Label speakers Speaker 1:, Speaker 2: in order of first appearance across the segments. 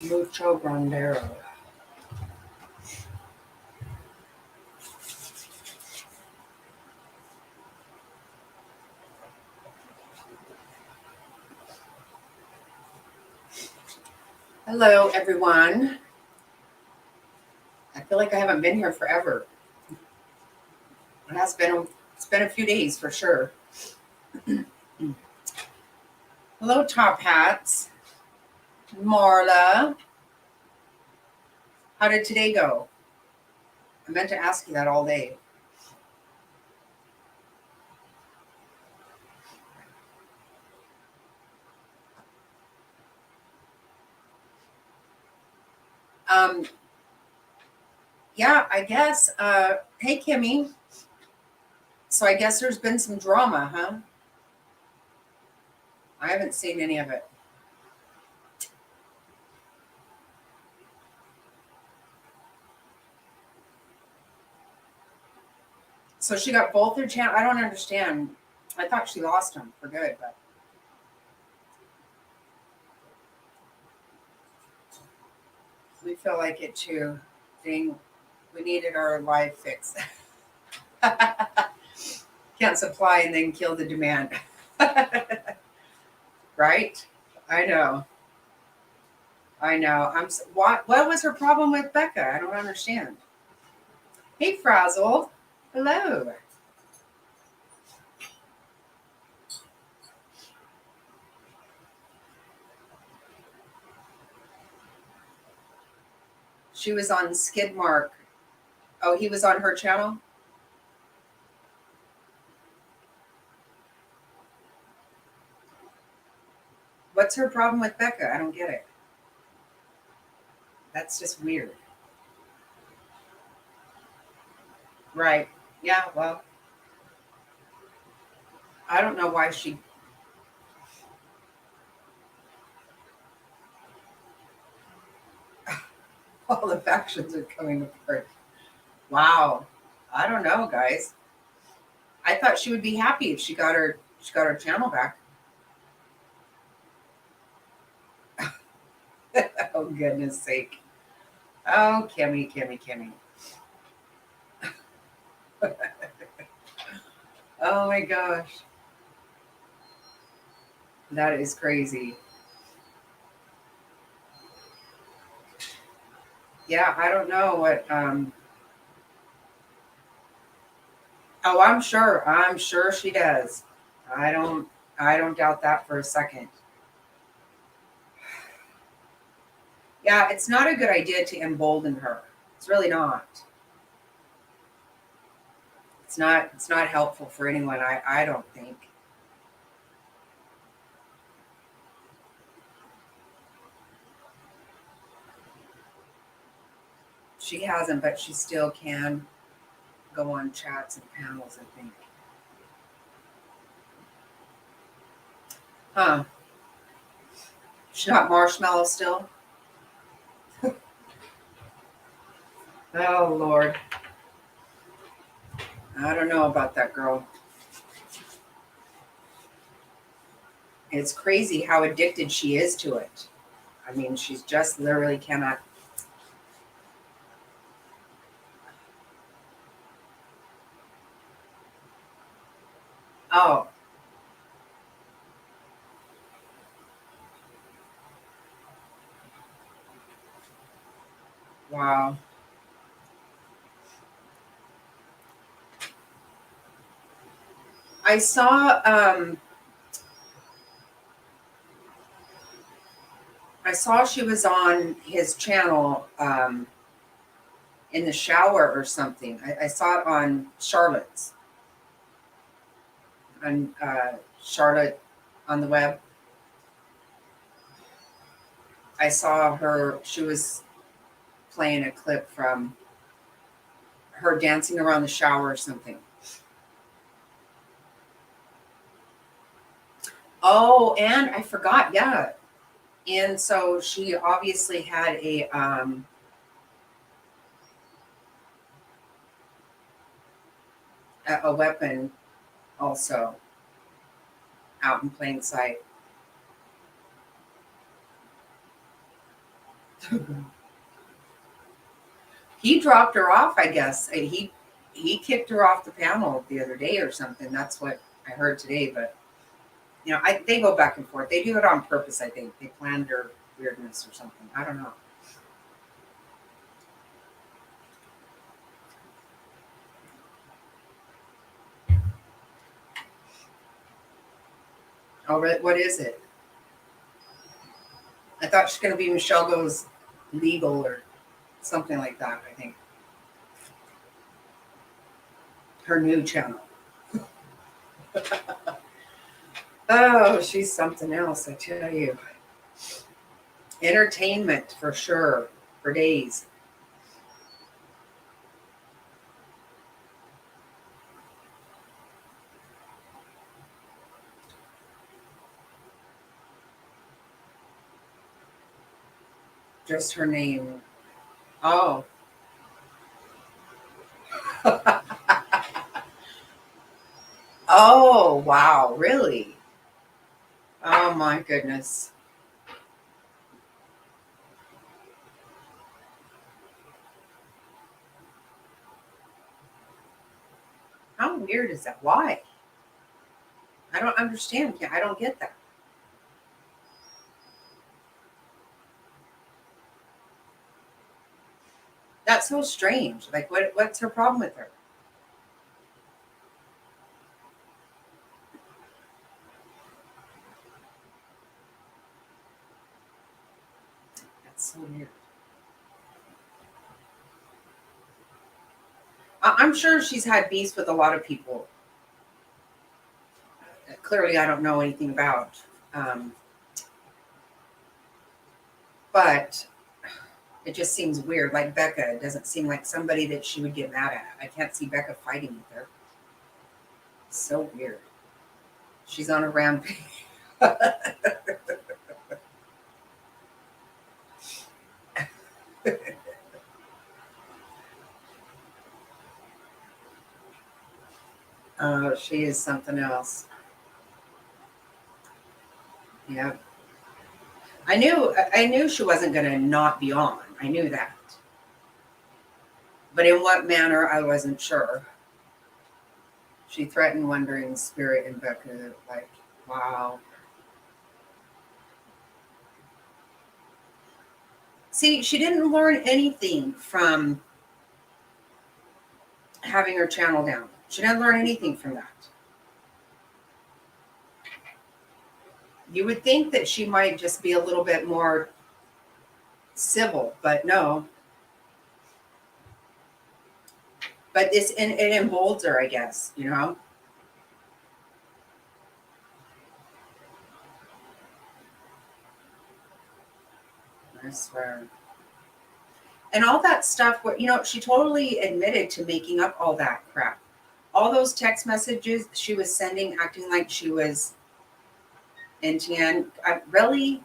Speaker 1: Mucho Grandero. Hello, everyone. I feel like I haven't been here forever. It's been a few days for sure. Hello, Top Hats. Marla. How did today go? I meant to ask you that all day. Um, yeah, I guess. Hey, Kimmy. So I guess there's been some drama, huh? I haven't seen any of it. So she got both her channel. I don't understand. I thought she lost them for good, but we feel like it too. Dang, we needed our live fix. Can't supply and then kill the demand. Right? I know. I know. What was her problem with Becca? I don't understand. Hey, Frazzle. Hello. She was on Skidmark. Oh, he was on her channel? What's her problem with Becca? I don't get it. That's just weird. Right. Yeah, well, I don't know why she. All the factions are coming apart. Wow. I don't know, guys. I thought she would be happy if she got her channel back. Oh, goodness sake. Oh, Kimmy. Oh my gosh. That is crazy. Yeah, I don't know what oh, I'm sure she does. I don't I don't doubt that for a second. Yeah, it's not a good idea to embolden her. It's really not. It's not helpful for anyone, I don't think. She hasn't, but she still can go on chats and panels, I think. Huh. She's not marshmallow still? Oh Lord. I don't know about that girl. It's crazy how addicted she is to it. I mean, she's just literally cannot. Oh, wow. I saw she was on his channel in the shower or something. I saw it on Charlotte's on Charlotte on the web. I saw her. She was playing a clip from her dancing around the shower or something. Oh, and I forgot. Yeah, and so she obviously had a weapon also out in plain sight. He dropped her off, I guess. He kicked her off the panel the other day or something. That's what I heard today. But they go back and forth. They do it on purpose. I think they planned her weirdness or something. I don't know. Oh, what is it? I thought she's going to be Michelle Goes Legal or something like that. I think her new channel. Oh, she's something else, I tell you. Entertainment for sure, for days. Just her name. Oh. Oh, wow, really? Oh my goodness. How weird is that? Why? I don't understand. I don't get that. That's so strange. Like, what's her problem with her? That's so weird. I'm sure she's had beefs with a lot of people. Clearly, I don't know anything about. But it just seems weird. Like Becca doesn't seem like somebody that she would get mad at. I can't see Becca fighting with her. So weird. She's on a rampage. Oh, she is something else. Yeah. I knew she wasn't gonna not be on. I knew that. But in what manner I wasn't sure. She threatened Wondering Spirit and Becca, like, wow. See, she didn't learn anything from having her channel down. She didn't learn anything from that. You would think that she might just be a little bit more civil, but no. But it emboldens her, I guess, I swear. And all that stuff, she totally admitted to making up all that crap. All those text messages she was sending, acting like she was NTN. Really?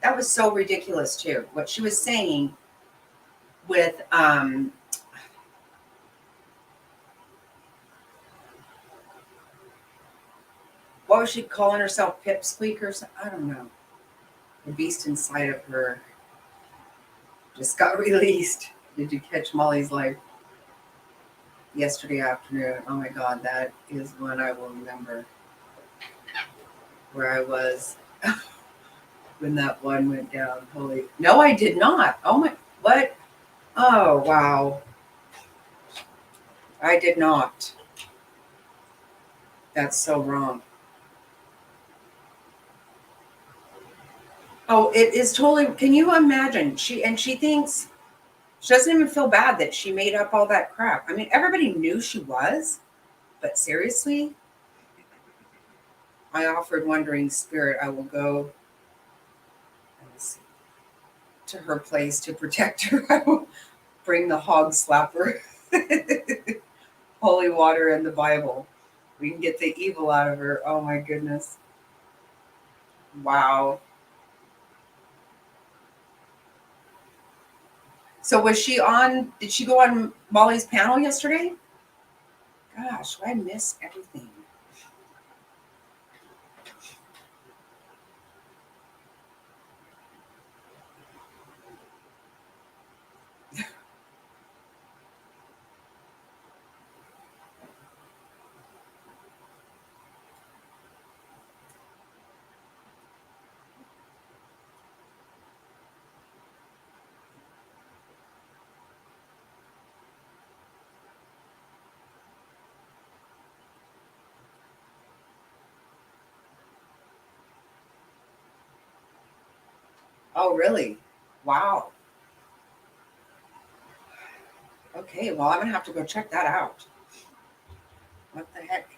Speaker 1: That was so ridiculous, too. What she was saying with, what was she calling herself? Pipsqueak or something? I don't know. The beast inside of her just got released. Did you catch Molly's life yesterday afternoon? Oh my God, that is one I will remember. Where I was when that one went down. No, I did not. Oh my, what? Oh, wow. I did not. That's so wrong. Oh, it is totally. Can you imagine? She thinks she doesn't even feel bad that she made up all that crap. I mean, everybody knew she was, but seriously, I offered Wondering Spirit, I will go to her place to protect her. I will bring the hog slapper, holy water, and the Bible. We can get the evil out of her. Oh my goodness. Wow. So did she go on Molly's panel yesterday? Gosh, I miss everything. Oh, really? Wow. Okay, well, I'm gonna have to go check that out. What the heck?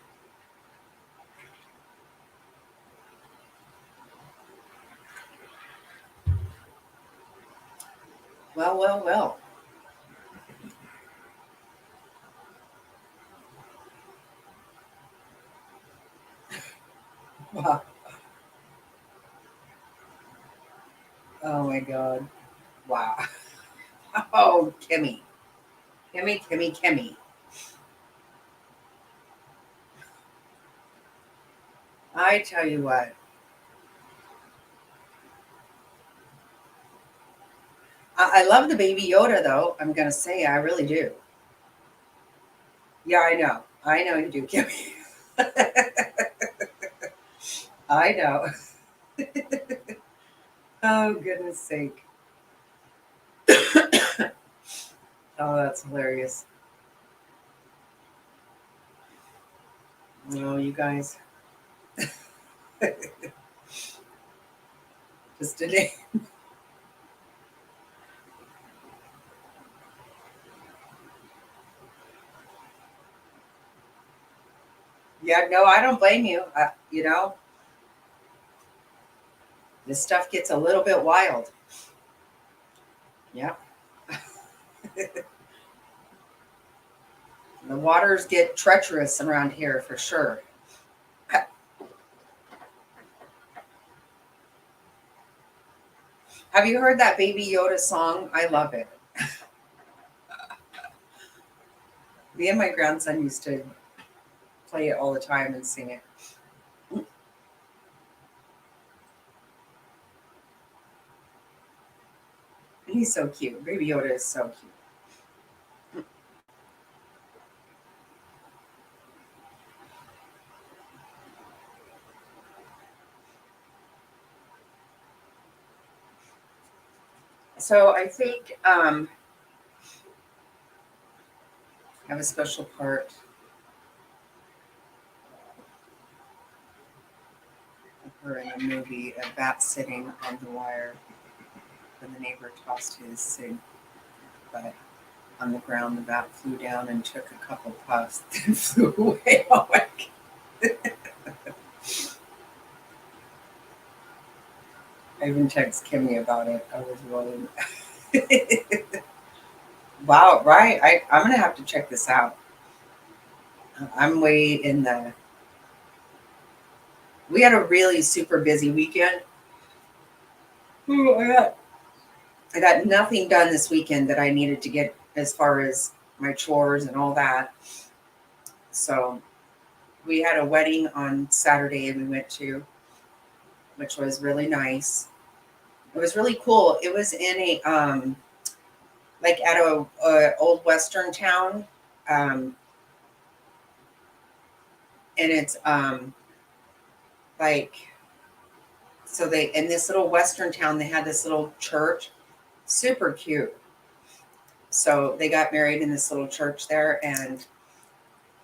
Speaker 1: Well, well, well. Wow. Oh my God. Wow. Oh, Kimmy. Kimmy, Kimmy, Kimmy. I tell you what. I love the Baby Yoda, though. I'm gonna say I really do. Yeah, I know. I know you do, Kimmy. I know. Oh, goodness sake. Oh, that's hilarious. No, you guys. Just today. Yeah, no, I don't blame you. This stuff gets a little bit wild. Yeah. The waters get treacherous around here for sure. Have you heard that Baby Yoda song? I love it. Me and my grandson used to play it all the time and sing it. He's so cute. Baby Yoda is so cute. So I think I have a special part of her in the movie, a bat sitting on the wire when the neighbor tossed his cig butt on the ground. The bat flew down and took a couple puffs, then flew away. Oh my God. I even text Kimmy about it. I was rolling. Wow, right. I'm gonna have to check this out. I'm way in the. We had a really super busy weekend. Ooh, I got nothing done this weekend that I needed to get as far as my chores and all that. So we had a wedding on Saturday we went to, which was really nice. It was really cool. It was in a like at a old western town, um, and it's like so they in this little western town they had this little church, super cute. So they got married in this little church there, and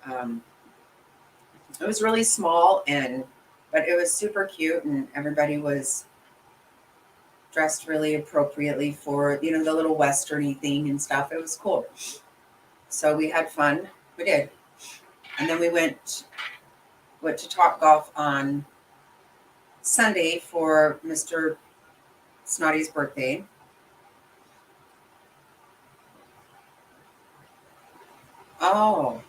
Speaker 1: um, it was really small and but it was super cute, and everybody was dressed really appropriately for the little westerny thing and stuff. It was cool. So we had fun. We did, and then we went to Top Golf on Sunday for Mr. Snotty's birthday. Oh,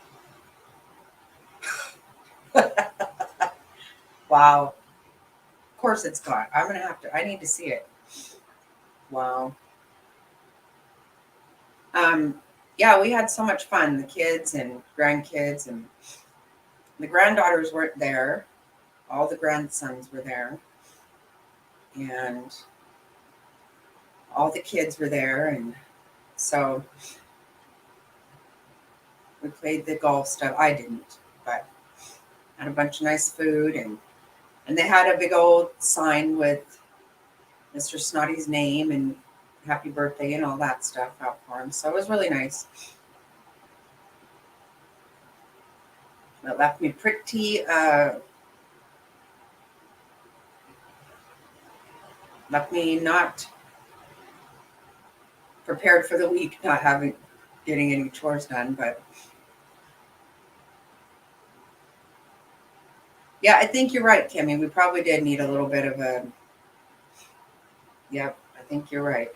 Speaker 1: wow. Of course it's got. I'm gonna have to. I need to see it. Wow. Um, yeah, we had so much fun. The kids and grandkids and the granddaughters weren't there. All the grandsons were there, and all the kids were there, and so we played the golf stuff. I didn't, but had a bunch of nice food, and they had a big old sign with Mr. Snotty's name and happy birthday and all that stuff out for him. So it was really nice. It left me pretty, left me not prepared for the week, not getting any chores done. But yeah, I think you're right, Kimmy. We probably did need a little bit of a. Yep, I think you're right.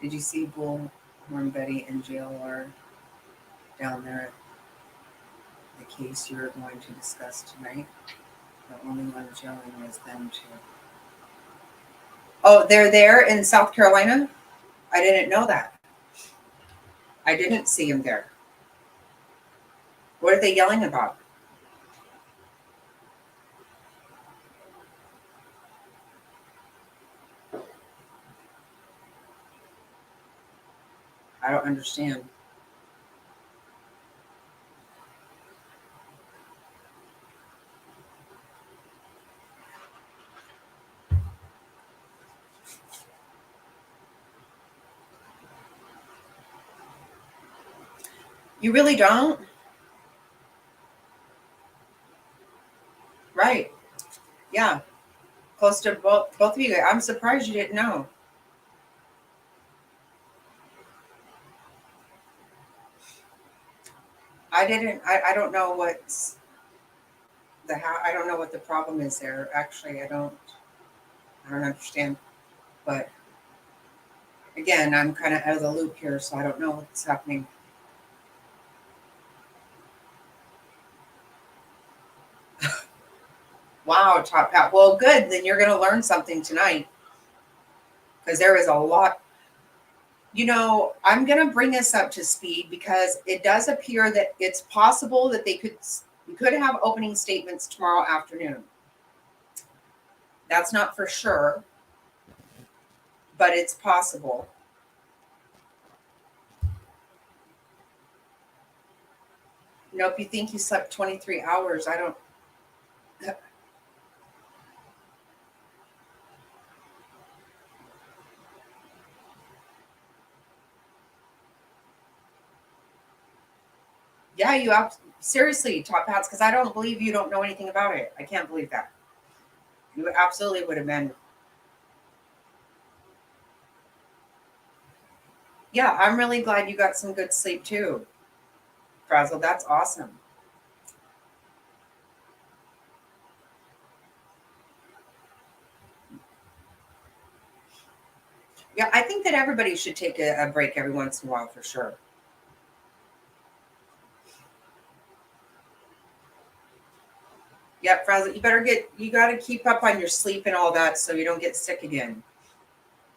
Speaker 1: Did you see Bullhorn Betty and JLR down there? The case you're going to discuss tonight. The only one yelling was them too. Oh, they're there in South Carolina? I didn't know that. I didn't see them there. What are they yelling about? I don't understand. You really don't? Right. Yeah. Close to both of you. I'm surprised you didn't know. I didn't. I don't know what's I don't know what the problem is there. Actually, I don't understand. But again, I'm kind of out of the loop here, so I don't know what's happening. Wow, Top Hat. Well, good. Then you're going to learn something tonight because there is a lot. You know, I'm going to bring this up to speed because it does appear that it's possible that we could have opening statements tomorrow afternoon. That's not for sure, but it's possible. If you think you slept 23 hours, I don't. Yeah, you have seriously, Top Hats, because I don't believe you don't know anything about it. I can't believe that. You absolutely would have been. Yeah, I'm really glad you got some good sleep too, Frazzle. That's awesome. Yeah, I think that everybody should take a break every once in a while for sure. Yep, Frazzle, you got to keep up on your sleep and all that so you don't get sick again.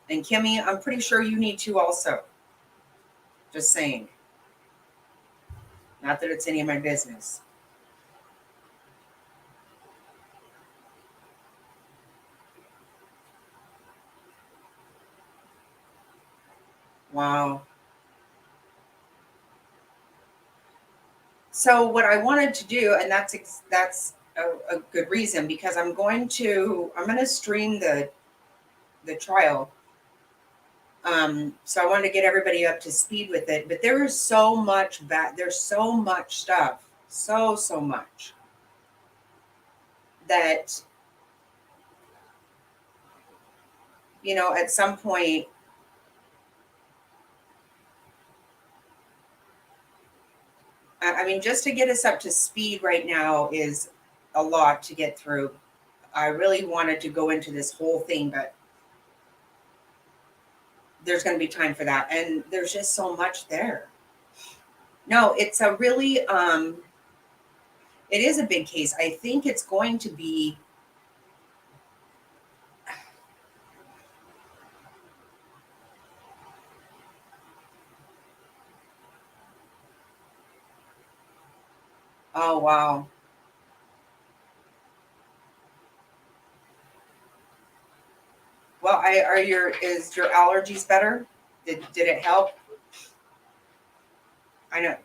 Speaker 1: And Kimmy, I'm pretty sure you need to also. Just saying. Not that it's any of my business. Wow. So what I wanted to do, and that's a good reason because I'm going to stream the trial. So I wanted to get everybody up to speed with it, but there is so much there's so much stuff, so much that at some point I mean, just to get us up to speed right now is a lot to get through. I really wanted to go into this whole thing, but there's going to be time for that. And there's just so much there. No, it's a really, it is a big case. I think it's going to be, oh, wow. Well, is your allergies better? Did it help? I know.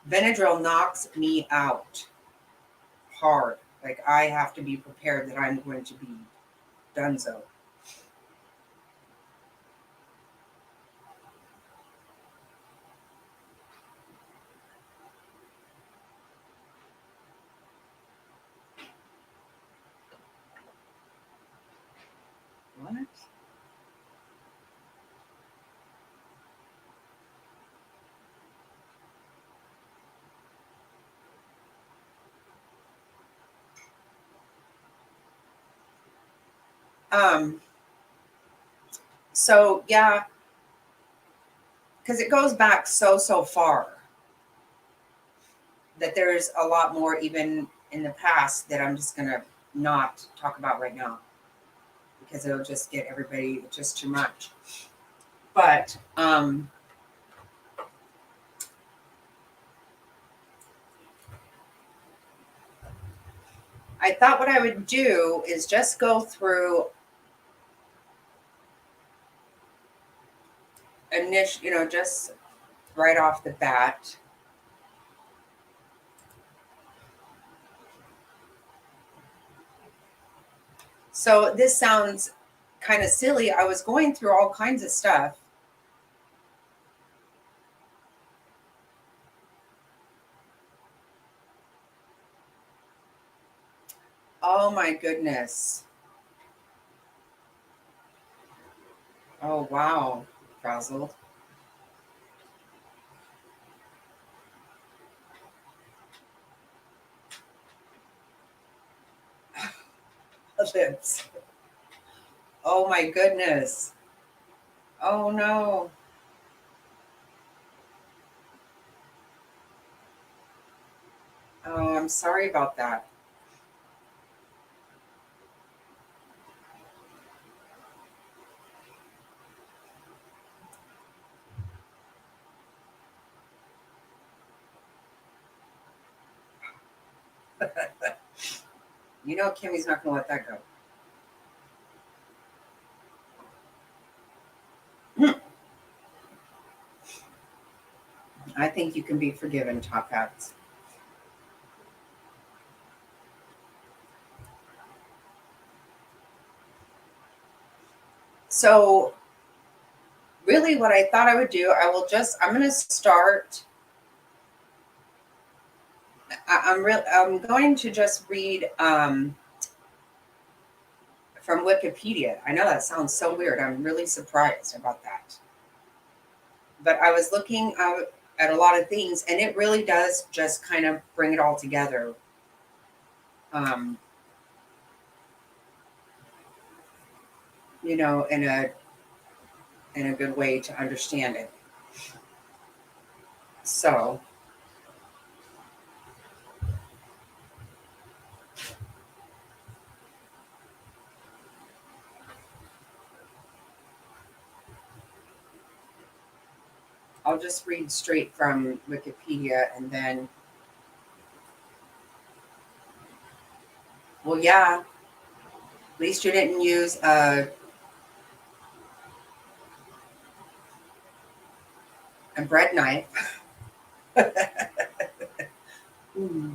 Speaker 1: Benadryl knocks me out hard. Like I have to be prepared that I'm going to be donezo. What? Um, so yeah, because it goes back so far that there's a lot more even in the past that I'm just gonna not talk about right now because it'll just get everybody just too much. But I thought what I would do is just go through just right off the bat. So this sounds kind of silly. I was going through all kinds of stuff. Oh my goodness. Oh wow, frazzled. Lips. Oh my goodness. Oh no. Oh, I'm sorry about that. You know Kimmy's not gonna let that go. I think you can be forgiven, Top Hats. So really what I thought I would do, I'm gonna start. I'm going to just read from Wikipedia. I know that sounds so weird. I'm really surprised about that. But I was looking out at a lot of things, and it really does just kind of bring it all together. Um, in a good way to understand it. So I'll just read straight from Wikipedia, and then, well, yeah, at least you didn't use a bread knife. Hmm.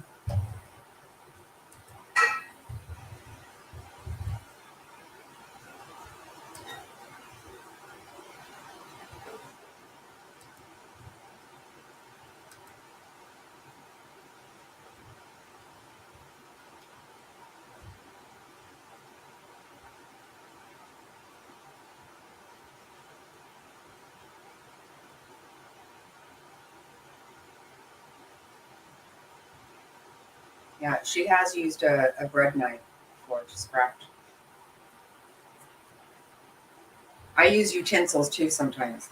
Speaker 1: Yeah, she has used a bread knife before to scratch. I use utensils too sometimes.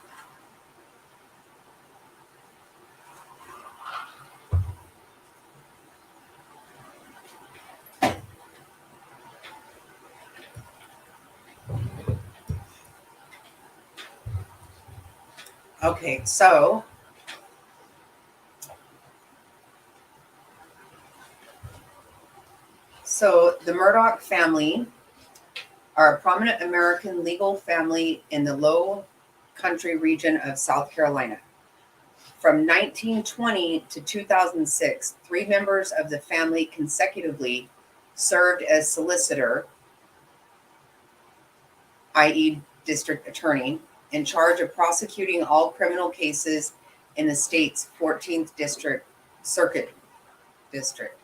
Speaker 1: Okay, so the Murdaugh family are a prominent American legal family in the Low Country region of South Carolina. From 1920 to 2006, three members of the family consecutively served as solicitor, i.e., district attorney, in charge of prosecuting all criminal cases in the state's 14th district circuit district,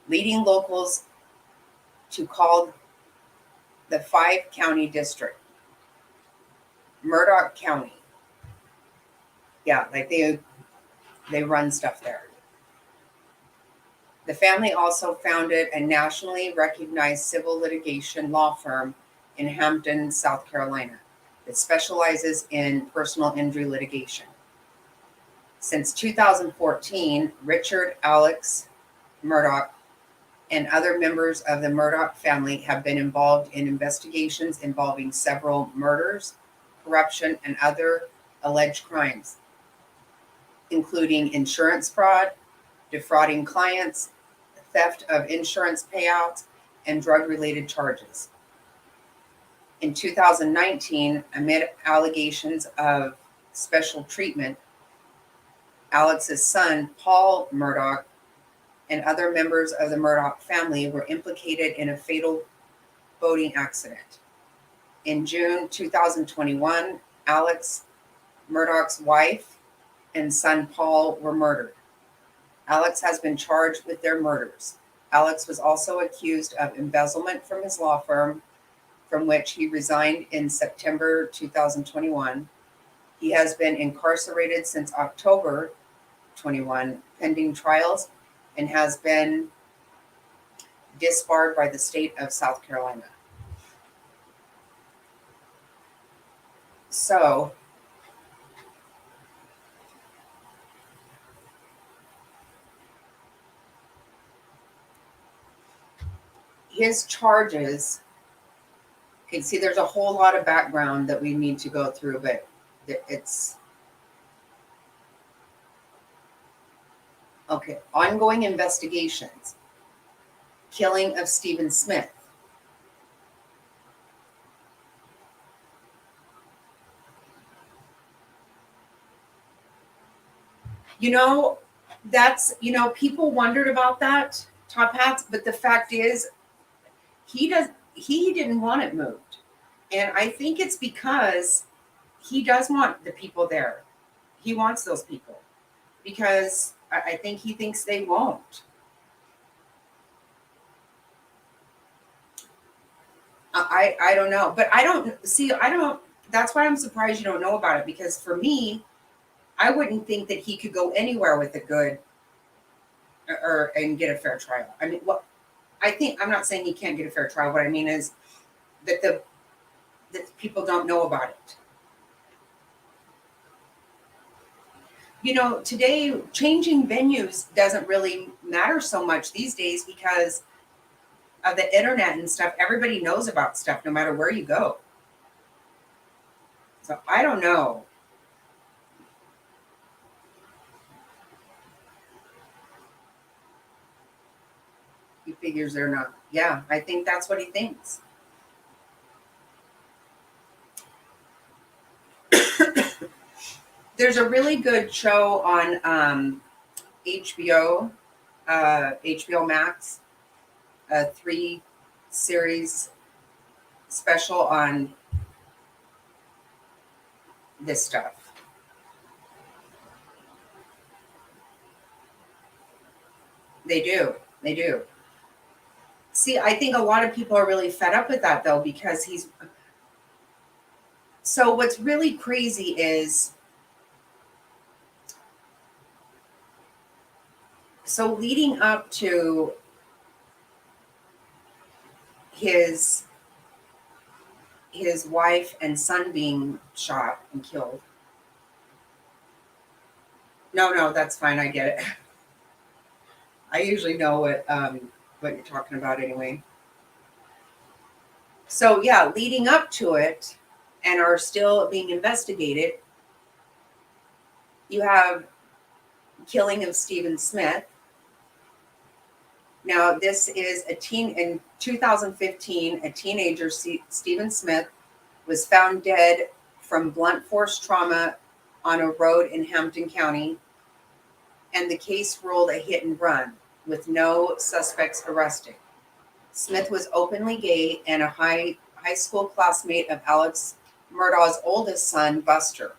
Speaker 1: leading locals to call the five-county district Murdaugh County. Yeah, like they run stuff there. The family also founded a nationally recognized civil litigation law firm in Hampton, South Carolina, that specializes in personal injury litigation. Since 2014, Richard Alex Murdaugh and other members of the Murdaugh family have been involved in investigations involving several murders, corruption, and other alleged crimes, including insurance fraud, defrauding clients, theft of insurance payouts, and drug-related charges. In 2019, amid allegations of special treatment, Alex's son, Paul Murdaugh, and other members of the Murdaugh family were implicated in a fatal boating accident. In June 2021, Alex Murdaugh's wife and son Paul were murdered. Alex has been charged with their murders. Alex was also accused of embezzlement from his law firm, from which he resigned in September 2021. He has been incarcerated since October 21, pending trials, and has been disbarred by the state of South Carolina. So, his charges, you can see there's a whole lot of background that we need to go through, but it's okay. Ongoing investigations. Killing of Stephen Smith. That's, people wondered about that, Top Hats, but the fact is, he didn't want it moved. And I think it's because he does want the people there. He wants those people because I think he thinks they won't. I don't know, but that's why I'm surprised you don't know about it, because for me, I wouldn't think that he could go anywhere with a good and get a fair trial. I mean, I'm not saying he can't get a fair trial. What I mean is that that people don't know about it. Today, changing venues doesn't really matter so much these days because of the internet and stuff. Everybody knows about stuff no matter where you go. So I don't know. He figures they're not. Yeah, I think that's what he thinks. There's a really good show on HBO, HBO Max, a 3-series special on this stuff. They do. See, I think a lot of people are really fed up with that, though, because so what's really crazy is, so leading up to his wife and son being shot and killed. No, that's fine. I get it. I usually know what you're talking about anyway. So yeah, leading up to it and are still being investigated, you have killing of Stephen Smith. Now, this is in 2015, a teenager, Stephen Smith, was found dead from blunt force trauma on a road in Hampton County, and the case ruled a hit and run with no suspects arrested. Smith was openly gay and a high school classmate of Alex Murdaugh's oldest son, Buster.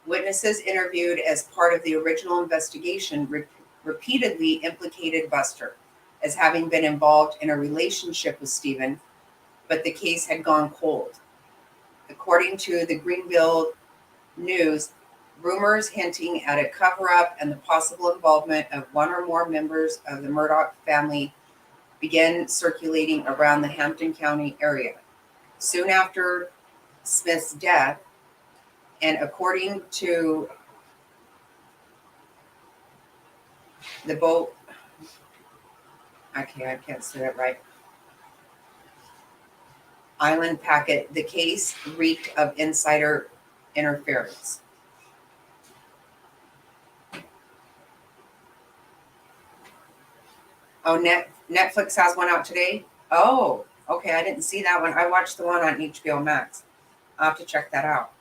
Speaker 1: Witnesses interviewed as part of the original investigation repeatedly implicated Buster as having been involved in a relationship with Stephen, but the case had gone cold. According to the Greenville News, Rumors hinting at a cover-up and the possible involvement of one or more members of the Murdaugh family began circulating around the Hampton County area. Soon after Smith's death, and according to the boat, I can't say that right. Island Packet, the case reeked of insider interference. Oh, Netflix has one out today? Oh, okay, I didn't see that one. I watched the one on HBO Max. I'll have to check that out.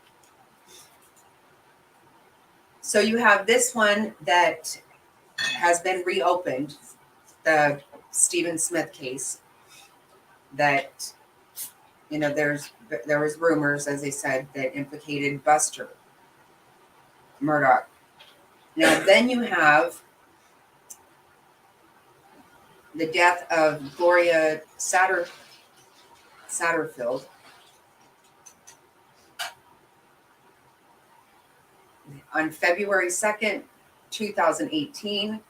Speaker 1: So you have this one that has been reopened, the Stephen Smith case, that, you know, there was rumors, as they said, that implicated Buster Murdaugh. Now, then you have the death of Gloria Satterfield. On February 2nd, 2018,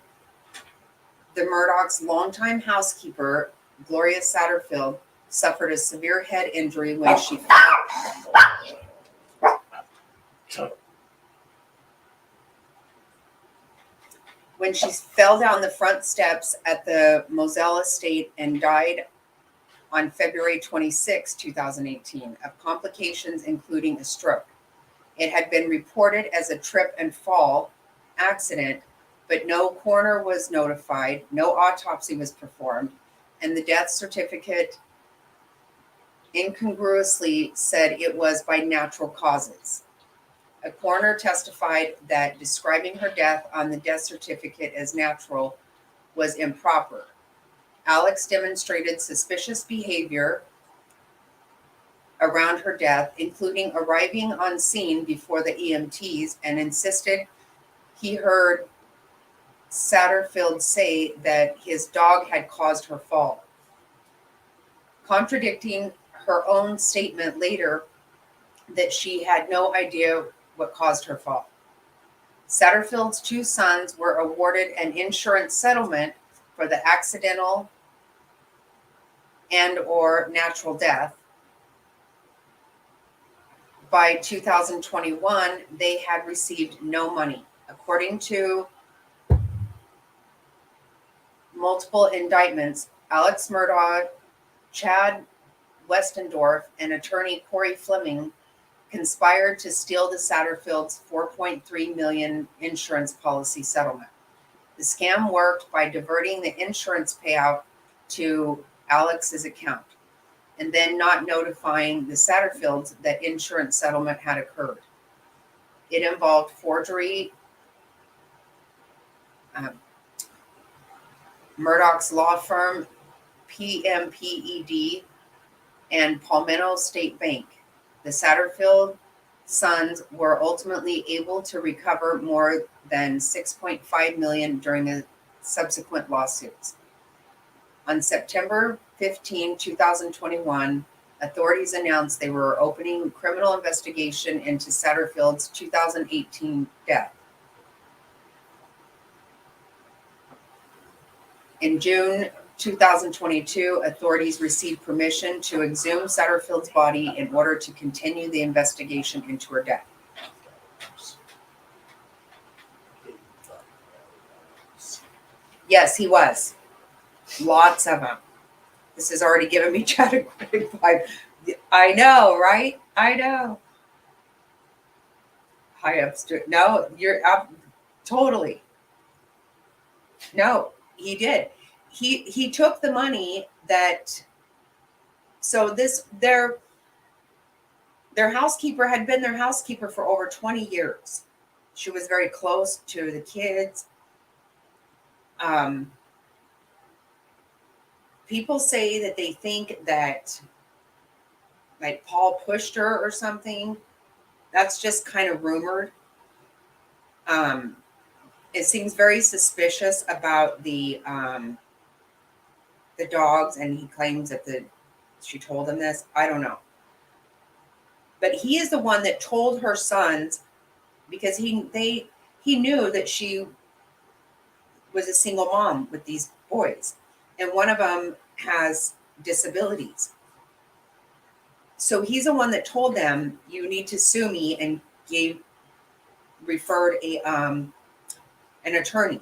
Speaker 1: the Murdaugh's longtime housekeeper, Gloria Satterfield, suffered a severe head injury when she fell down the front steps at the Moselle estate and died on February 26, 2018, of complications including a stroke. It had been reported as a trip and fall accident, but no coroner was notified, no autopsy was performed, and the death certificate incongruously said it was by natural causes. A coroner testified that describing her death on the death certificate as natural was improper. Alex demonstrated suspicious behavior around her death, including arriving on scene before the EMTs, and insisted he heard Satterfield say that his dog had caused her fall, contradicting her own statement later that she had no idea what caused her fall. Satterfield's two sons were awarded an insurance settlement for the accidental and or natural death. By 2021, they had received no money. According to multiple indictments, Alex Murdaugh, Chad Westendorf, and attorney Corey Fleming conspired to steal the Satterfields' $4.3 million insurance policy settlement. The scam worked by diverting the insurance payout to Alex's account and then not notifying the Satterfields that insurance settlement had occurred. It involved forgery, Murdaugh's law firm, PMPED, and Palmetto State Bank. The Satterfield sons were ultimately able to recover more than $6.5 million during the subsequent lawsuits. On September 15, 2021, authorities announced they were opening criminal investigation into Satterfield's 2018 death. In June 2022, authorities received permission to exhume Satterfield's body in order to continue the investigation into her death. Yes, he was. Lots of them. This has already given me Chad vibe. I know, right? I know. High upstairs. No, you're up. Totally. No, he did. He took the money that. So their housekeeper had been their housekeeper for over 20 years. She was very close to the kids. People say that they think that like Paul pushed her or something. That's just kind of rumored. It seems very suspicious about the dogs, and he claims that she told him this. I don't know. But he is the one that told her sons because he knew that she was a single mom with these boys, and one of them has disabilities. So he's the one that told them, you need to sue me, and referred an attorney.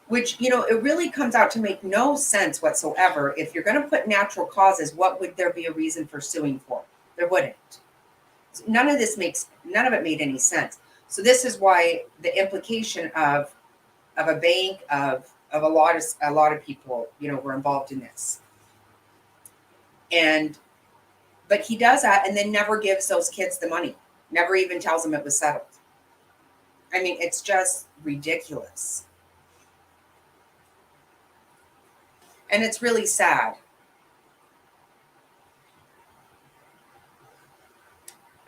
Speaker 1: Which, it really comes out to make no sense whatsoever. If you're going to put natural causes, what would there be a reason for suing for? There wouldn't. None of it made any sense. So this is why the implication of a bank, of a lot of people, were involved in this. But he does that and then never gives those kids the money. Never even tells them it was settled. I mean, it's just ridiculous. And it's really sad.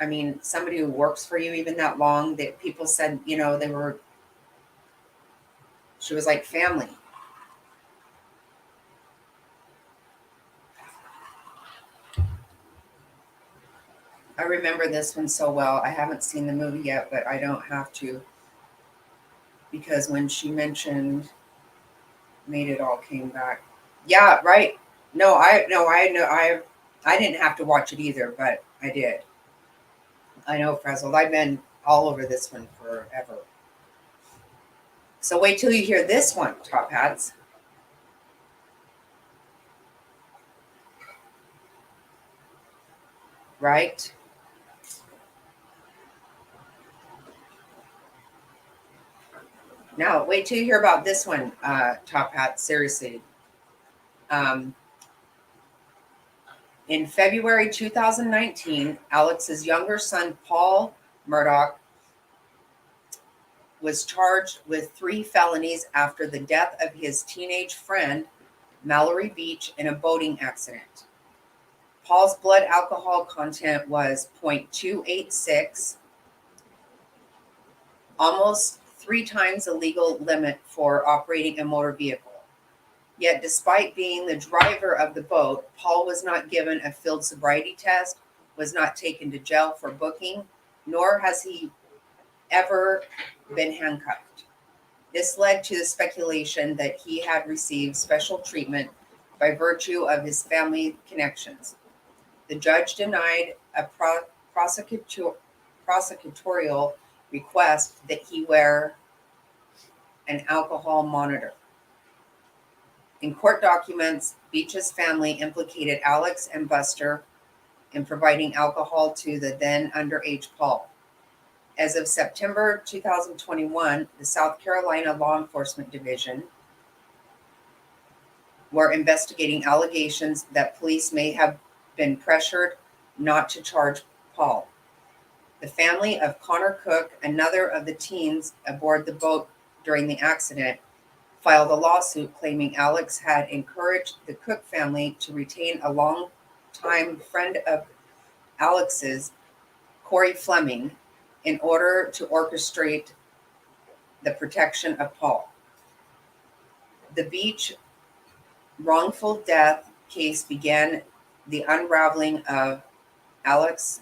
Speaker 1: I mean, somebody who works for you even that long, that people said, she was like family. I remember this one so well. I haven't seen the movie yet, but I don't have to, because when she mentioned Made It All came back. Yeah, right. I didn't have to watch it either, but I did. I know, Frazzled. I've been all over this one forever. So wait till you hear this one, Top Hats. Right? Now, wait till you hear about this one, Top Hats. Seriously. In February 2019, Alex's younger son, Paul Murdaugh, was charged with 3 felonies after the death of his teenage friend, Mallory Beach, in a boating accident. Paul's blood alcohol content was 0.286, almost 3 times the legal limit for operating a motor vehicle. Yet, despite being the driver of the boat, Paul was not given a field sobriety test, was not taken to jail for booking, nor has he ever been handcuffed. This led to the speculation that he had received special treatment by virtue of his family connections. The judge denied a prosecutorial request that he wear an alcohol monitor. In court documents, Beach's family implicated Alex and Buster in providing alcohol to the then underage Paul. As of September 2021, the South Carolina Law Enforcement Division were investigating allegations that police may have been pressured not to charge Paul. The family of Connor Cook, another of the teens aboard the boat during the accident, filed a lawsuit claiming Alex had encouraged the Cook family to retain a long-time friend of Alex's, Corey Fleming, in order to orchestrate the protection of Paul. The Beach wrongful death case began the unraveling of Alex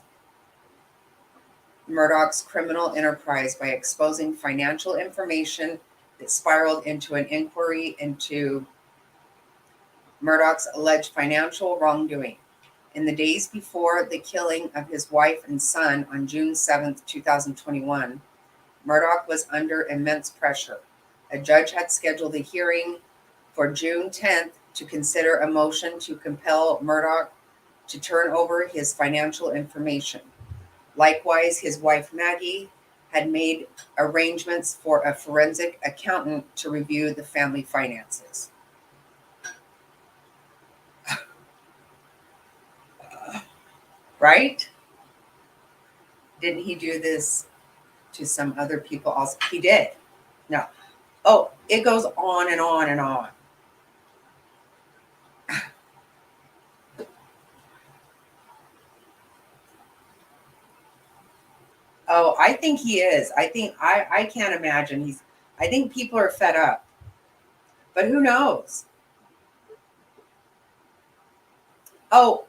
Speaker 1: Murdaugh's criminal enterprise by exposing financial information that spiraled into an inquiry into Murdaugh's alleged financial wrongdoing. In the days before the killing of his wife and son on June 7th, 2021, Murdaugh was under immense pressure. A judge had scheduled a hearing for June 10th to consider a motion to compel Murdaugh to turn over his financial information. Likewise, his wife Maggie had made arrangements for a forensic accountant to review the family finances. Right? Didn't he do this to some other people also? He did. No. Oh, it goes on and on and on. Oh, I think he is. I can't imagine I think people are fed up. But who knows? Oh,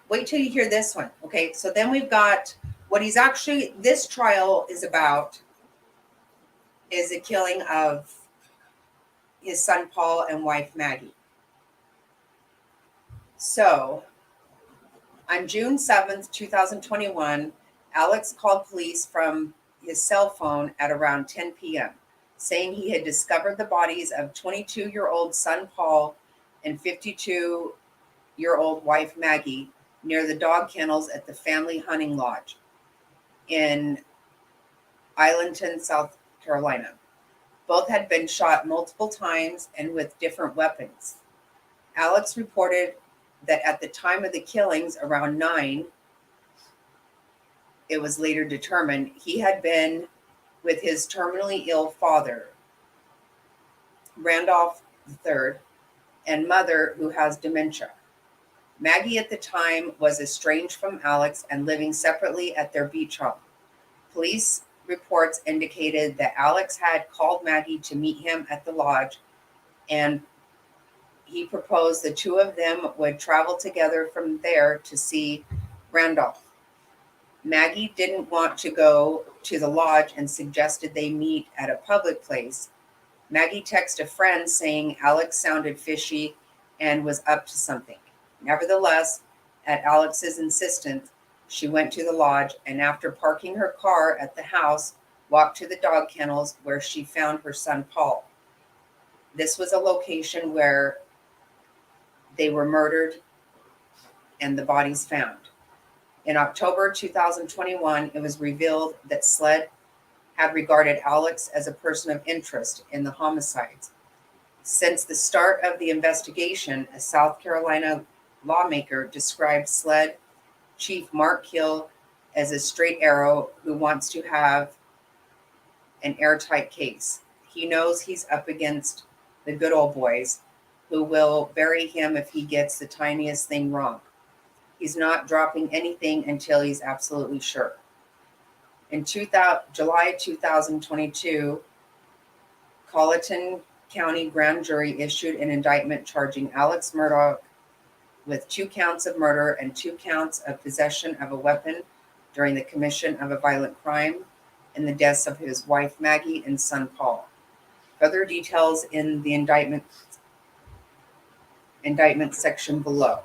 Speaker 1: wait till you hear this one. Okay, so then we've got this trial is about is the killing of his son Paul and wife Maggie. So on June 7th, 2021, Alex called police from his cell phone at around 10 p.m., saying he had discovered the bodies of 22-year-old son Paul and 52-year-old wife Maggie near the dog kennels at the family hunting lodge in Islandton, South Carolina. Both had been shot multiple times and with different weapons. Alex reported that at the time of the killings, around 9, it was later determined, he had been with his terminally ill father, Randolph III, and mother, who has dementia. Maggie at the time was estranged from Alex and living separately at their beach home. Police reports indicated that Alex had called Maggie to meet him at the lodge, and he proposed the two of them would travel together from there to see Randolph. Maggie didn't want to go to the lodge and suggested they meet at a public place. Maggie texted a friend saying Alex sounded fishy and was up to something. Nevertheless, at Alex's insistence, she went to the lodge and after parking her car at the house, walked to the dog kennels where she found her son Paul. This was a location where they were murdered and the bodies found. In October 2021, it was revealed that SLED had regarded Alex as a person of interest in the homicides. Since the start of the investigation, a South Carolina lawmaker described SLED Chief Mark Hill as a straight arrow who wants to have an airtight case. He knows he's up against the good old boys who will bury him if he gets the tiniest thing wrong. He's not dropping anything until he's absolutely sure. In July 2022, Colleton County Grand Jury issued an indictment charging Alex Murdaugh with 2 counts of murder and 2 counts of possession of a weapon during the commission of a violent crime and the deaths of his wife Maggie and son Paul. Further details in the indictment section below.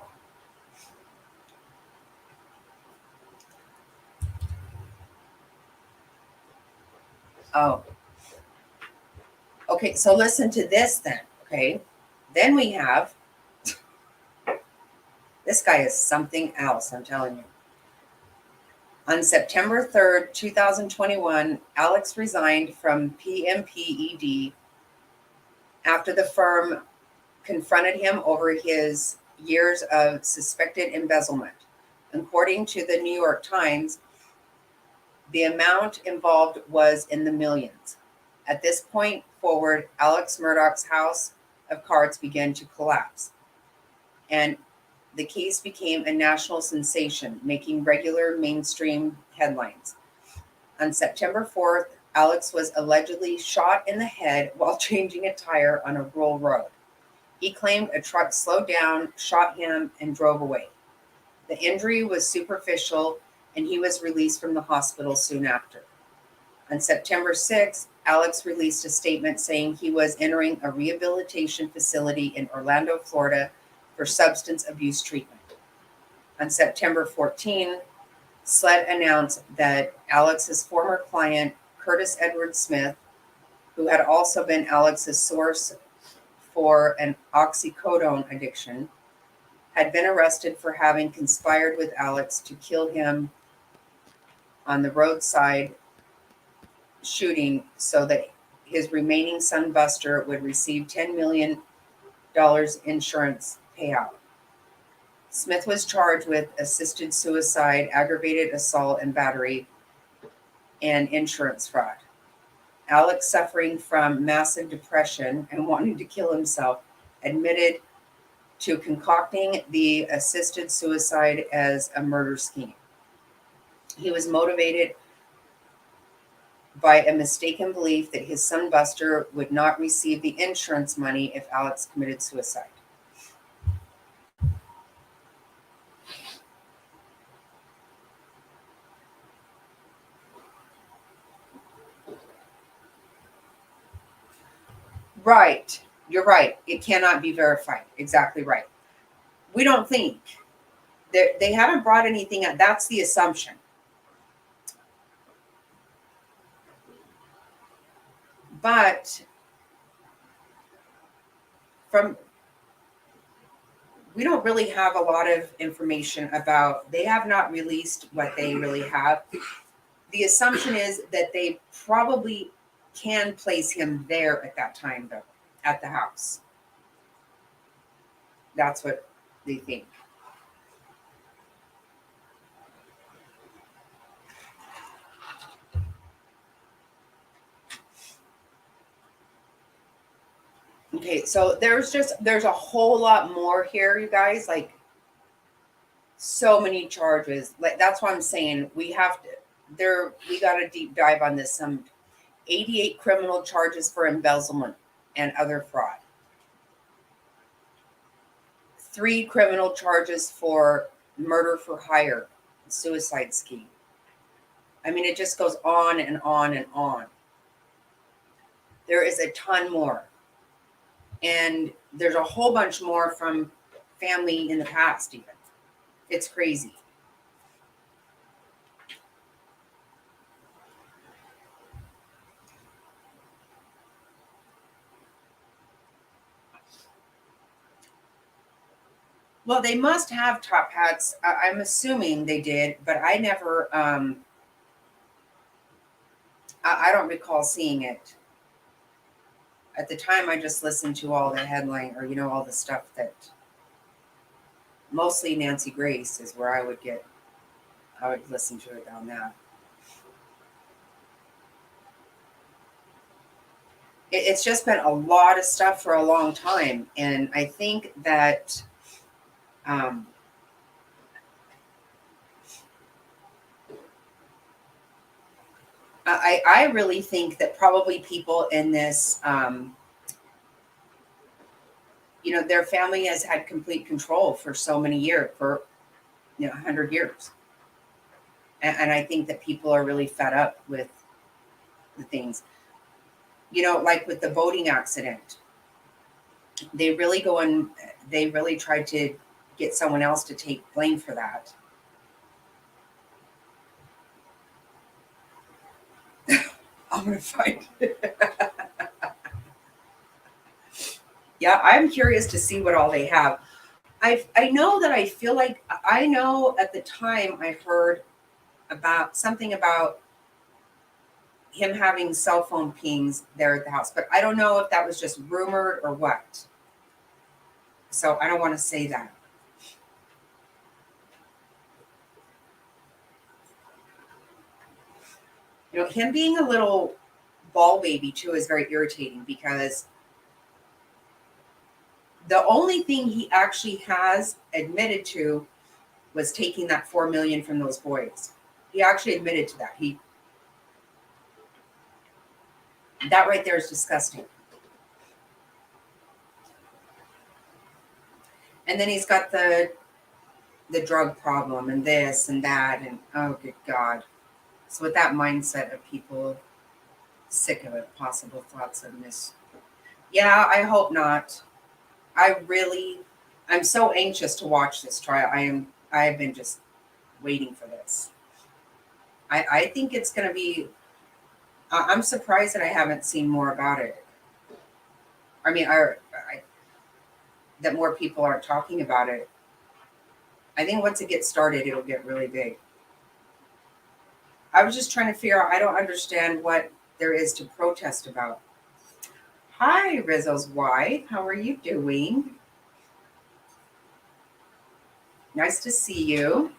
Speaker 1: Oh. Okay, so listen to this then, okay? Then we have, this guy is something else, I'm telling you. On September 3rd, 2021, Alex resigned from PMPED after the firm confronted him over his years of suspected embezzlement. According to the New York Times, the amount involved was in the millions. At this point forward, Alex Murdaugh's house of cards began to collapse, and the case became a national sensation, making regular mainstream headlines. On September 4th, Alex was allegedly shot in the head while changing a tire on a rural road. He claimed a truck slowed down, shot him, and drove away. The injury was superficial, and he was released from the hospital soon after. On September 6th, Alex released a statement saying he was entering a rehabilitation facility in Orlando, Florida, for substance abuse treatment. On September 14, SLED announced that Alex's former client, Curtis Edward Smith, who had also been Alex's source for an oxycodone addiction, had been arrested for having conspired with Alex to kill him on the roadside shooting so that his remaining son Buster would receive $10 million insurance payout. Smith was charged with assisted suicide, aggravated assault and battery, and insurance fraud. Alex, suffering from massive depression and wanting to kill himself, admitted to concocting the assisted suicide as a murder scheme. He was motivated by a mistaken belief that his son Buster would not receive the insurance money if Alex committed suicide. Right. You're right. It cannot be verified. Exactly right. We don't think. They haven't brought anything up. That's the assumption. But from we don't really have a lot of information about, they have not released what they really have. The assumption is that they probably can place him there at that time, though, at the house. That's what they think. Okay, so there's a whole lot more here, you guys. Like, so many charges. Like, that's why I'm saying we have to we got a deep dive on this. Some 88 criminal charges for embezzlement and other fraud. 3 criminal charges for murder for hire, suicide scheme. I mean, it just goes on and on and on. There is a ton more. And there's a whole bunch more from family in the past, even. It's crazy. Well, they must have top hats. I'm assuming they did, but I never, I don't recall seeing it. At the time, I just listened to all the headline, or, all the stuff that, mostly Nancy Grace is where I would listen to it on that. It's just been a lot of stuff for a long time. And I think that, I really think that probably people in this, their family has had complete control for so many years, for 100 years. And I think that people are really fed up with the things, like with the boating accident. They really tried to get someone else to take blame for that. I'm going to find it. Yeah, I'm curious to see what all they have. I know that I know at the time I heard about something about him having cell phone pings there at the house, but I don't know if that was just rumored or what. So I don't want to say that. Him being a little ball baby too is very irritating, because the only thing he actually has admitted to was taking that $4 million from those boys. He actually admitted to that. That right there is disgusting. And then he's got the drug problem and this and that, and oh good God. So with that mindset of people sick of it, possible thoughts of this. Yeah, I hope not. I'm so anxious to watch this trial. I have been just waiting for this. I think it's going to be, I'm surprised that I haven't seen more about it. I mean, that more people aren't talking about it. I think once it gets started, it'll get really big. I was just trying to figure out, I don't understand what there is to protest about. Hi, Rizzo's wife. How are you doing? Nice to see you.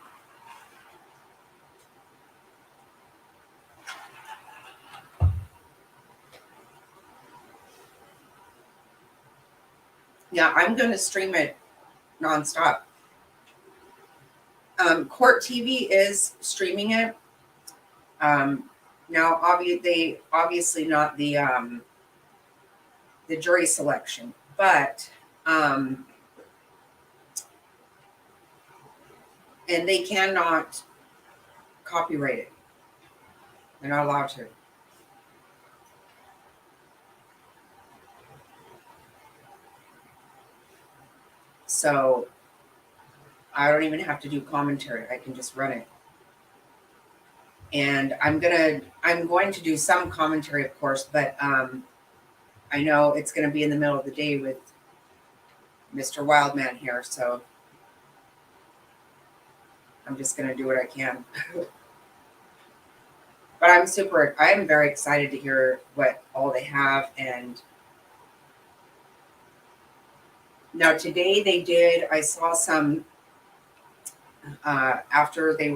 Speaker 1: Yeah, I'm going to stream it nonstop. Court TV is streaming it. Now, obviously not the jury selection, but and they cannot copyright it. They're not allowed to. So I don't even have to do commentary. I can just run it. And I'm going to do some commentary, of course, but I know it's going to be in the middle of the day with Mr. Wildman here, so I'm just going to do what I can. But I am very excited to hear what all they have. And now today I saw some, after they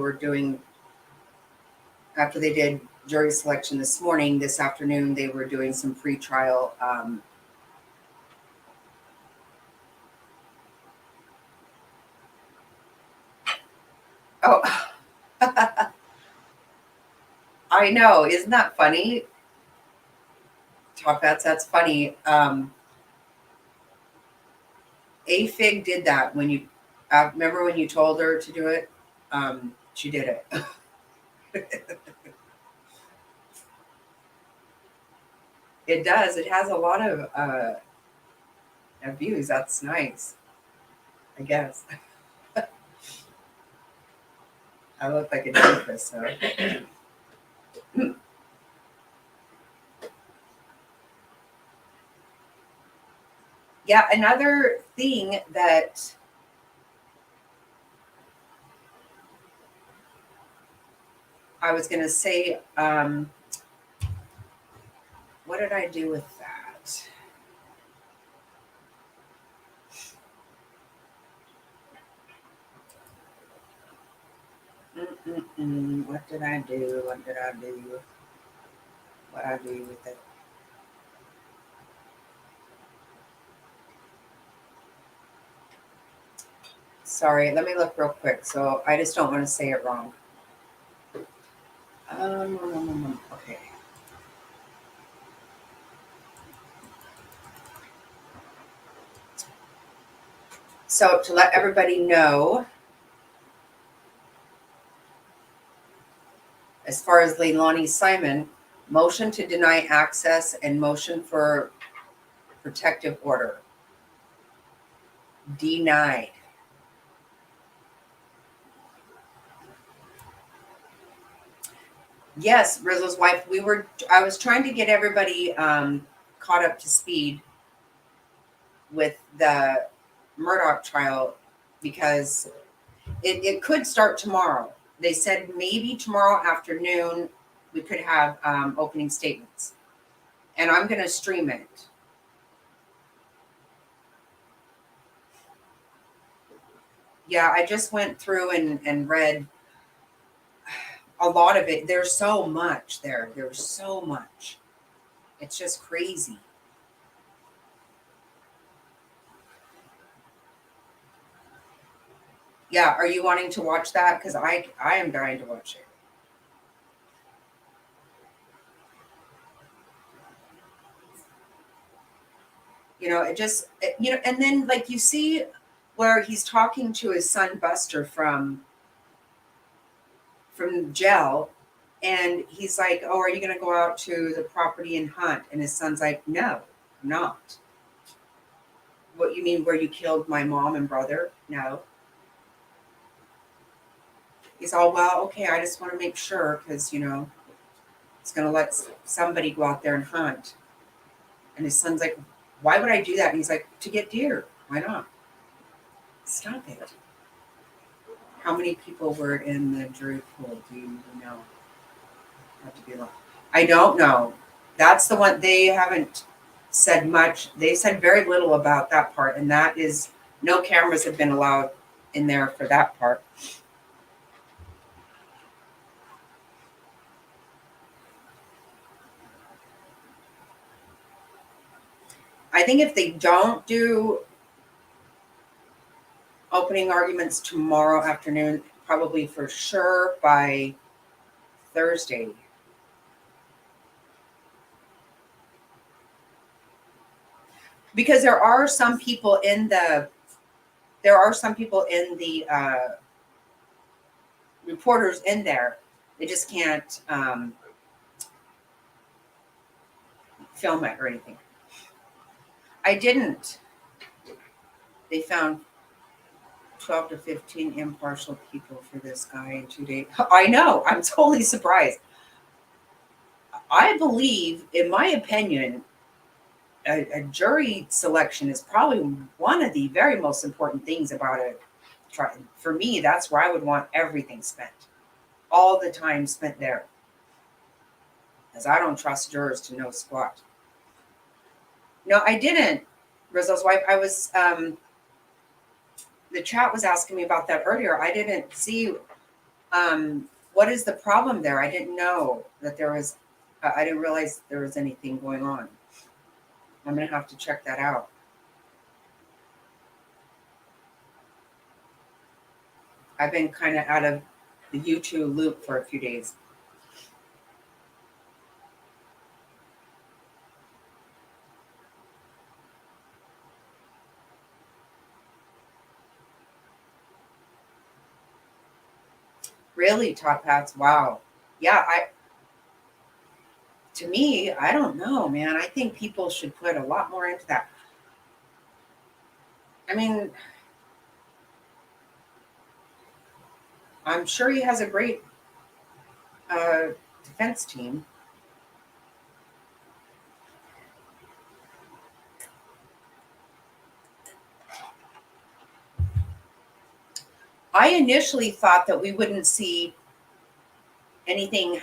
Speaker 1: did jury selection this afternoon, they were doing some pre-trial oh, I know. Isn't that funny? That's funny. AFIG did that when you remember when you told her to do it? She did it. It does. It has a lot of views. That's nice, I guess. I look like a doofus, so. Yeah, another thing that I was going to say, what did I do with that? What did I do? What did I do? What I do with it? Sorry, let me look real quick. So I just don't want to say it wrong. Okay. So to let everybody know, as far as Leilani Simon, motion to deny access and motion for protective order. Denied. Yes, Rizzo's wife. I was trying to get everybody caught up to speed with the Murdaugh trial because it could start tomorrow. They said maybe tomorrow afternoon we could have opening statements. And I'm going to stream it. Yeah, I just went through and read a lot of it. There's so much there. There's so much. It's just crazy. Yeah, are you wanting to watch that? Because I am dying to watch it. And then like you see where he's talking to his son Buster from jail, and he's like, "Oh, are you going to go out to the property and hunt?" And his son's like, "No, I'm not." What you mean, where you killed my mom and brother? No. He's all, well, okay, I just want to make sure because, it's going to let somebody go out there and hunt. And his son's like, why would I do that? And he's like, to get deer. Why not? Stop it. How many people were in the jury pool? Do you know? Have to be like, I don't know. That's the one. They haven't said much. They said very little about that part. And that is, no cameras have been allowed in there for that part. I think if they don't do opening arguments tomorrow afternoon, probably for sure by Thursday. Because there are some people in the reporters in there. They just can't film it or anything. I didn't. They found 12 to 15 impartial people for this guy in 2 days. I know. I'm totally surprised. I believe, in my opinion, a jury selection is probably one of the very most important things about it. For me, that's where I would want everything spent, all the time spent there, because I don't trust jurors to know squat. No, I didn't. Rizzo's wife. I was. The chat was asking me about that earlier. I didn't see. What is the problem there? I didn't know that there was. I didn't realize there was anything going on. I'm gonna have to check that out. I've been kind of out of the YouTube loop for a few days. Really, top hats. Wow. Yeah, to me, I don't know, man. I think people should put a lot more into that. I mean, I'm sure he has a great defense team. I initially thought that we wouldn't see anything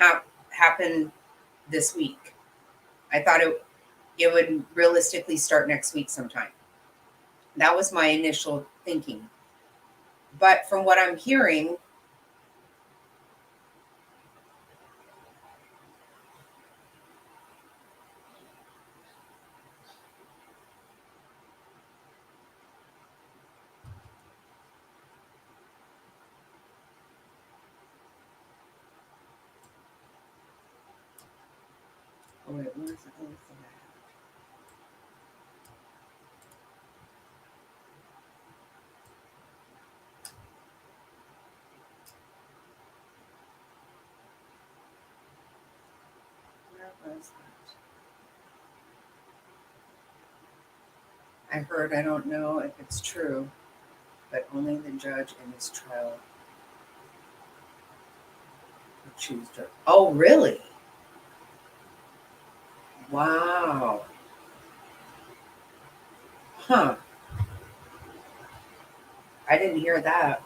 Speaker 1: happen this week. I thought it would realistically start next week sometime. That was my initial thinking. But from what I'm hearing, oh wait, what is it? Oh, it's that. Where was that? I heard, I don't know if it's true, but only the judge in this trial would choose to. Oh, really? Wow. Huh. I didn't hear that.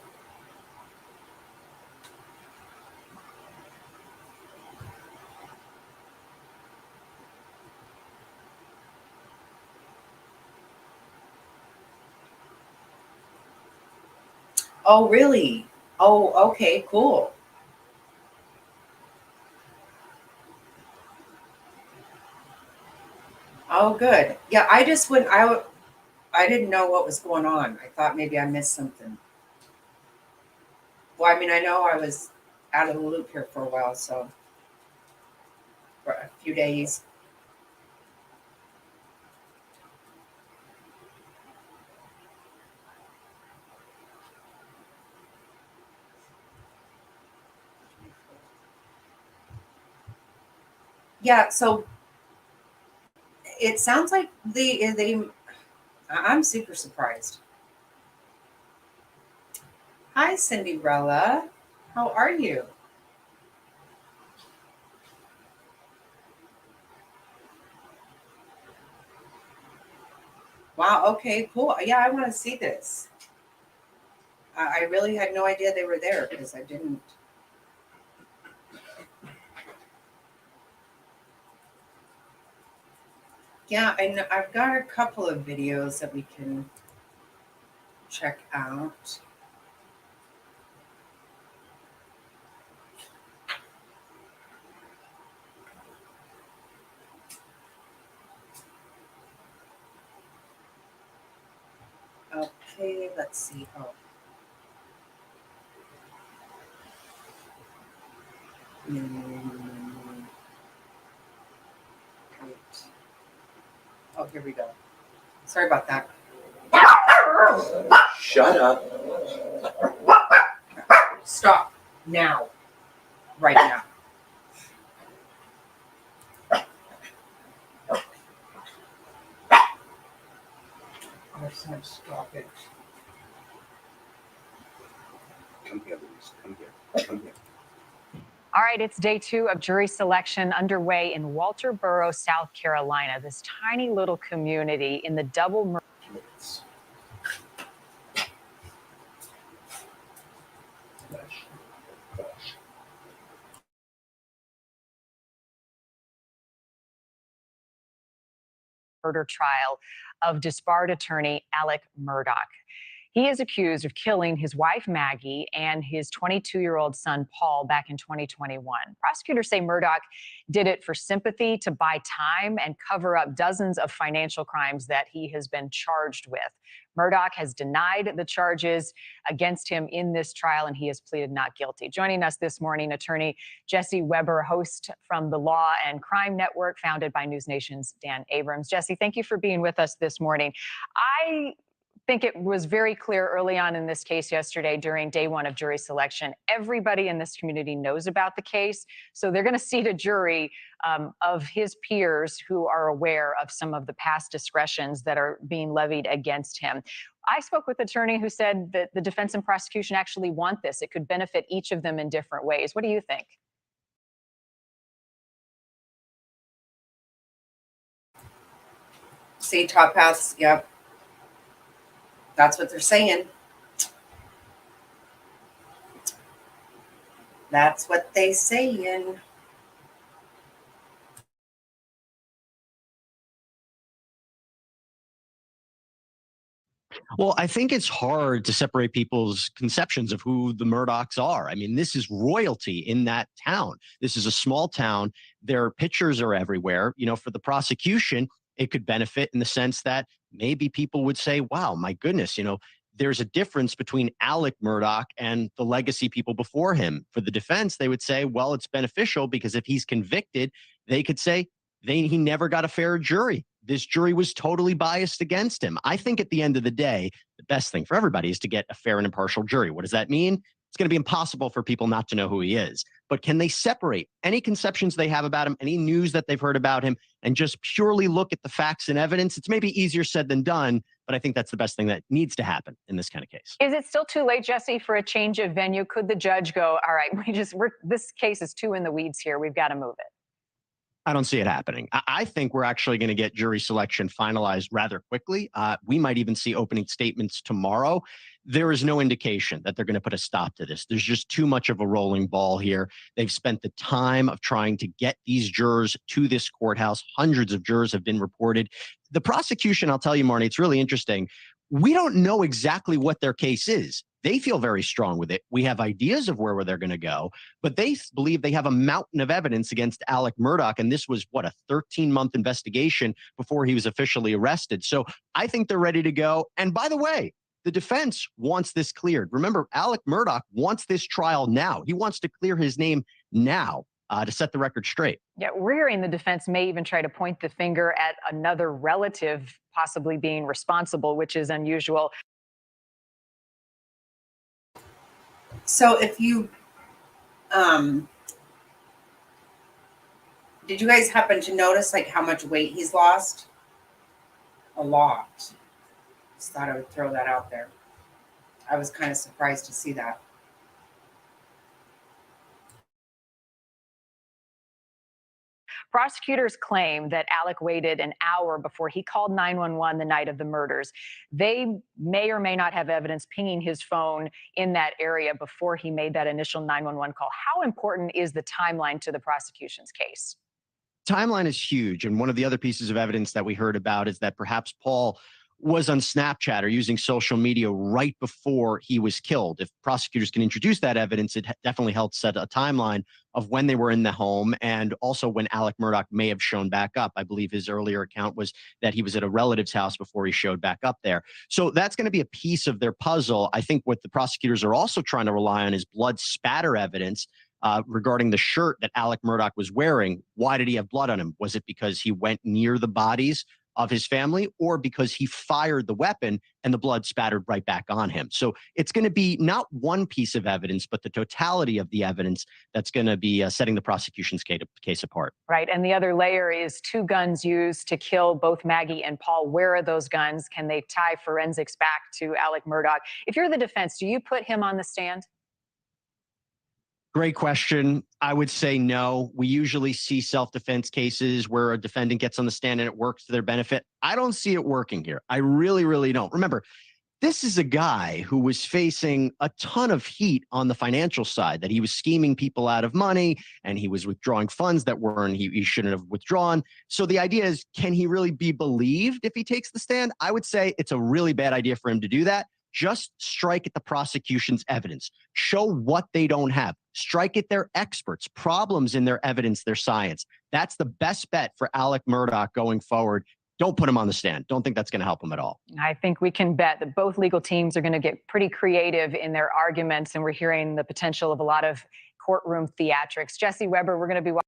Speaker 1: Oh, really? Oh, okay, cool. Oh, good. Yeah, I just wouldn't. I didn't know what was going on. I thought maybe I missed something. Well, I mean, I know I was out of the loop here for a while, so for a few days. Yeah, so it sounds like they. I'm super surprised. Hi, Cinderella. How are you? Wow. Okay. Cool. Yeah, I want to see this. I really had no idea they were there because I didn't. Yeah, I know, I've got a couple of videos that we can check out. Okay, let's see. Oh. Wait. Oh, here we go. Sorry about that.
Speaker 2: Shut up.
Speaker 1: Stop now. Right now. I said stop it.
Speaker 2: Come here, Louise. Come here. Come here.
Speaker 3: All right, it's day 2 of jury selection underway in Walterboro, South Carolina, this tiny little community in the double murder. Murder trial of disbarred attorney Alex Murdaugh. He is accused of killing his wife, Maggie, and his 22-year-old son, Paul, back in 2021. Prosecutors say Murdaugh did it for sympathy, to buy time, and cover up dozens of financial crimes that he has been charged with. Murdaugh has denied the charges against him in this trial, and he has pleaded not guilty. Joining us this morning, attorney Jesse Weber, host from the Law and Crime Network, founded by News Nation's Dan Abrams. Jesse, thank you for being with us this morning. I think it was very clear early on in this case yesterday during day 1 of jury selection. Everybody in this community knows about the case, so they're going to seat a jury of his peers who are aware of some of the past discretions that are being levied against him. I spoke with an attorney who said that the defense and prosecution actually want this. It could benefit each of them in different ways. What do you think?
Speaker 1: See, top paths, yep. That's what they're saying. That's what they saying.
Speaker 4: Well, I think it's hard to separate people's conceptions of who the Murdaughs are. I mean, this is royalty in that town. This is a small town. Their pictures are everywhere. You know, for the prosecution, it could benefit in the sense that maybe people would say, wow, my goodness, you know, there's a difference between Alex Murdaugh and the legacy people before him. For the defense, they would say, well, it's beneficial because if he's convicted, they could say he never got a fair jury. This jury was totally biased against him. I think at the end of the day, the best thing for everybody is to get a fair and impartial jury. What does that mean? It's going to be impossible for people not to know who he is. But can they separate any conceptions they have about him, any news that they've heard about him, and just purely look at the facts and evidence? It's maybe easier said than done, but I think that's the best thing that needs to happen in this kind of case.
Speaker 3: Is it still too late, Jesse, for a change of venue? Could the judge go, all right, this case is too in the weeds here. We've got to move it?
Speaker 4: I don't see it happening. I think we're actually going to get jury selection finalized rather quickly. We might even see opening statements tomorrow. There is no indication that they're going to put a stop to this. There's just too much of a rolling ball here. They've spent the time of trying to get these jurors to this courthouse. Hundreds of jurors have been reported. The prosecution, I'll tell you, Marnie, it's really interesting. We don't know exactly what their case is. They feel very strong with it. We have ideas of where they're going to go, but they believe they have a mountain of evidence against Alex Murdaugh. And this was, what, a 13-month investigation before he was officially arrested. So I think they're ready to go. And by the way, the defense wants this cleared. Remember, Alex Murdaugh wants this trial now. He wants to clear his name now to set the record straight.
Speaker 3: Yeah, we're hearing the defense may even try to point the finger at another relative possibly being responsible, which is unusual.
Speaker 1: So if you, did you guys happen to notice like how much weight he's lost? A lot. Just thought I would throw that out there. I was kind of surprised to see that.
Speaker 3: Prosecutors claim that Alex waited an hour before he called 911 the night of the murders. They may or may not have evidence pinging his phone in that area before he made that initial 911 call. How important is the timeline to the prosecution's case?
Speaker 4: Timeline is huge. And one of the other pieces of evidence that we heard about is that perhaps Paul was on Snapchat or using social media right before he was killed. If prosecutors can introduce that evidence, it definitely helps set a timeline of when they were in the home and also when Alex Murdaugh may have shown back up. I believe his earlier account was that he was at a relative's house before he showed back up there. So that's going to be a piece of their puzzle. I think what the prosecutors are also trying to rely on is blood spatter evidence regarding the shirt that Alex Murdaugh was wearing. Why did he have blood on him? Was it because he went near the bodies of his family or because he fired the weapon and the blood spattered right back on him? So it's going to be not one piece of evidence, but the totality of the evidence that's going to be setting the prosecution's case apart.
Speaker 3: Right. And the other layer is 2 guns used to kill both Maggie and Paul. Where are those guns? Can they tie forensics back to Alex Murdaugh? If you're the defense, do you put him on the stand?
Speaker 4: Great question. I would say no. We usually see self-defense cases where a defendant gets on the stand and it works to their benefit. I don't see it working here. I really, really don't. Remember, this is a guy who was facing a ton of heat on the financial side, that he was scheming people out of money and he was withdrawing funds that weren't, he shouldn't have withdrawn. So the idea is, can he really be believed if he takes the stand? I would say it's a really bad idea for him to do that. Just strike at the prosecution's evidence. Show what they don't have. Strike at their experts, problems in their evidence, their science. That's the best bet for Alex Murdaugh going forward. Don't put him on the stand. Don't think that's going to help him at all.
Speaker 3: I think we can bet that both legal teams are going to get pretty creative in their arguments, and we're hearing the potential of a lot of courtroom theatrics. Jesse Weber, we're going to be watching.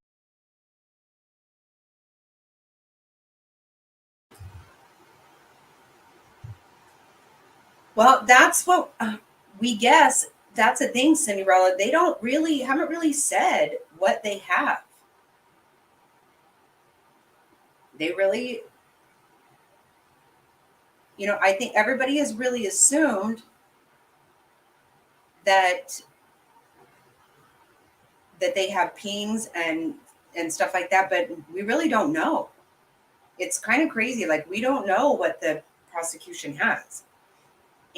Speaker 1: Well, that's what we guess. That's a thing, Cinderella. They haven't really said what they have. They really, I think everybody has really assumed that they have pings and stuff like that, but we really don't know. It's kind of crazy. Like, we don't know what the prosecution has.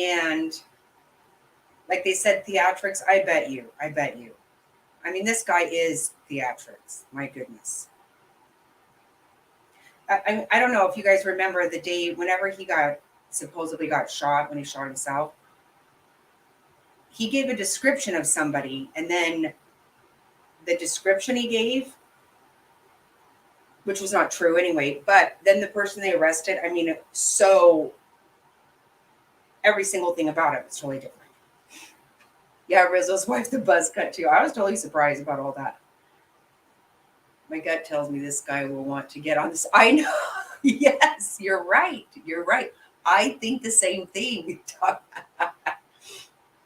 Speaker 1: And like they said, theatrics, I bet you. I mean, this guy is theatrics. My goodness. I don't know if you guys remember the day whenever he supposedly got shot, when he shot himself. He gave a description of somebody, and then the description he gave, which was not true anyway, but then the person they arrested, I mean, so every single thing about it was totally different. Yeah, Rizzo's wife, the buzz cut too. I was totally surprised about all that. My gut tells me this guy will want to get on this. I know. Yes, you're right. I think the same thing.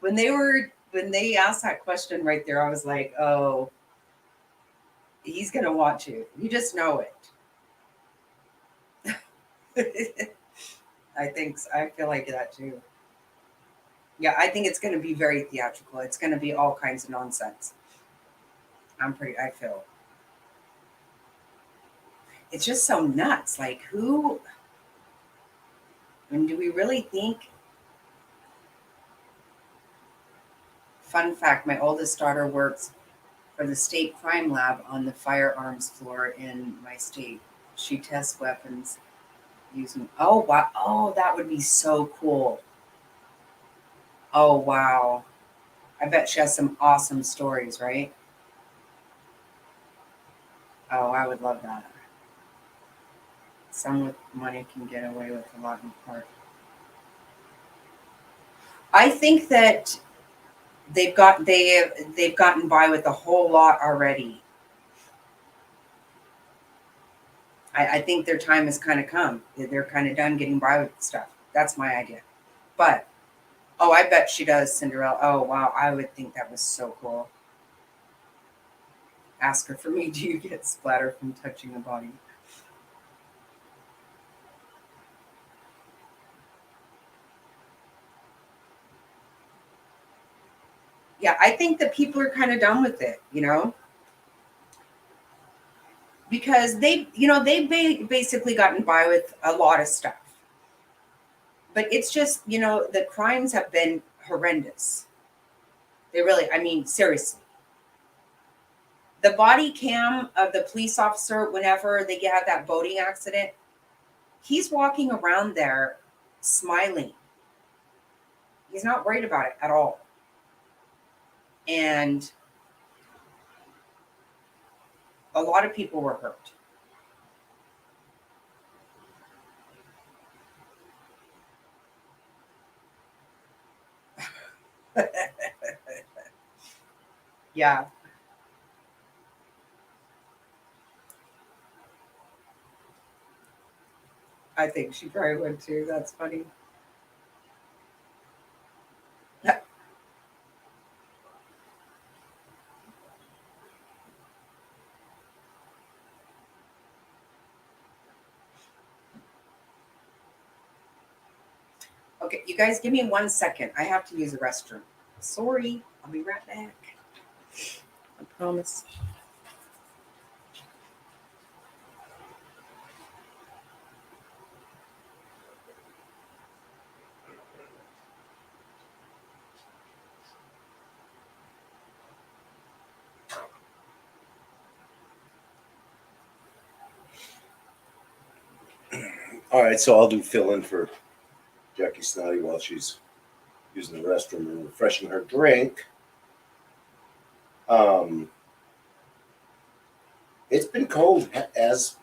Speaker 1: When they asked that question right there, I was like, oh, he's going to want to. You just know it. I feel like that too. Yeah, I think it's going to be very theatrical. It's going to be all kinds of nonsense. I feel. It's just so nuts. Like, do we really think? Fun fact, my oldest daughter works for the state crime lab on the firearms floor in my state. She tests weapons using, oh, wow. Oh, that would be so cool. Oh, wow. I bet she has some awesome stories, right? Oh, I would love that. Some with money can get away with a lot in part. I think that they've gotten by with a whole lot already. I think their time has kind of come. They're kind of done getting by with stuff. That's my idea. But, oh, I bet she does, Cinderella. Oh, wow. I would think that was so cool. Ask her for me, do you get splatter from touching the body? Yeah, I think that people are kind of done with it, because they've basically gotten by with a lot of stuff. But it's just, the crimes have been horrendous. They really, I mean, seriously. The body cam of the police officer, whenever they have that boating accident, he's walking around there smiling. He's not worried about it at all. And a lot of people were hurt. Yeah. I think she probably would too. That's funny. Okay, you guys give me 1 second. I have to use the restroom. Sorry, I'll be right back. Promise.
Speaker 2: All right, so I'll do fill in for Jackie Snotty while she's using the restroom and refreshing her drink. It's been cold as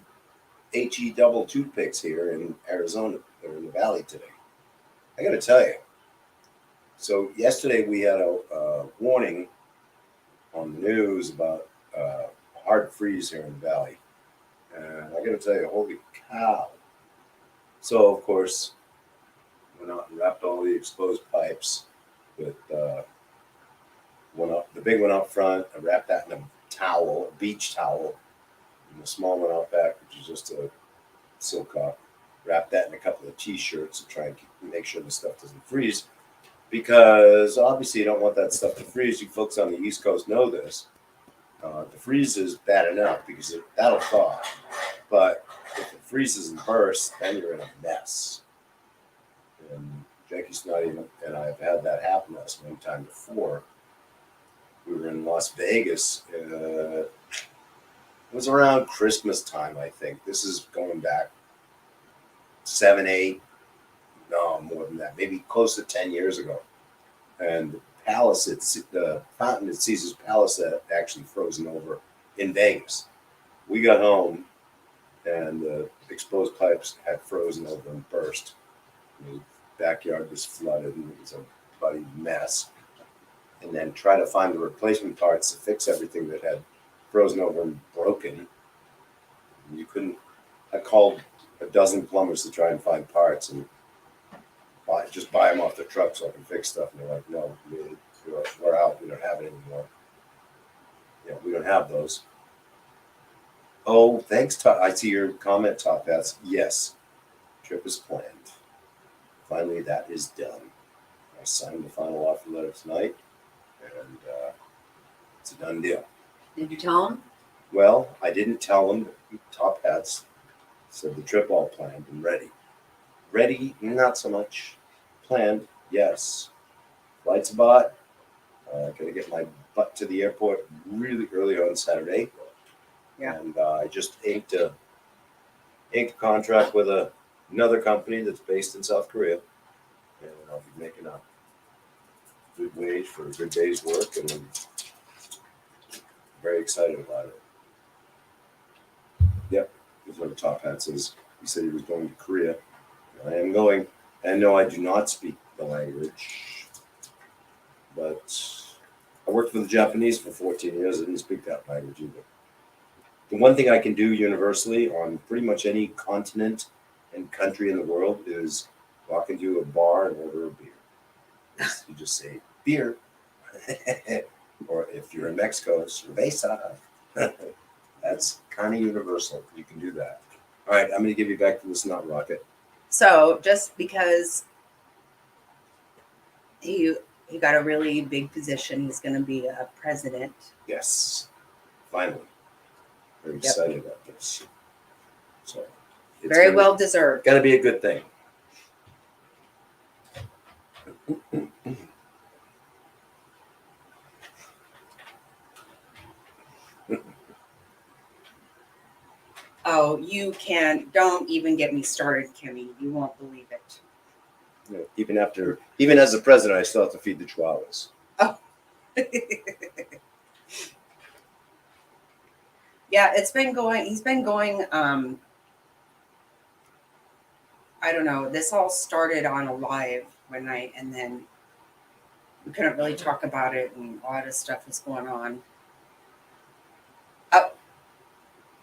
Speaker 2: HE double toothpicks here in Arizona or in the valley today. I got to tell you. So yesterday we had a warning on the news about hard freeze here in the valley, and I got to tell you, holy cow! So of course, went out and wrapped all the exposed pipes with one up, the big one out front. I wrapped that in a towel, a beach towel, and the small one out back, which is just a silk top. Wrap that in a couple of t-shirts to try and make sure the stuff doesn't freeze, because obviously you don't want that stuff to freeze. You folks on the East Coast know this. The freeze is bad enough because that'll thaw, but if it freezes and bursts, then you're in a mess. And Jackie Snotty and I have had that happen to us one time before. We were in Las Vegas. It was around Christmas time, I think. This is going back 7, 8, no, more than that, maybe close to 10 years ago. And the fountain at Caesar's Palace had actually frozen over in Vegas. We got home, and the exposed pipes had frozen over and burst. The backyard was flooded, and it was a bloody mess. And then try to find the replacement parts to fix everything that had frozen over and broken. And you couldn't. I called a dozen plumbers to try and find parts and just buy them off the truck so I can fix stuff. And they're like, "No, we're out. We don't have it anymore. Yeah, we don't have those." Oh, thanks. I see your comment, Top Hats. Yes, trip is planned. Finally, that is done. I signed the final offer letter tonight, and it's a done deal.
Speaker 1: Did you tell him?
Speaker 2: Well, I didn't tell them. Top Hats said the trip all planned and ready. Ready, not so much. Planned, yes. Flights bought. Gonna get my butt to the airport really early on Saturday.
Speaker 1: Yeah.
Speaker 2: And I just inked a contract with another company that's based in South Korea, and I'll be making a good wage for a good day's work, and I'm very excited about it. Yep, that's what the Top Hat says. He said he was going to Korea. I am going, and no, I do not speak the language, but I worked with the Japanese for 14 years. I didn't speak that language either. The one thing I can do universally on pretty much any continent and country in the world is walk into a bar and order a beer. You just say beer. Or if you're in Mexico, cerveza. That's kind of universal. You can do that. All right, I'm going to give you back to the snot rocket.
Speaker 1: So just because he got a really big position, he's going to be a president.
Speaker 2: Yes, finally. Very excited about this. So it's
Speaker 1: Very well deserved.
Speaker 2: Got to be a good thing.
Speaker 1: Oh, you don't even get me started, Kimmy. You won't believe it.
Speaker 2: You know, even as the president, I still have to feed the chihuahuas.
Speaker 1: Oh. Yeah, he's been going, I don't know. This all started on a live one night, and then we couldn't really talk about it, and a lot of stuff was going on.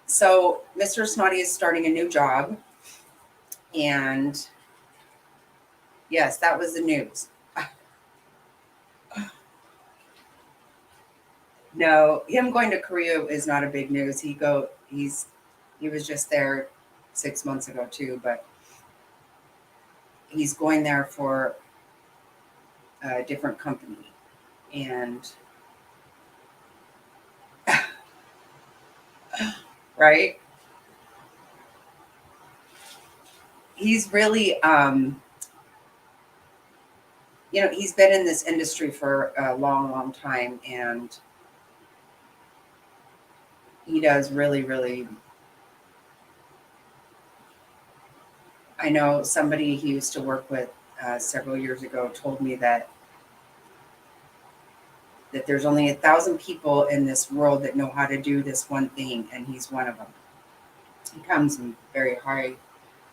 Speaker 1: So Mr. Snotty is starting a new job, and yes, that was the news. No, him going to Korea is not a big news. He was just there 6 months ago too, but he's going there for a different company, and right? He's really, he's been in this industry for a long, long time, and he does really, really. I know somebody he used to work with several years ago told me that there's only 1,000 people in this world that know how to do this one thing, and he's one of them. He comes in very high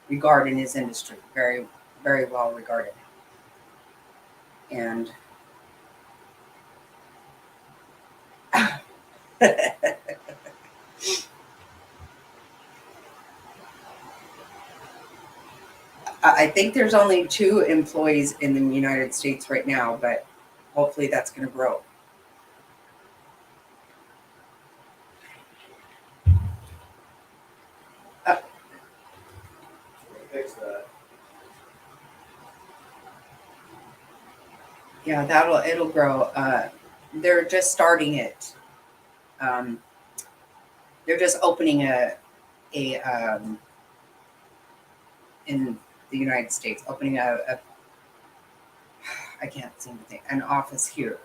Speaker 1: regard in his industry, very, very well regarded. And I think there's only 2 employees in the United States right now, but hopefully that's going to grow.
Speaker 2: Fix that.
Speaker 1: Yeah, it'll grow. They're just starting it. They're just opening a in the United States, opening a I can't seem to think, an office here.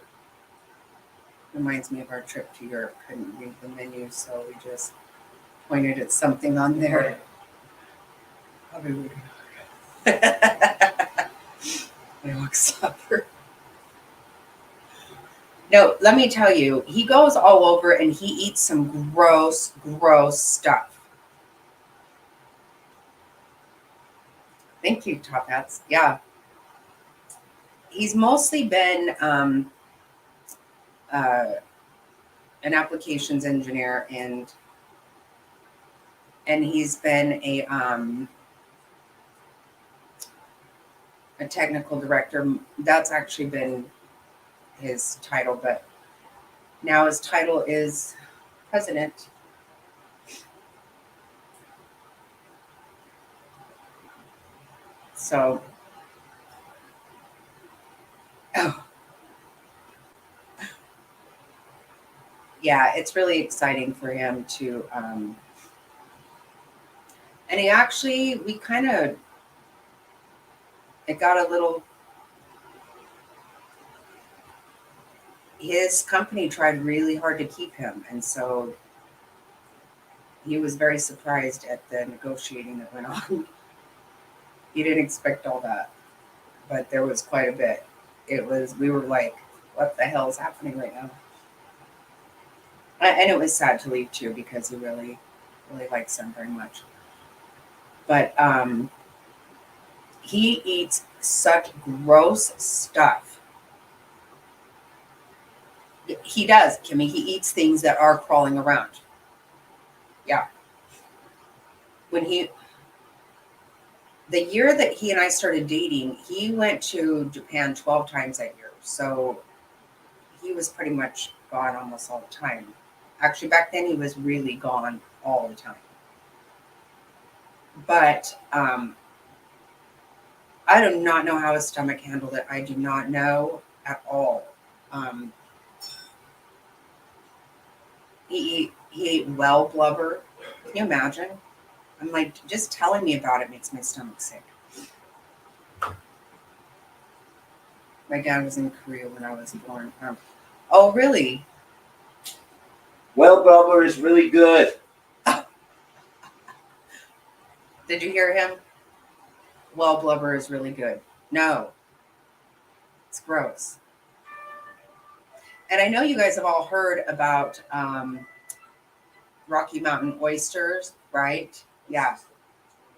Speaker 1: Reminds me of our trip to Europe. Couldn't read the menu, so we just pointed at something on there. Probably I want supper. No, let me tell you, he goes all over and he eats some gross, gross stuff. Thank you, Top Hats. Yeah. He's mostly been an applications engineer, and he's been a technical director. That's actually been his title, but now his title is president. So, yeah, it's really exciting for him to, and he actually, it got a little, his company tried really hard to keep him. And so he was very surprised at the negotiating that went on. He didn't expect all that, but there was quite a bit. We were like, what the hell is happening right now? And it was sad to leave too, because he really, really likes them very much. But he eats such gross stuff. He does, Kimmy. He eats things that are crawling around. Yeah. The year that he and I started dating, he went to Japan 12 times that year. So he was pretty much gone almost all the time. Actually, back then he was really gone all the time. But I do not know how his stomach handled it. I do not know at all. He ate well blubber. Can you imagine? I'm like, just telling me about it makes my stomach sick. My dad was in Korea when I was born. Oh, really?
Speaker 2: Well, blubber is really good.
Speaker 1: Did you hear him? Well, blubber is really good. No, it's gross. And I know you guys have all heard about Rocky Mountain oysters, right? Yeah.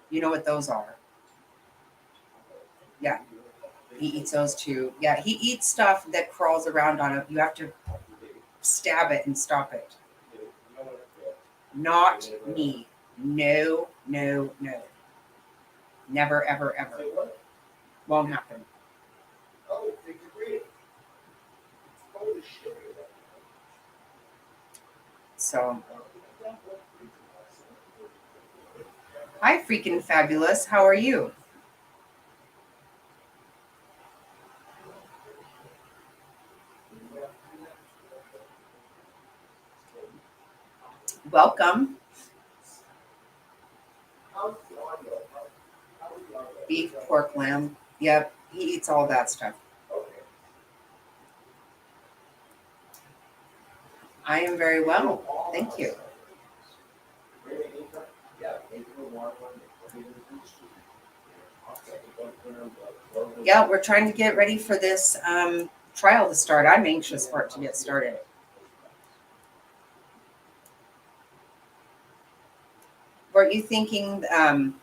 Speaker 1: You know what those are. Yeah. He eats those too. Yeah, he eats stuff that crawls around on it. You have to stab it and stop it. Not me. No, no, no. Never, ever, ever. Won't happen. So, hi, freaking fabulous. How are you? Welcome. Beef, pork, lamb. Yep, he eats all that stuff. I am very well. Thank you. Yeah, we're trying to get ready for this trial to start. I'm anxious for it to get started. Weren't you thinking, weren't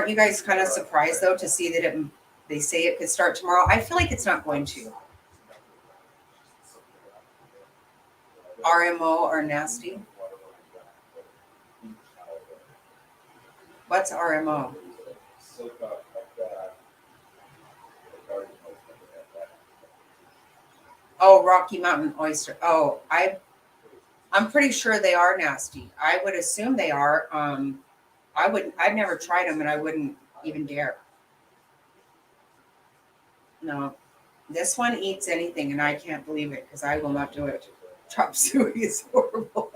Speaker 1: you guys kind of surprised though to see that they say it could start tomorrow? I feel like it's not going to. RMO or nasty? What's RMO? Oh, Rocky Mountain oyster. Oh, I'm pretty sure they are nasty. I would assume they are. I've never tried them, and I wouldn't even dare. No, this one eats anything, and I can't believe it because I will not do it. Chop suey is horrible.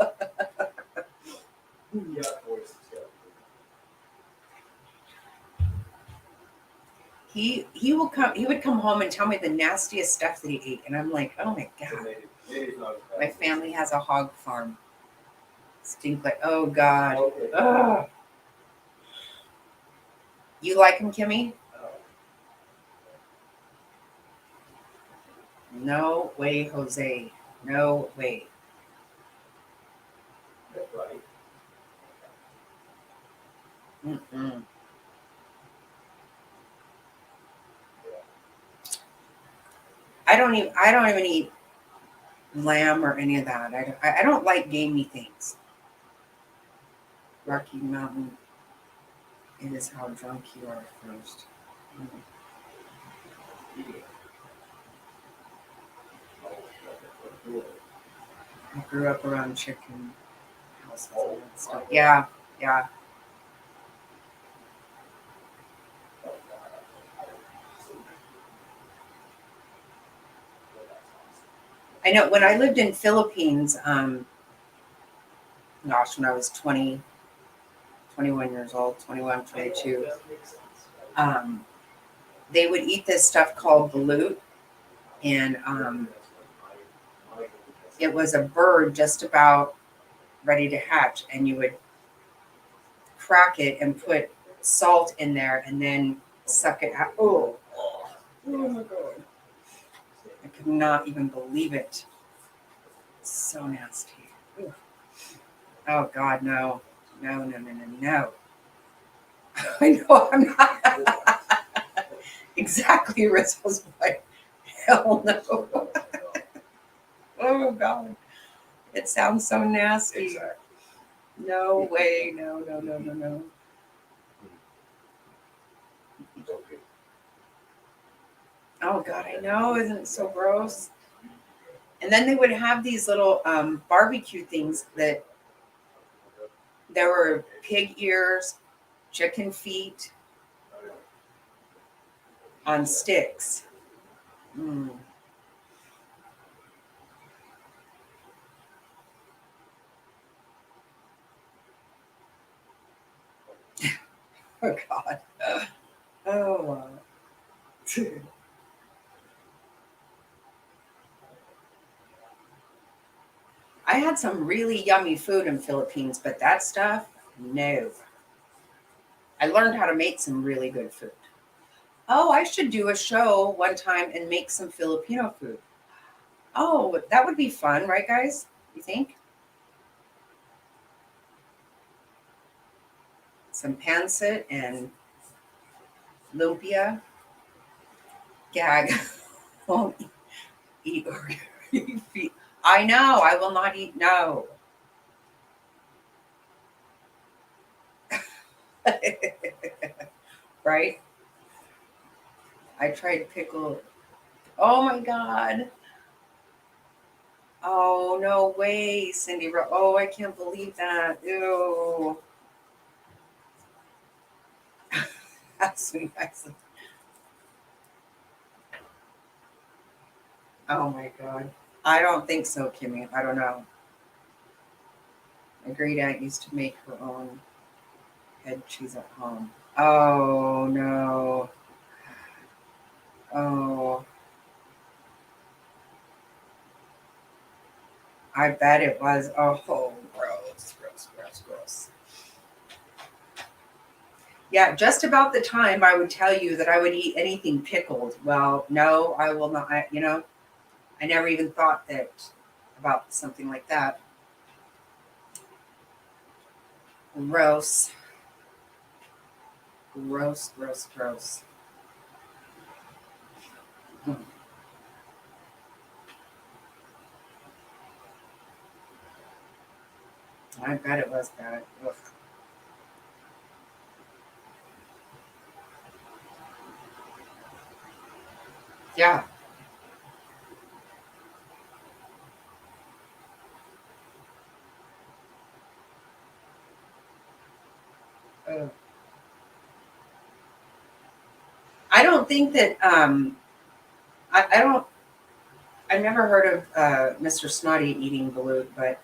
Speaker 1: He would come home and tell me the nastiest stuff that he ate, and I'm like, oh my god. My family has a hog farm. Stink like, oh god. Ugh. You like him, Kimmy? No way, Jose. No way. Mm-mm. I don't even eat lamb or any of that. I don't like gamey things. Rocky Mountain. It is how drunk you are first. I grew up around chicken houses and stuff. Yeah, yeah. I know when I lived in Philippines, gosh, when I was 20, 21 years old, 21, 22, they would eat this stuff called balut, and it was a bird just about ready to hatch, and you would crack it and put salt in there and then suck it out. Oh my god. I could not even believe it. So nasty. Ooh. Oh god, no. No. I know I'm not exactly Rizzo's wife. Hell no. Oh god. It sounds so nasty. No way. No. Oh god, I know. Isn't it so gross? And then they would have these little barbecue things that there were pig ears, chicken feet on sticks. Mm. Oh god. Oh. I had some really yummy food in Philippines, but that stuff, no. I learned how to make some really good food. Oh, I should do a show one time and make some Filipino food. Oh, that would be fun, right, guys? You think? Some pancit and lumpia. Gag. Won't eat or eat. I know. I will not eat. No. Right? I tried pickle. Oh my god. Oh no way, Cindy. Oh, I can't believe that. Ew. That's nice. Oh my god. I don't think so, Kimmy. I don't know. My great aunt used to make her own head cheese at home. Oh no. Oh, I bet it was. Oh, gross, gross, gross, gross. Yeah, just about the time I would tell you that I would eat anything pickled. Well, no, I will not. I never even thought that about something like that. Gross, gross, gross, gross. I bet it was bad. Ugh. Yeah. Ugh. I don't think that. I don't. I've never heard of Mr. Snotty eating balut, but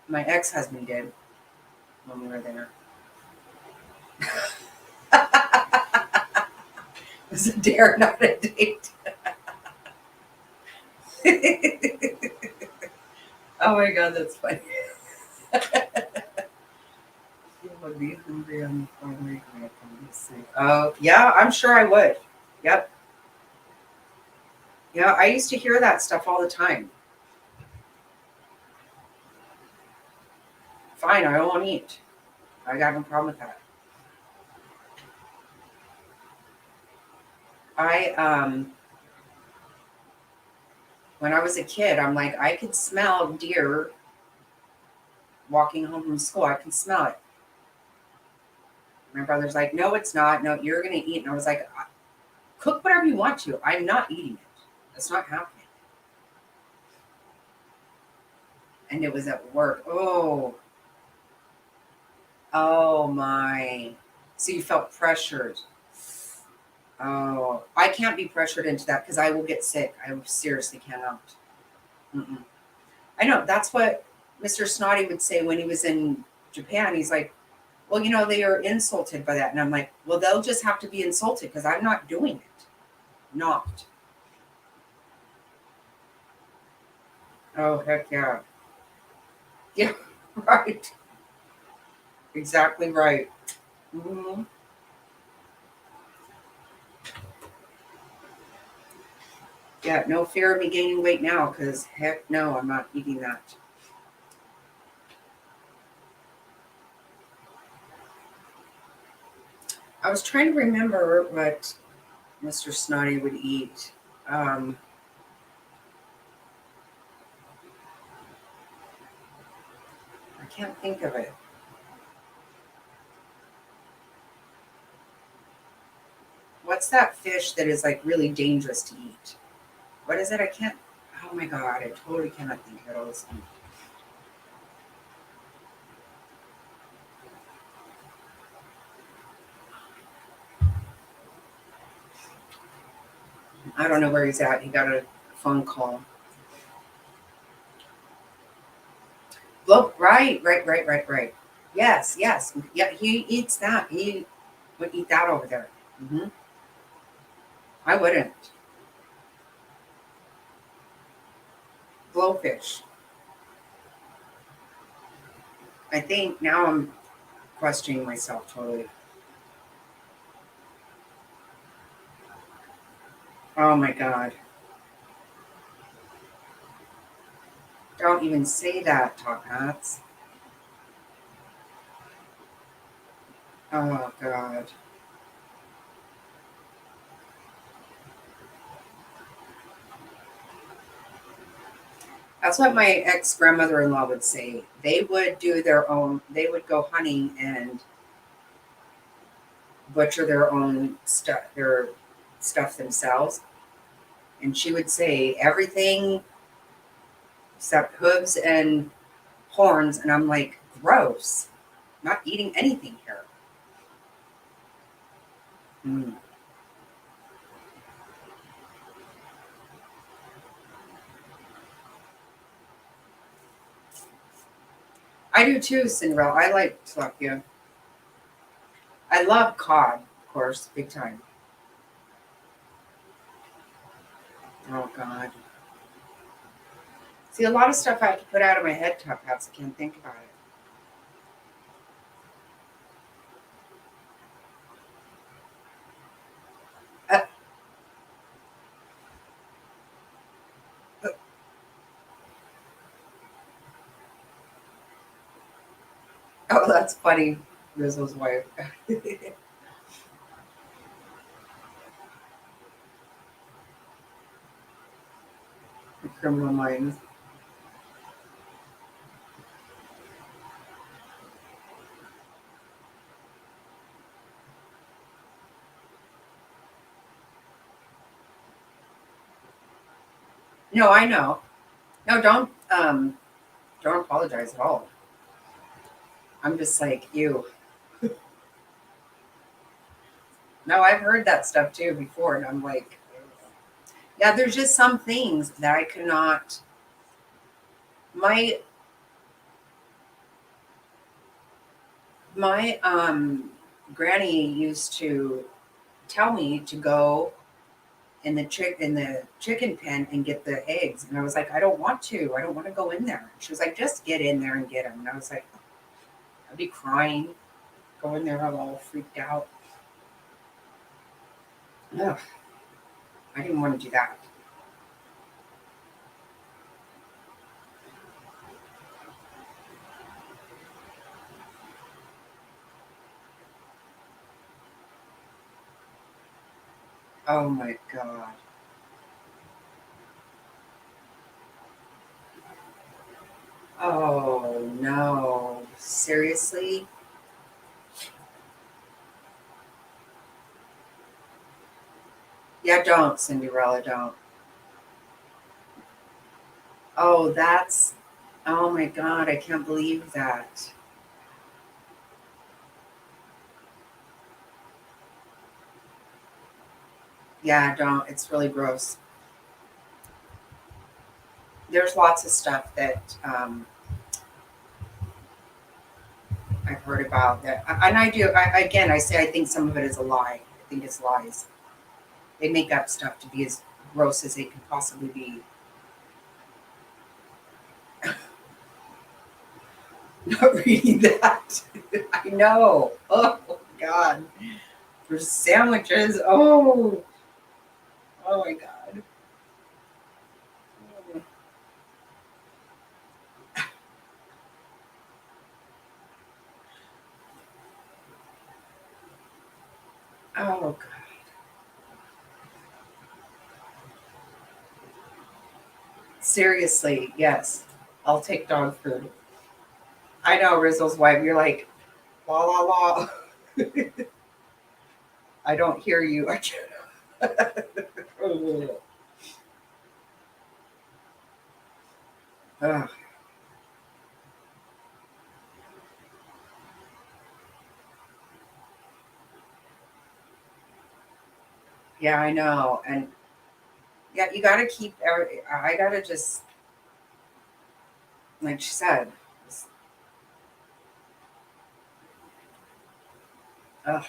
Speaker 1: my ex-husband did when we were there. It was a dare, not a date. Oh my god, that's funny. You would be hungry on the phone. Oh, yeah, I'm sure I would. Yep. Yeah, I used to hear that stuff all the time. Fine, I won't eat. I got no problem with that. When I was a kid, I'm like, I could smell deer walking home from school. I can smell it. My brother's like, no, it's not. No, you're gonna eat. And I was like, cook whatever you want to. I'm not eating it. That's not happening. And it was at work. Oh my. So you felt pressured. Oh, I can't be pressured into that because I will get sick. I seriously cannot. Mm-mm. I know. That's what Mr. Snotty would say when he was in Japan. He's like, well, they are insulted by that. And I'm like, well, they'll just have to be insulted because I'm not doing it. Not. Oh, heck yeah. Yeah, right. Exactly right. Mm-hmm. Yeah, no fear of me gaining weight now because heck no, I'm not eating that. I was trying to remember what Mr. Snotty would eat. I can't think of it. What's that fish that is like really dangerous to eat? What is it? I can't. Oh my god, I totally cannot think of it all this time. I don't know where he's at. He got a phone call. Look, right. Yes. Yeah, he eats that. He would eat that over there. Hmm. I wouldn't. Blowfish. I think now I'm questioning myself totally. Oh my god. Don't even say that, Top Hats. Oh god. That's what my ex-grandmother-in-law would say. They would do their own, they would go hunting and butcher their stuff themselves. And she would say everything except hooves and horns. And I'm like, gross. I'm not eating anything here. Mm. I do too, Cinderella. I like tilapia. I love cod, of course, big time. Oh God. See, a lot of stuff I have to put out of my head, Top Hats. I can't think about it. Uh, uh, oh, that's funny. Rizzo's wife. Criminal Minds. No, I know. No, don't apologize at all. I'm just like you. No, I've heard that stuff too before, and I'm like, yeah, there's just some things that I cannot. My my granny used to tell me to go in the chicken pen and get the eggs, and I was like, I don't want to. I don't want to go in there. She was like, just get in there and get them. And I was like, I'd be crying, go in there, I'm all freaked out. Ugh, I didn't want to do that. Oh my God. Oh no. Seriously? Yeah, don't, Cinderella, don't. Oh, that's, oh my God, I can't believe that. Yeah, don't. It's really gross. There's lots of stuff that I've heard about that, and I do. Again, I say I think some of it is a lie. I think it's lies. They make up stuff to be as gross as they can possibly be. Not reading that. I know. Oh God. For sandwiches. Oh. Oh my God. Oh God. Seriously, yes. I'll take dog food. I know, Rizzle's wife. You're like, la la la. I don't hear you. I can't. Ugh. Yeah, I know. And yeah, you got to keep, I got to just, like she said, just, ugh.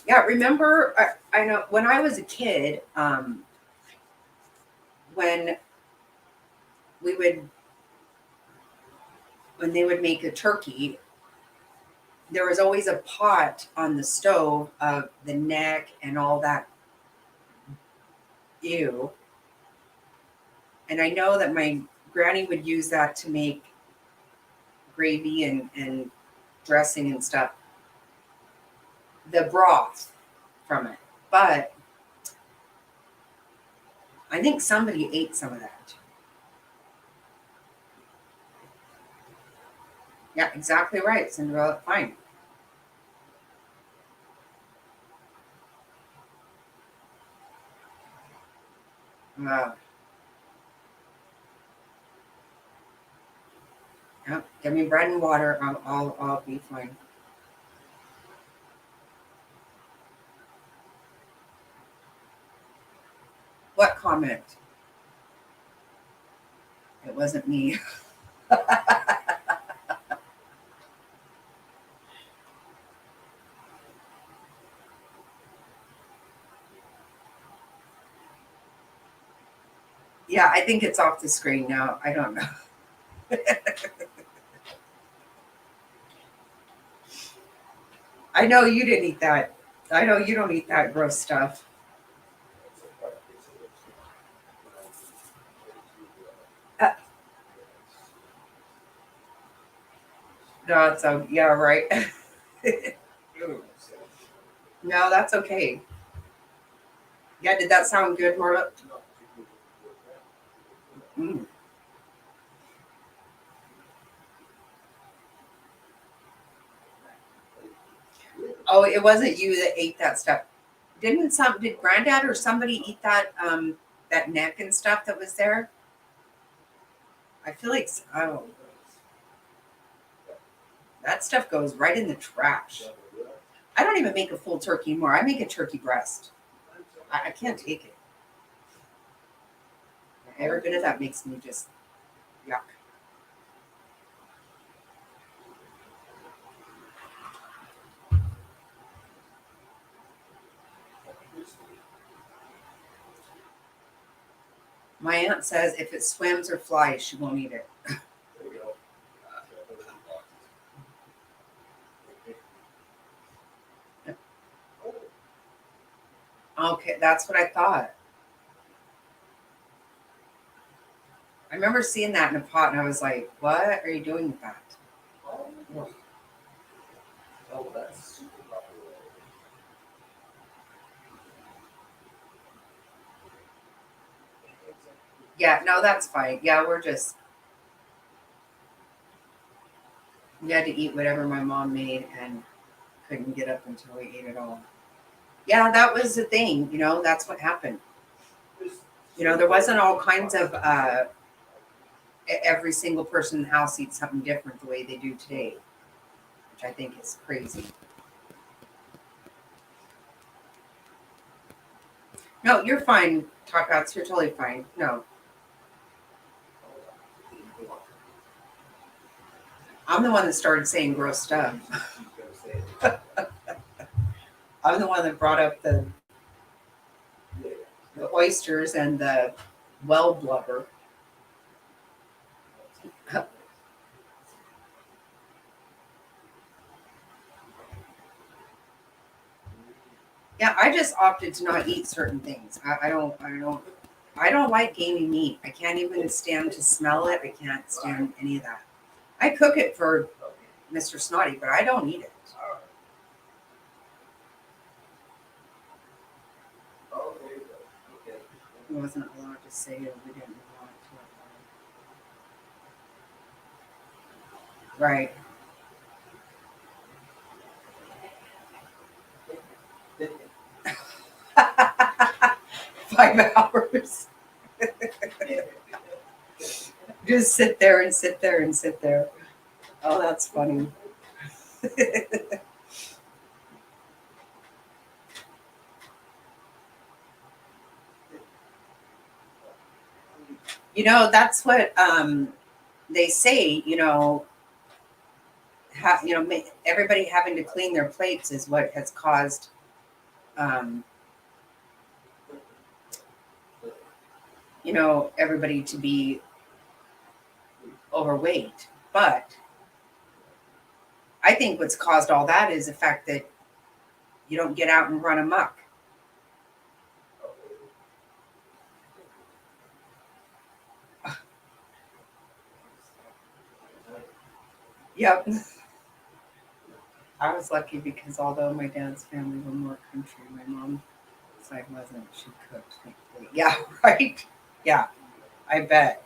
Speaker 1: Yeah, remember, I know when I was a kid, when we would, when they would make a turkey, there was always a pot on the stove of the neck and all that. Ew. And I know that my granny would use that to make gravy and dressing and stuff, the broth from it. But I think somebody ate some of that. Yeah, exactly right, Cinderella. Fine. Uh, yeah, give me bread and water. I'll be fine. What comment? It wasn't me. Yeah, I think it's off the screen now. I don't know. I know you didn't eat that. I know you don't eat that gross stuff. No, it's yeah, right. No, that's okay. Yeah, did that sound good, Marla? Mm. Oh, it wasn't you that ate that stuff. Did Granddad or somebody eat that neck and stuff that was there? I feel like oh, that stuff goes right in the trash. I don't even make a full turkey anymore. I make a turkey breast. I can't take it. Every bit of that makes me just yuck. My aunt says if it swims or flies, she won't eat it. Okay, that's what I thought. I remember seeing that in a pot and I was like, what are you doing with that? Yeah, no, that's fine. Yeah, we had to eat whatever my mom made and couldn't get up until we ate it all. Yeah, that was the thing, that's what happened. There wasn't all kinds of every single person in the house eats something different the way they do today, which I think is crazy. No, you're fine, Talk Outs. You're totally fine. No. I'm the one that started saying gross stuff. I'm the one that brought up the oysters and the well blubber. Yeah, I just opted to not eat certain things. I don't like gamey meat. I can't even stand to smell it. I can't stand any of that. I cook it for Mr. Snotty, but I don't eat it. He wasn't allowed to say it. We didn't want to. Right. Five hours. Just sit there and sit there and sit there. Oh, that's funny. That's what they say. Everybody having to clean their plates is what has caused everybody to be overweight. But I think what's caused all that is the fact that you don't get out and run amok. Yep. I was lucky because although my dad's family were more country, my mom's side wasn't. She cooked, thankfully. Yeah, right? Yeah, I bet.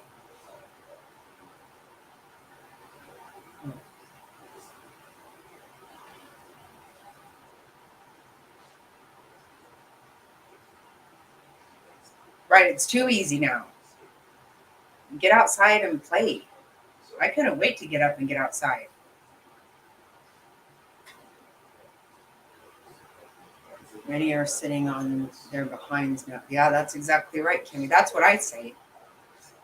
Speaker 1: Right, it's too easy now. Get outside and play. I couldn't wait to get up and get outside. Many are sitting on their behinds now. Yeah, that's exactly right, Kimmy. That's what I say.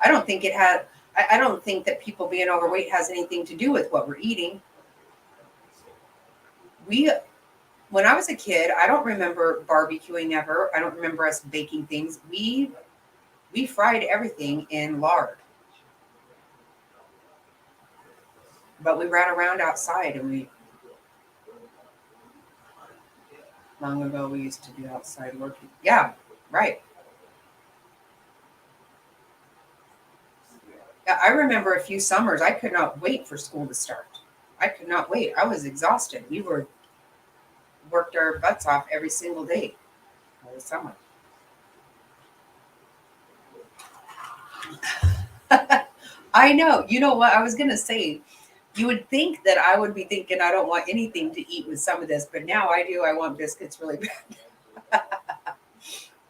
Speaker 1: I don't think it had. I don't think that people being overweight has anything to do with what we're eating. When I was a kid, I don't remember barbecuing ever. I don't remember us baking things. We fried everything in lard. But we ran around outside, and long ago we used to be outside working. Yeah, right. Yeah, I remember a few summers I could not wait for school to start. I could not wait. I was exhausted. We worked our butts off every single day of the summer. I know. You know what I was gonna say? You would think that I would be thinking I don't want anything to eat with some of this, but now I do. I want biscuits really bad.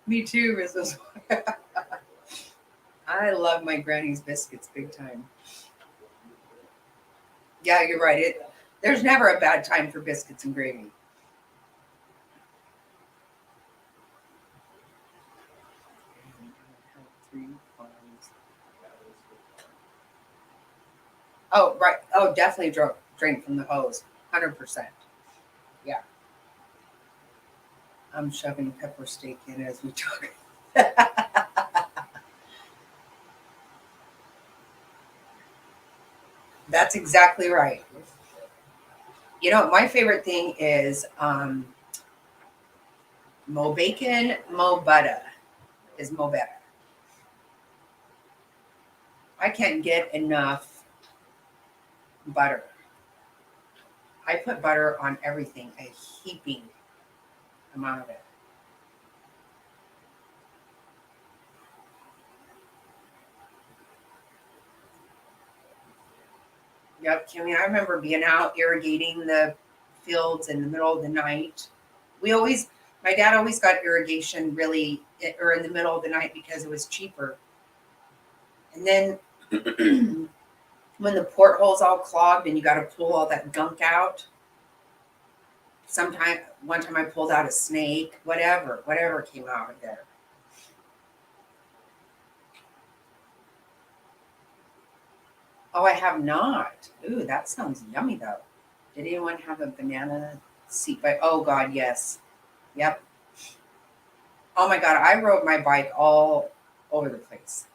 Speaker 1: Me too, Mrs. I love my granny's biscuits big time. Yeah, you're right. There's never a bad time for biscuits and gravy. Oh, right. Oh, definitely drink from the hose. 100%. Yeah. I'm shoving pepper steak in as we talk. That's exactly right. You know, my favorite thing is mo bacon, mo butter is mo better. I can't get enough butter. I put butter on everything, a heaping amount of it. Yep, Kimmy, I remember being out irrigating the fields in the middle of the night. My dad always got irrigation really, or in the middle of the night because it was cheaper. And then when the porthole's all clogged and you got to pull all that gunk out, one time I pulled out a snake, whatever came out of there. Oh, I have not. Ooh, that sounds yummy though. Did anyone have a banana seat bike? Oh God, yes. Yep. Oh my God, I rode my bike all over the place.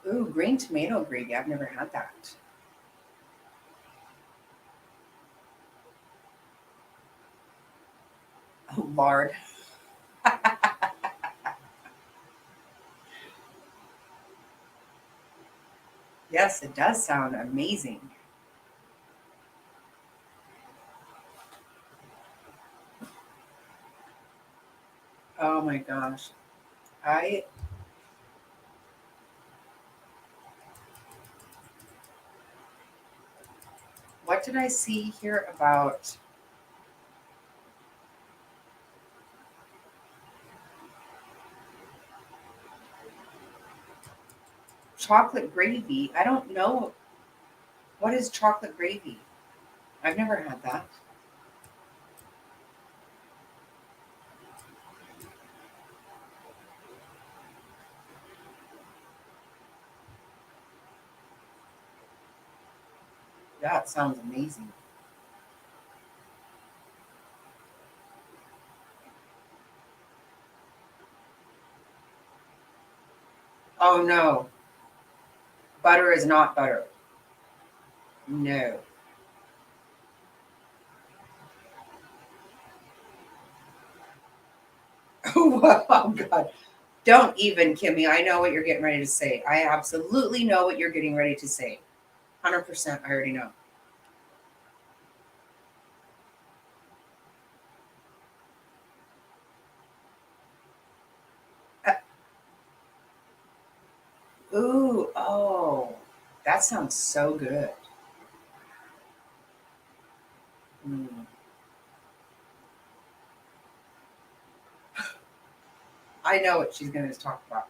Speaker 1: Ooh, green tomato gravy. I've never had that. Oh, lard. Yes, it does sound amazing. Oh my gosh. I What did I see here about chocolate gravy? I don't know. What is chocolate gravy? I've never had that. That sounds amazing. Oh no. Butter is not butter. No. Oh God. Don't even, Kimmy. I know what you're getting ready to say. I absolutely know what you're getting ready to say. 100%. I already know. Uh, ooh, oh. That sounds so good. Mm. I know what she's going to talk about.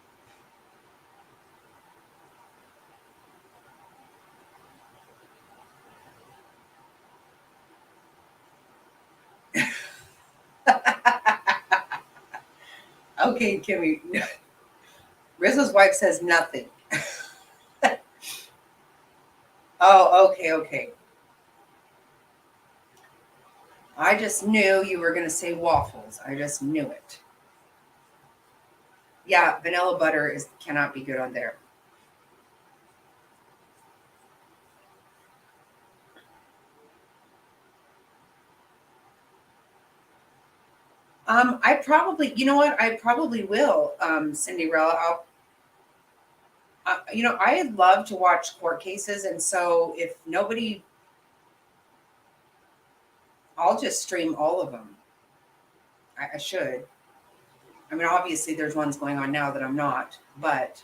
Speaker 1: Okay, Kimmy. Rizzo's wife says nothing. Oh, okay. I just knew you were going to say waffles. I just knew it. Yeah, vanilla butter cannot be good on there. I probably, you know what? I probably will, Cinderella. I love to watch court cases, and so if nobody, I'll just stream all of them. I should. I mean, obviously, there's ones going on now that I'm not, but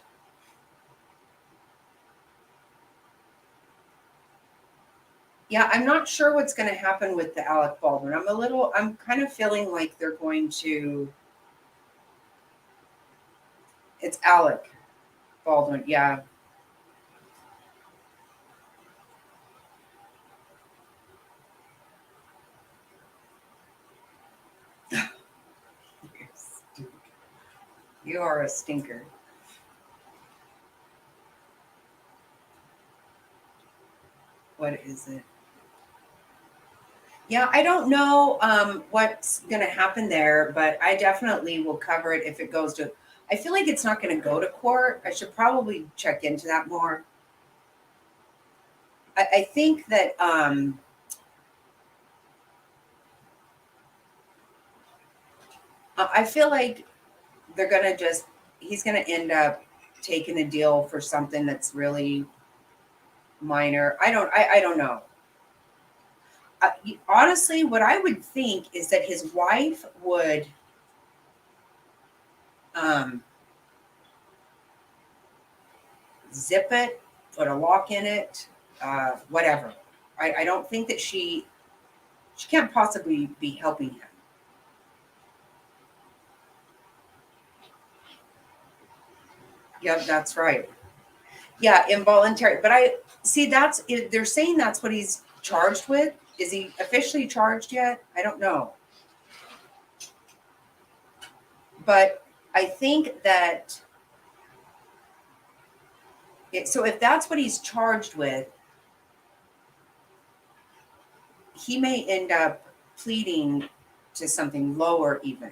Speaker 1: yeah, I'm not sure what's going to happen with the Alec Baldwin. I'm kind of feeling like they're going to. It's Alec Baldwin, yeah. You are a stinker. What is it? Yeah, I don't know what's going to happen there, but I definitely will cover it if it goes to. I feel like it's not going to go to court. I should probably check into that more. I think that I feel like they're going to just. He's going to end up taking a deal for something that's really minor. I don't know. Honestly, what I would think is that his wife would zip it, put a lock in it, whatever. I don't think that she can't possibly be helping him. Yep, that's right. Yeah, involuntary. But I see they're saying that's what he's charged with. Is he officially charged yet? I don't know. But I think that so if that's what he's charged with, he may end up pleading to something lower even,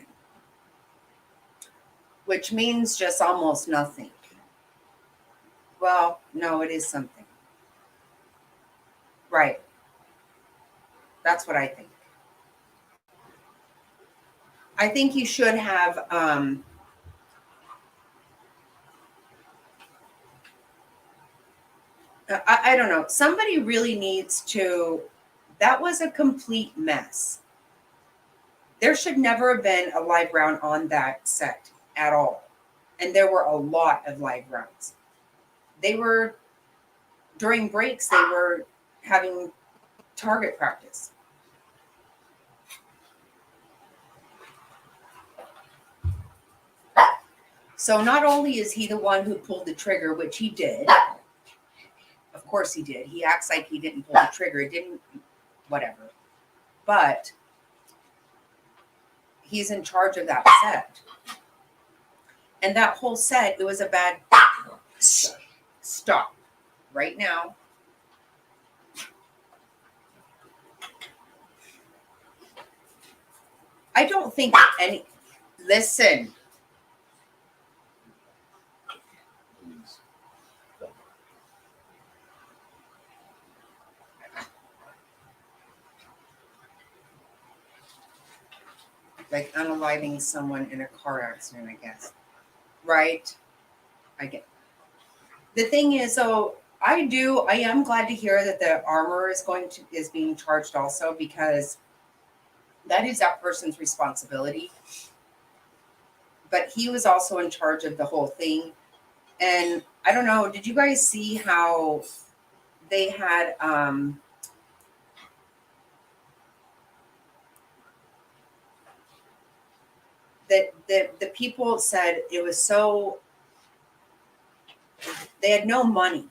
Speaker 1: which means just almost nothing. Well, no, it is something. Right. That's what I think. I think you should have I don't know. Somebody really needs to. That was a complete mess. There should never have been a live round on that set at all. And there were a lot of live rounds. They were, during breaks, they were having target practice. So not only is he the one who pulled the trigger, which he did. Of course he did. He acts like he didn't pull the trigger. It didn't, whatever. But he's in charge of that set. And that whole set, it was a bad stop right now. I don't think any, listen. Like unaliving someone in a car accident, I guess. Right? I get. The thing is, so I am glad to hear that the armor is being charged also, because that is that person's responsibility. But he was also in charge of the whole thing. And I don't know, did you guys see how they had that the people said it was so, they had no money.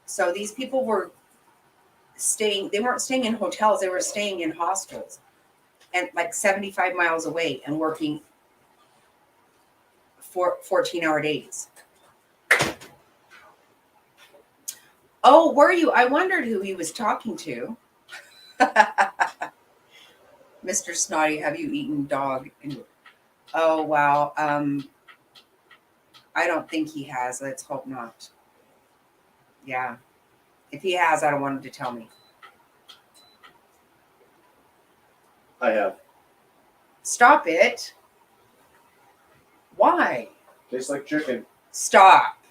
Speaker 1: So these people were they weren't staying in hotels, they were staying in hostels and like 75 miles away and working 14-hour days. Oh, were you? I wondered who he was talking to. Mr. Snotty, have you eaten dog? Oh, wow. I don't think he has. Let's hope not. Yeah. If he has, I don't want him to tell me.
Speaker 2: I have.
Speaker 1: Stop it. Why?
Speaker 2: Tastes like chicken.
Speaker 1: Stop.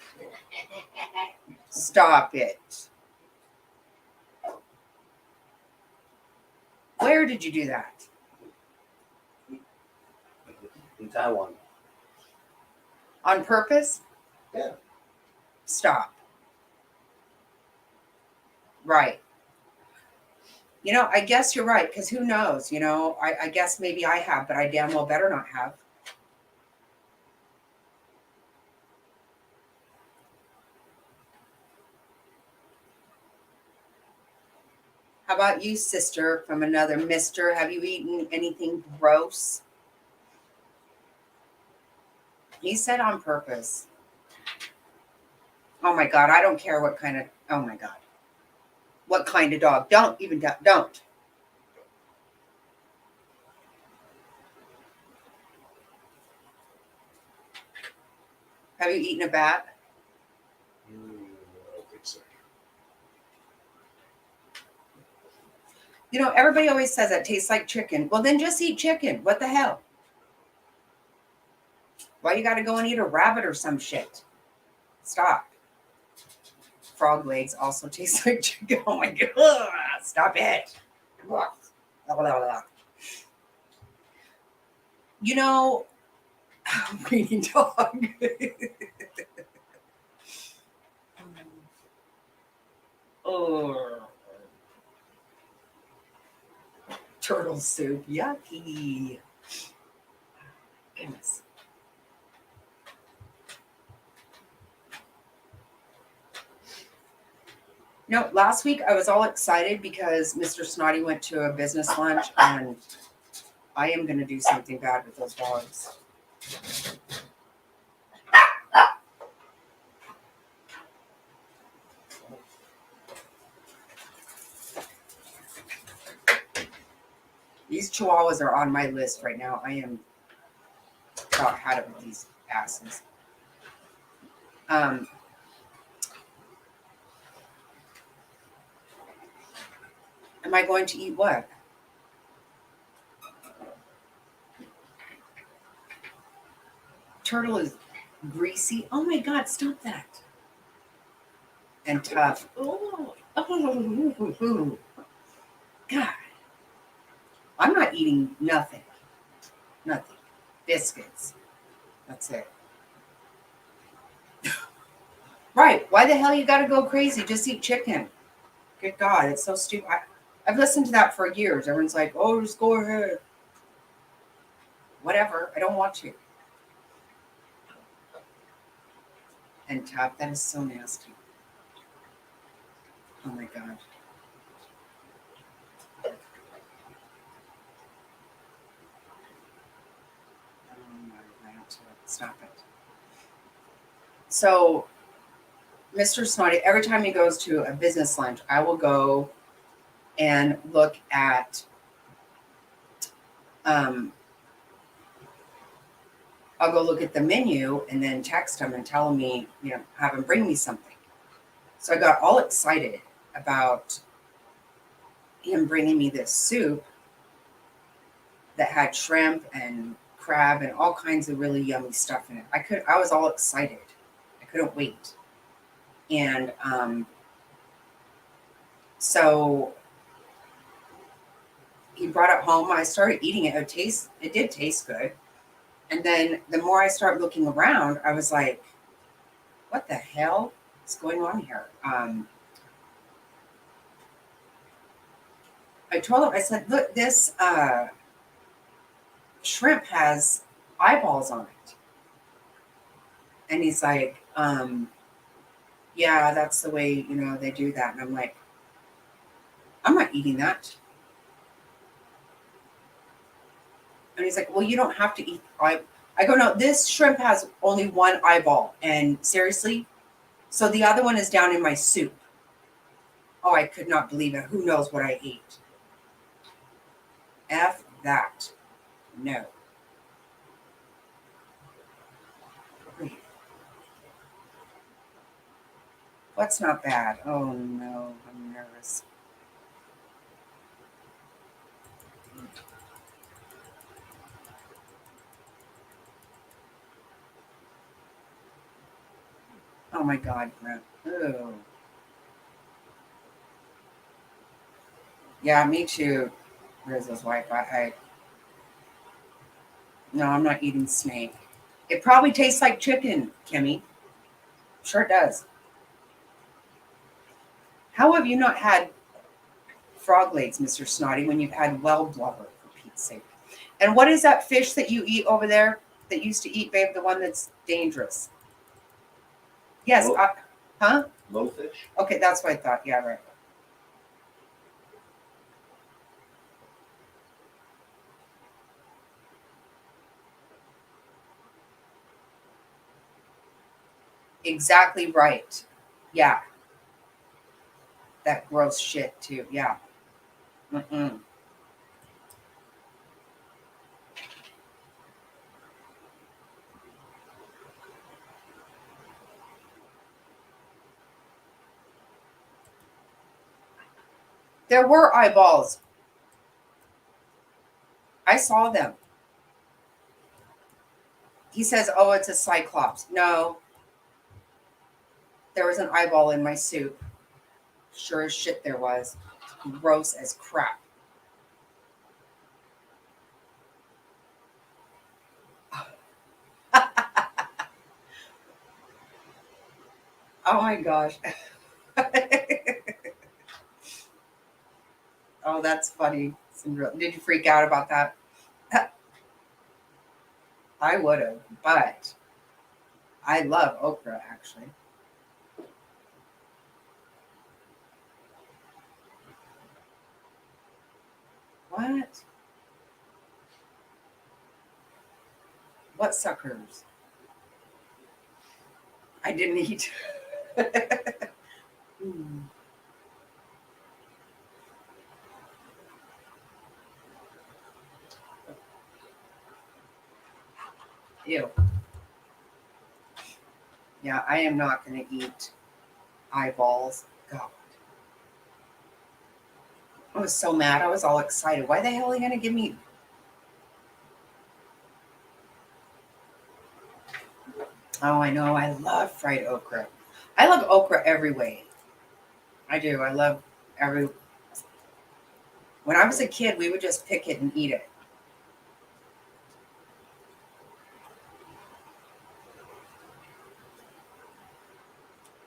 Speaker 1: Stop it. Where did you do that?
Speaker 2: In Taiwan.
Speaker 1: On purpose?
Speaker 2: Yeah.
Speaker 1: Stop. Right. You know, I guess you're right, because who knows? You know, I guess maybe I have, but I damn well better not have. How about you, sister, from another mister? Have you eaten anything gross? He said on purpose. Oh my God, I don't care what kind of, oh my God. What kind of dog? Don't. Have you eaten a bat?
Speaker 2: I don't think so.
Speaker 1: You know, everybody always says that tastes like chicken. Well, then just eat chicken. What the hell? Why you got to go and eat a rabbit or some shit? Stop. Frog legs also taste like chicken. Oh my God. Stop it. You know, breeding dog. Oh. Turtle soup. Yucky. Goodness. No, last week I was all excited because Mr. Snotty went to a business lunch, and I am going to do something bad with those dogs. These chihuahuas are on my list right now. I am about had it with these asses. Am I going to eat what? Turtle is greasy. Oh my God, stop that. And tough. Oh, God. I'm not eating nothing. Nothing. Biscuits. That's it. Right. Why the hell you got to go crazy? Just eat chicken. Good God, it's so stupid. I've listened to that for years. Everyone's like, oh, just go ahead. Whatever. I don't want to. And tough. That is so nasty. Oh my God. Stop it. So, Mr. Snotty, every time he goes to a business lunch, I will go and look at, I'll go look at the menu and then text him and tell me, you know, have him bring me something. So I got all excited about him bringing me this soup that had shrimp and crab and all kinds of really yummy stuff in it. I was all excited. I couldn't wait. And so he brought it home. I started eating it. It did taste good. And then the more I started looking around, I was like, what the hell is going on here? I told him, I said, look, this shrimp has eyeballs on it. And he's like, yeah, that's the way, you know, they do that. And I'm like, I'm not eating that. And he's like, well, you don't have to eat I go, no, this shrimp has only one eyeball. And seriously? So the other one is down in my soup. Oh, I could not believe it. Who knows what I ate? F that. No. What's not bad? Oh no, I'm nervous. Oh my God, Brent. Oh. Yeah, me too. Rizzo's wife. No, I'm not eating snake. It probably tastes like chicken, Kimmy. Sure it does. How have you not had frog legs, Mr. Snotty, when you've had well blubber, for Pete's sake? And what is that fish that you eat over there that you used to eat, babe? The one that's dangerous. Yes.
Speaker 2: Low-
Speaker 1: Huh?
Speaker 2: Blowfish?
Speaker 1: Okay, that's what I thought. Yeah, right. Exactly right. Yeah. That gross shit too. Yeah. Mm-mm. There were eyeballs. I saw them. He says, "Oh, it's a cyclops." No, there was an eyeball in my soup. Sure as shit, there was. Gross as crap. Oh my gosh. Oh, that's funny. Did you freak out about that? I would have, but I love okra actually. What? What suckers? I didn't eat. Hmm. Ew. Yeah, I am not going to eat eyeballs. God. I was so mad. I was all excited. Why the hell are you going to give me? Oh, I know. I love fried okra. I love okra every way. I do. I love every. When I was a kid, we would just pick it and eat it.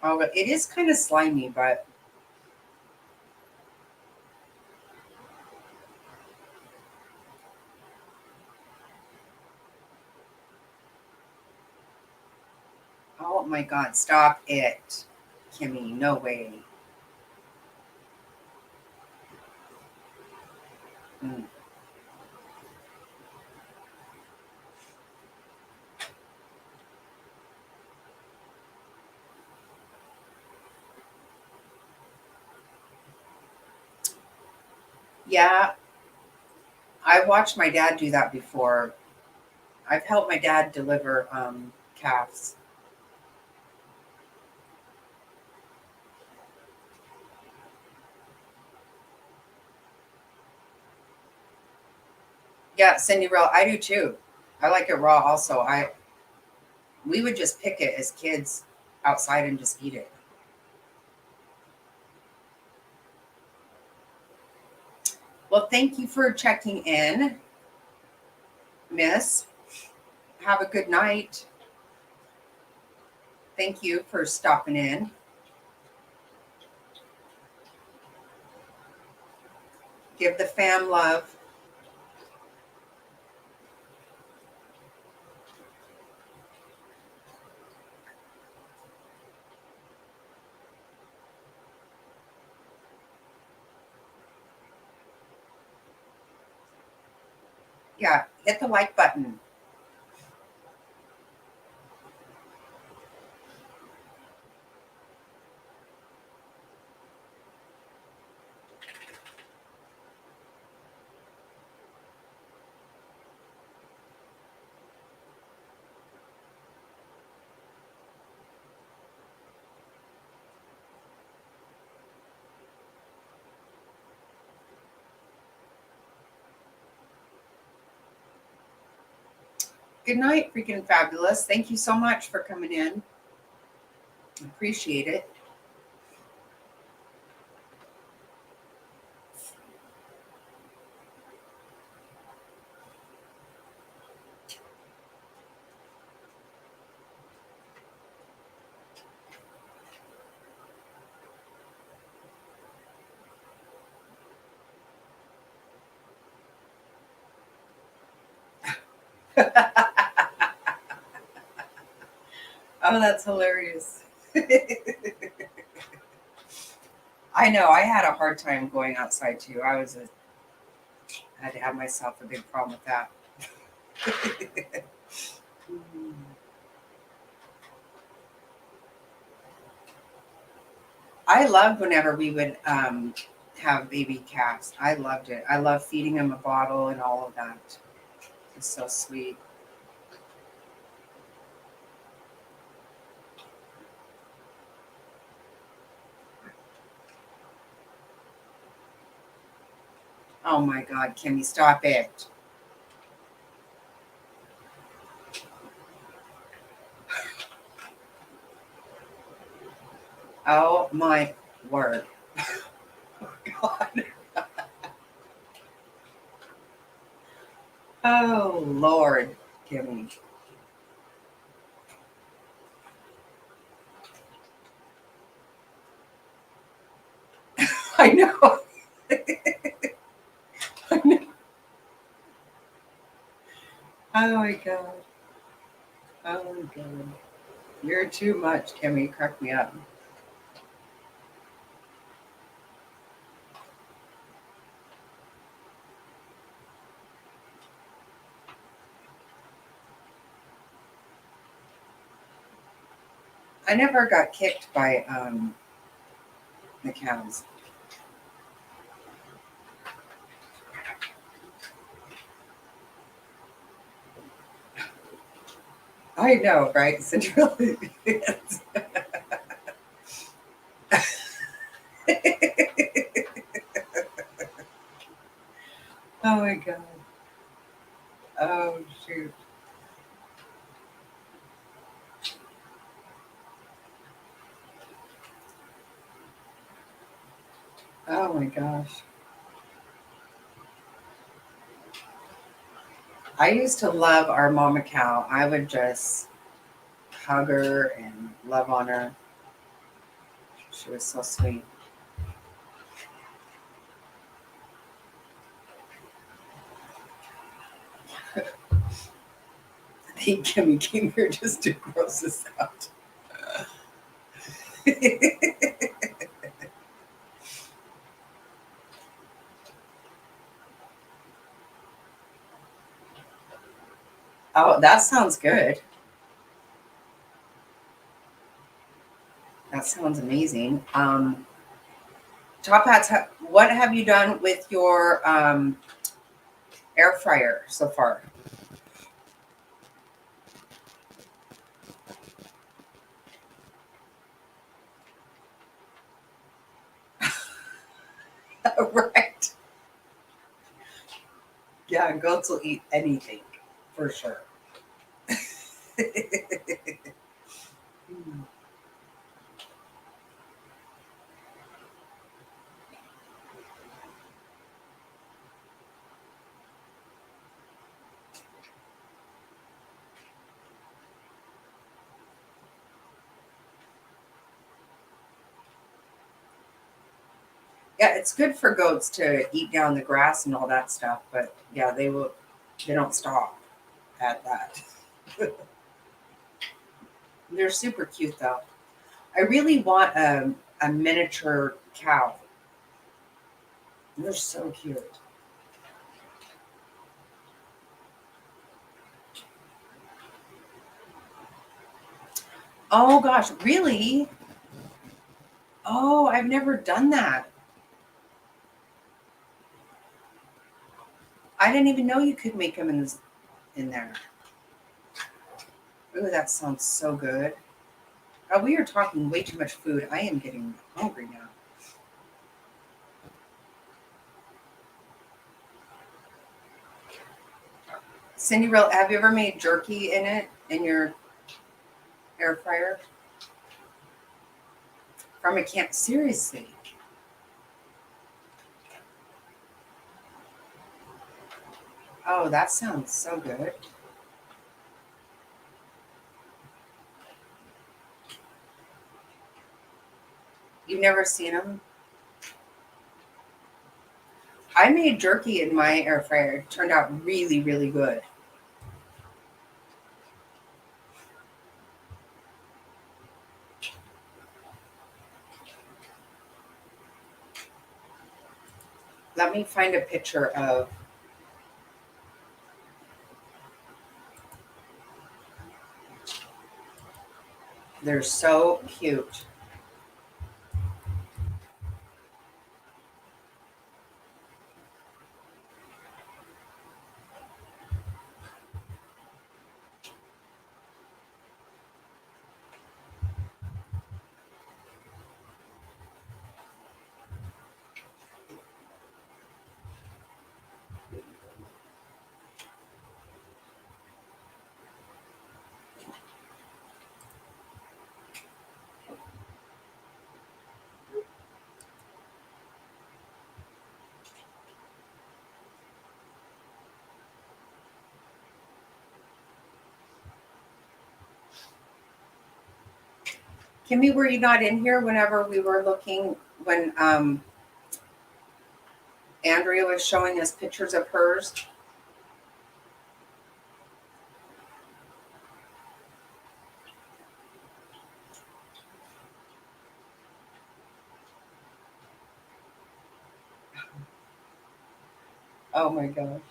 Speaker 1: Oh, but it is kind of slimy, but oh my God, stop it, Kimmy. No way. Mm. Yeah, I watched my dad do that before. I've helped my dad deliver calves. Yeah, Cindy Rail, I do too. I like it raw also. We would just pick it as kids outside and just eat it. Well, thank you for checking in, Miss. Have a good night. Thank you for stopping in. Give the fam love. Yeah, hit the like button. Good night, freaking fabulous. Thank you so much for coming in. Appreciate it. Oh, that's hilarious. I know. I had a hard time going outside too. I had to have myself a big problem with that. I loved whenever we would have baby calves. I loved it. I love feeding them a bottle and all of that. It's so sweet. Oh my God, Kimmy, stop it. Oh my word. Oh God. Oh Lord, Kimmy. I know. I know. Oh my God. Oh my God. You're too much, Kimmy. Crack me up. I never got kicked by the cows. I know, right? Cinderella. Oh my God. Oh shoot. Oh my gosh. I used to love our mama cow. I would just hug her and love on her. She was so sweet. I think Kimmy came here just to gross us out. Oh, that sounds good. That sounds amazing. Top Hats, what have you done with your air fryer so far? Right. Yeah, goats will eat anything for sure. Yeah, it's good for goats to eat down the grass and all that stuff, but yeah, they don't stop at that. They're super cute though. I really want a miniature cow. They're so cute. Oh gosh, really? Oh, I've never done that. I didn't even know you could make them in there. Ooh, that sounds so good. Oh, we are talking way too much food. I am getting hungry now. Cindy, real, have you ever made jerky in your air fryer? From a can? Seriously? Oh, that sounds so good. You've never seen them? I made jerky in my air fryer. It turned out really, really good. Let me find a picture of. They're so cute. Kimmy, were you not in here whenever we were looking when Andrea was showing us pictures of hers? Oh my gosh.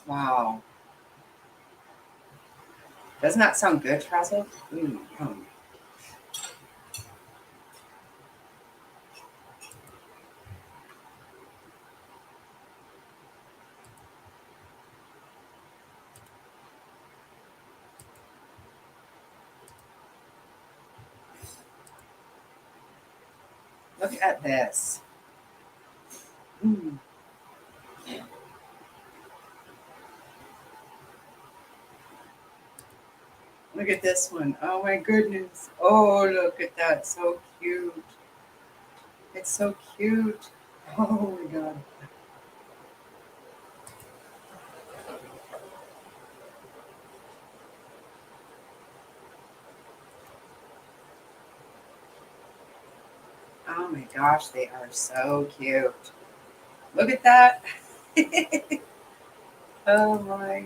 Speaker 1: Wow. Doesn't that sound good, Frazzle? Ooh, yum. Look at this. Mm. Look at this one. Oh my goodness. Oh, look at that. So cute. It's so cute. Oh my God. Oh my gosh, they are so cute. Look at that. Oh my.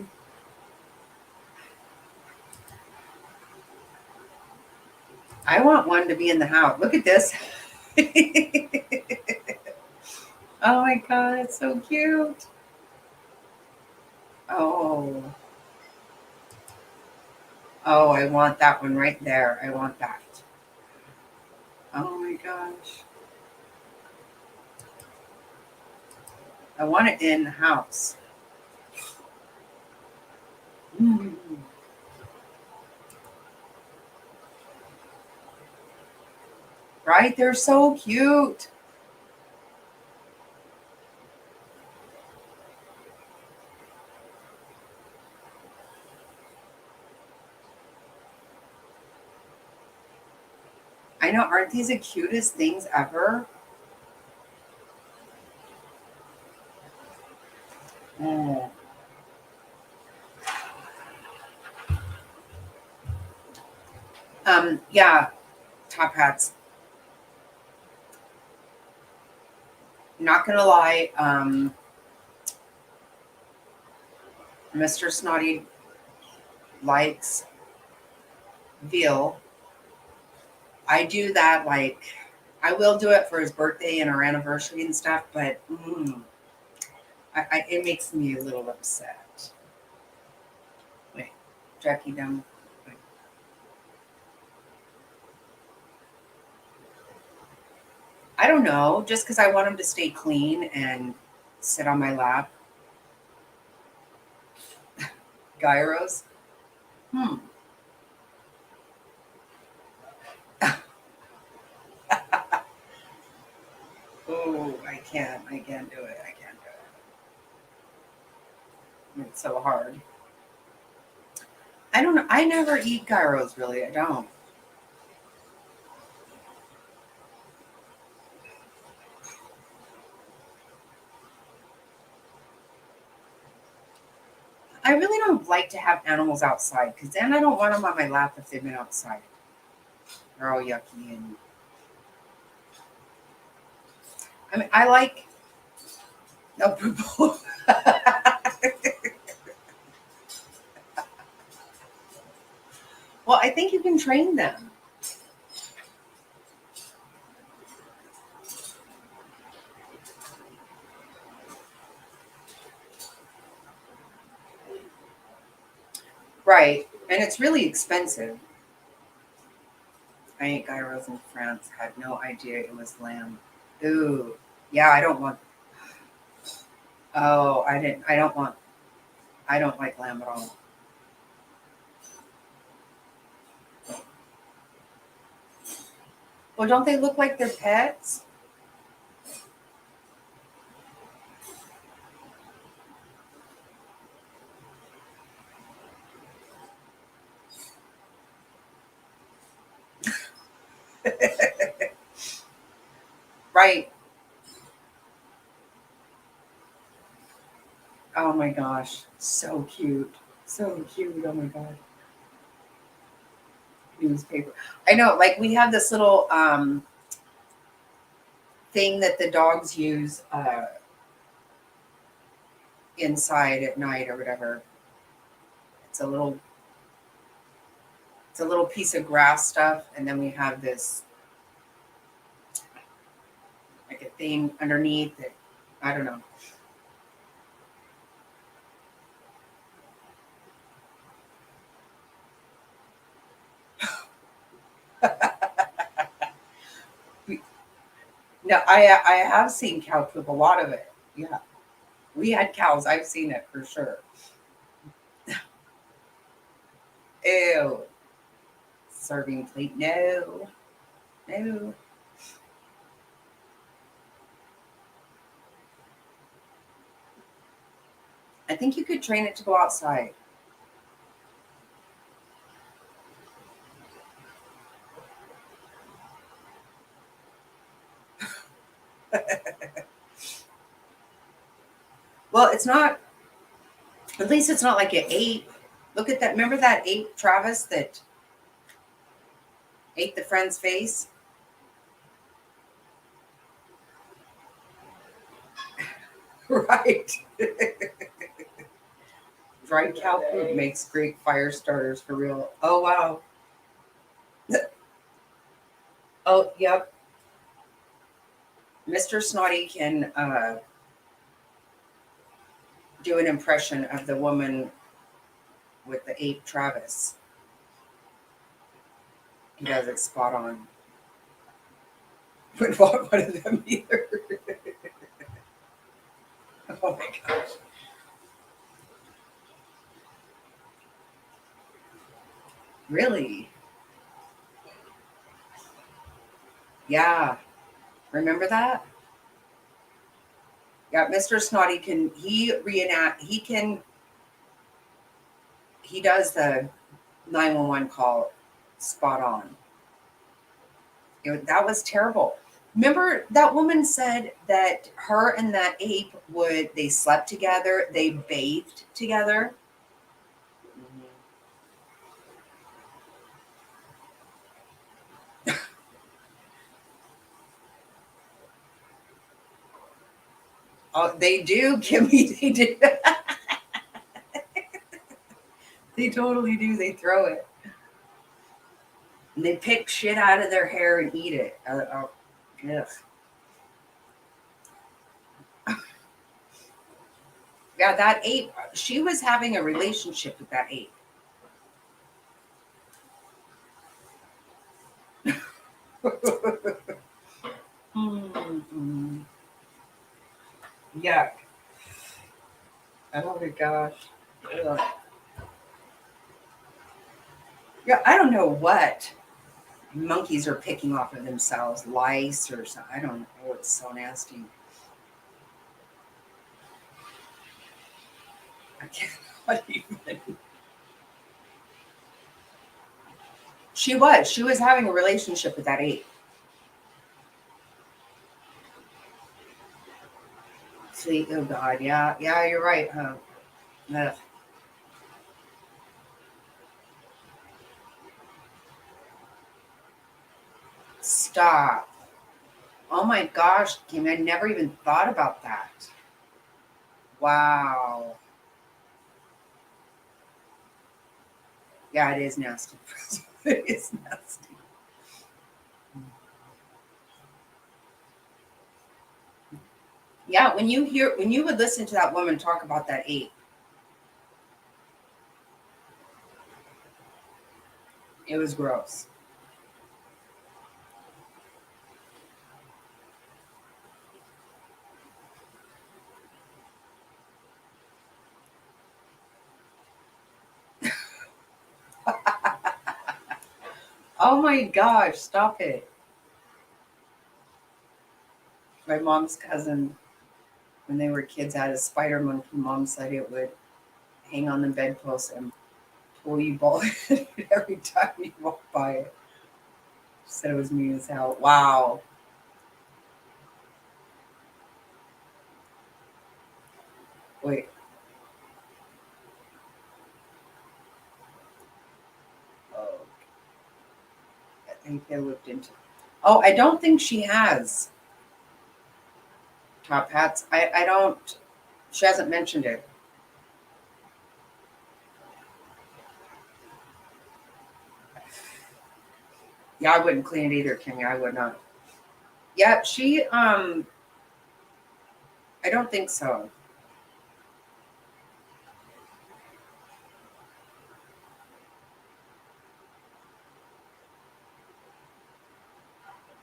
Speaker 1: I want one to be in the house. Look at this. Oh my God, it's so cute. Oh. Oh, I want that one right there. I want that. Oh my gosh. I want it in the house. Mm. Right? They're so cute. I know. Aren't these the cutest things ever? Oh. Yeah, top hats. Not gonna lie, Mr. Snotty likes veal. I do that like I will do it for his birthday and our anniversary and stuff, but it makes me a little upset. Wait, Jackie down. Wait. I don't know, just because I want him to stay clean and sit on my lap. Gyros. Oh, I can't do it. I can't do it. It's so hard. I don't know. I never eat gyros, really. I don't. I really don't like to have animals outside because then I don't want them on my lap if they've been outside. They're all yucky and. I mean, I like. No purple. Well, I think you can train them. Right. And it's really expensive. I ate gyros in France. Had no idea it was lamb. Ooh. Yeah, I don't want. Oh, I didn't. I don't like lamb at all. Well, don't they look like they're pets? Right. Oh my gosh. So cute. So cute. Oh my God. Newspaper. I know, like we have this little thing that the dogs use inside at night or whatever. It's a little piece of grass stuff, and then we have this like a thing underneath it. I don't know. No, I have seen cow poop, a lot of it. Yeah. We had cows. I've seen it for sure. Ew. Serving plate. No. No. I think you could train it to go outside. Well, it's not, at least it's not like an ape. Look at that. Remember that ape, Travis, that ate the friend's face? Right. Dried cow poop makes great fire starters for real. Oh, wow. Oh, yep. Mr. Snotty can do an impression of the woman with the ape, Travis. He does it spot on. Would want one of them either. Oh my gosh. Really? Yeah. Remember that? Yeah, Mr. Snotty he does the 911 call spot on. That was terrible. Remember that woman said that her and that ape they slept together, they bathed together. Oh, they do, Kimmy. They do. They totally do. They throw it. And they pick shit out of their hair and eat it. Yes. Yeah, that ape, she was having a relationship with that ape. Mm-hmm. Yuck. Oh my gosh. Ugh. Yeah, I don't know what monkeys are picking off of themselves, lice or something. I don't know. It's so nasty. I can't even. She was having a relationship with that ape. See, oh God, yeah, yeah, you're right, huh? Ugh. Stop. Oh my gosh, Kim, I never even thought about that. Wow. Yeah, it is nasty. It is nasty. Yeah, when you would listen to that woman talk about that ape, it was gross. Oh my gosh, stop it. My mom's cousin, when they were kids, had a spider monkey. Mom said it would hang on the bedpost and pull you bald every time you walk by it. She said it was mean as hell. Wow. Wait. Oh, I think they looked into. Oh, I don't think she has top hats. I don't. She hasn't mentioned it. Yeah, I wouldn't clean it either, Kimmy. I would not. Yeah, she. I don't think so.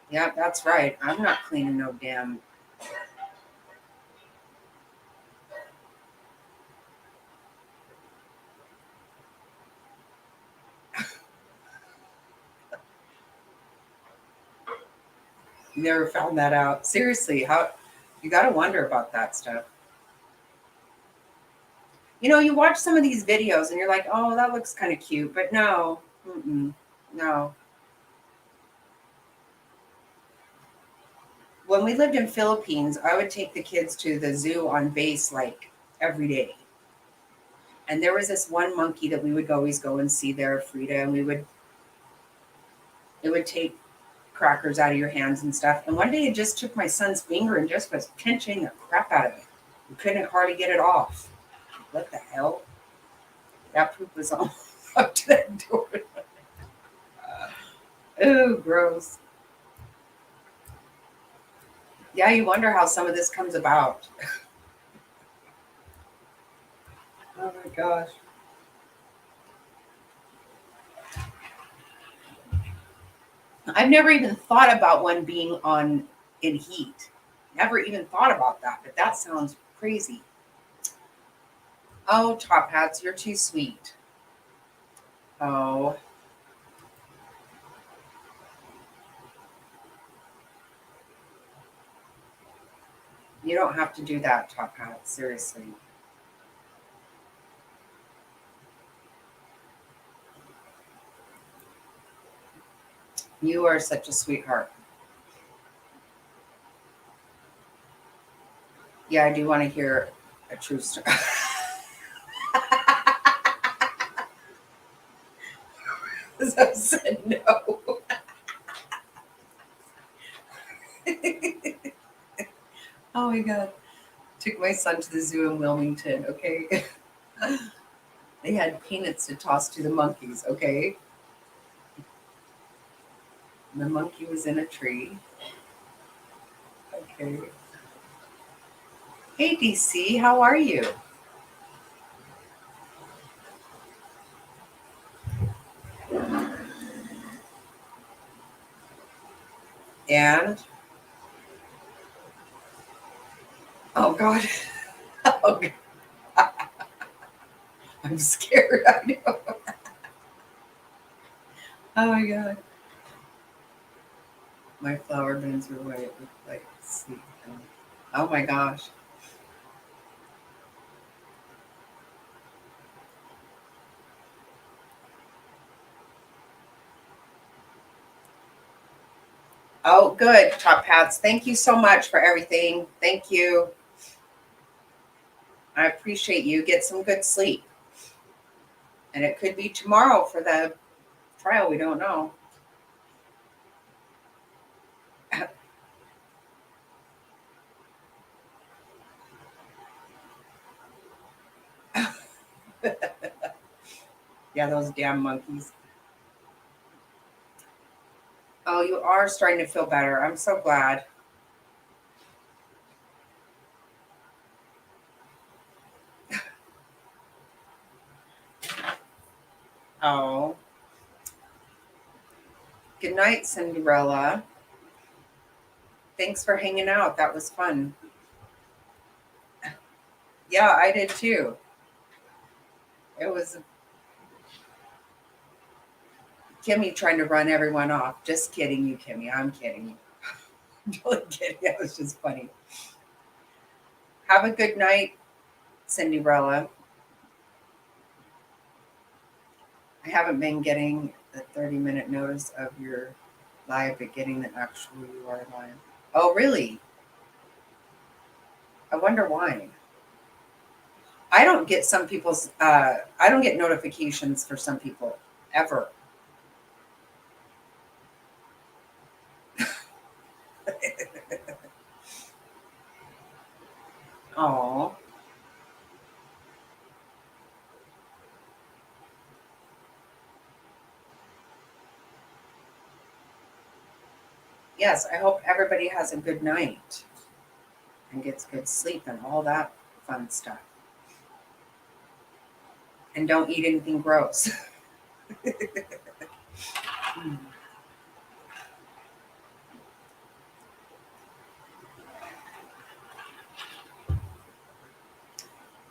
Speaker 1: Yeah, that's right. I'm not cleaning no damn. Never found that out. Seriously, how you got to wonder about that stuff. You know, you watch some of these videos and you're like, oh, that looks kind of cute, but no, no. When we lived in Philippines, I would take the kids to the zoo on base like every day. And there was this one monkey that we would always go and see there, Frida, and it would take crackers out of your hands and stuff. And one day it just took my son's finger and just was pinching the crap out of it. We couldn't hardly get it off. What the hell? That poop was all up to that door. Ooh, gross. Yeah, you wonder how some of this comes about. Oh my gosh. I've never even thought about one being on in heat. Never even thought about that, but that sounds crazy. Oh, top hats, you're too sweet. Oh, you don't have to do that, top hat. Seriously. You are such a sweetheart. Yeah, I do want to hear a true story. I said no. Oh my god. Took my son to the zoo in Wilmington, okay? They had peanuts to toss to the monkeys, okay? And the monkey was in a tree. Okay. Hey DC, how are you? And oh god. Oh, god. I'm scared. I know. Oh my god. My flower bins are white with like sleep. Oh my gosh. Oh, good, Top Hats. Thank you so much for everything. Thank you. I appreciate you. Get some good sleep. And it could be tomorrow for the trial. We don't know. Yeah, those damn monkeys. Oh, you are starting to feel better. I'm so glad. Oh. Good night, Cinderella. Thanks for hanging out. That was fun. Yeah, I did too. It was Kimmy trying to run everyone off. Just kidding you, Kimmy. I'm kidding you. I'm totally kidding. That was just funny. Have a good night, Cinderella. I haven't been getting the 30-minute notice of your live, but getting the actual you are live. Oh, really? I wonder why. I don't get some people's, I don't get notifications for some people ever. Oh, yes. I hope everybody has a good night and gets good sleep and all that fun stuff. And don't eat anything gross.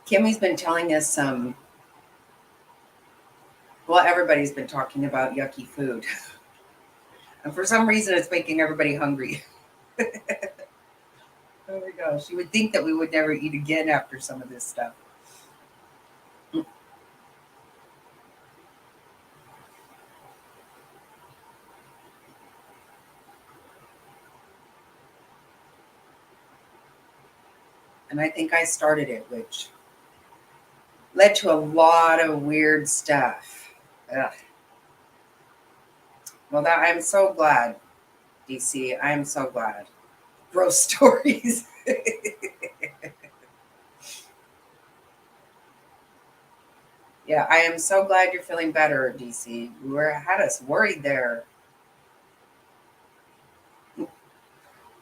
Speaker 1: Kimmy's been telling us well, everybody's been talking about yucky food. And for some reason, it's making everybody hungry. Oh my gosh. You would think that we would never eat again after some of this stuff. And I think I started it, which led to a lot of weird stuff. Ugh. Well, that I'm so glad, DC. I'm so glad. Gross stories. Yeah, I am so glad you're feeling better, DC. You had us worried there.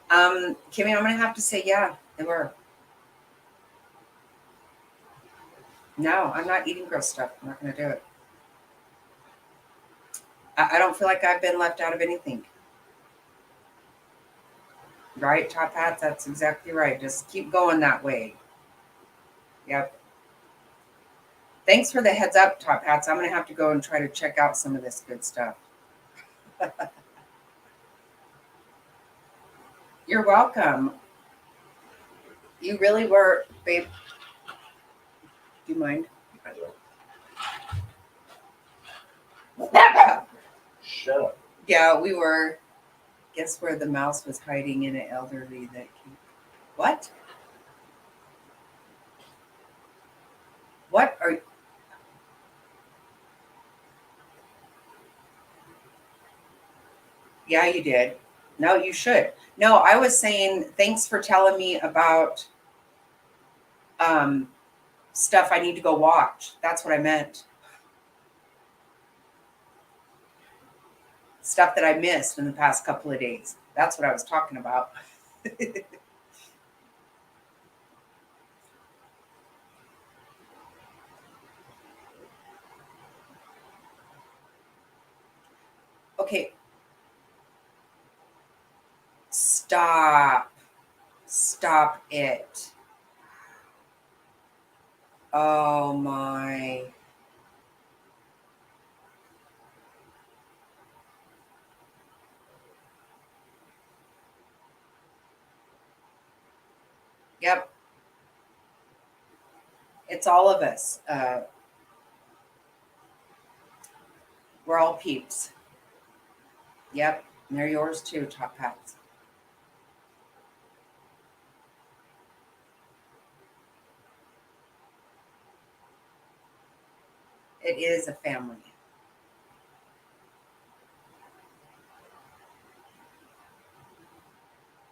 Speaker 1: Kimmy, I'm gonna have to say, yeah, they were. No, I'm not eating gross stuff. I'm not gonna do it. I don't feel like I've been left out of anything. Right, Top Hat? That's exactly right. Just keep going that way. Yep. Thanks for the heads up, Top Hats. I'm gonna have to go and try to check out some of this good stuff. You're welcome. You really were, babe. Do you mind?
Speaker 2: Shut up.
Speaker 1: Yeah, we were. Guess where the mouse was hiding in an elderly that came. What? What are? Yeah, you did. No, you should. No, I was saying thanks for telling me about um stuff I need to go watch. That's what I meant. Stuff that I missed in the past couple of days. That's what I was talking about. Okay, stop. Stop it. Oh my. Yep. It's all of us. We're all peeps. Yep. And they're yours too, Top Hats. It is a family.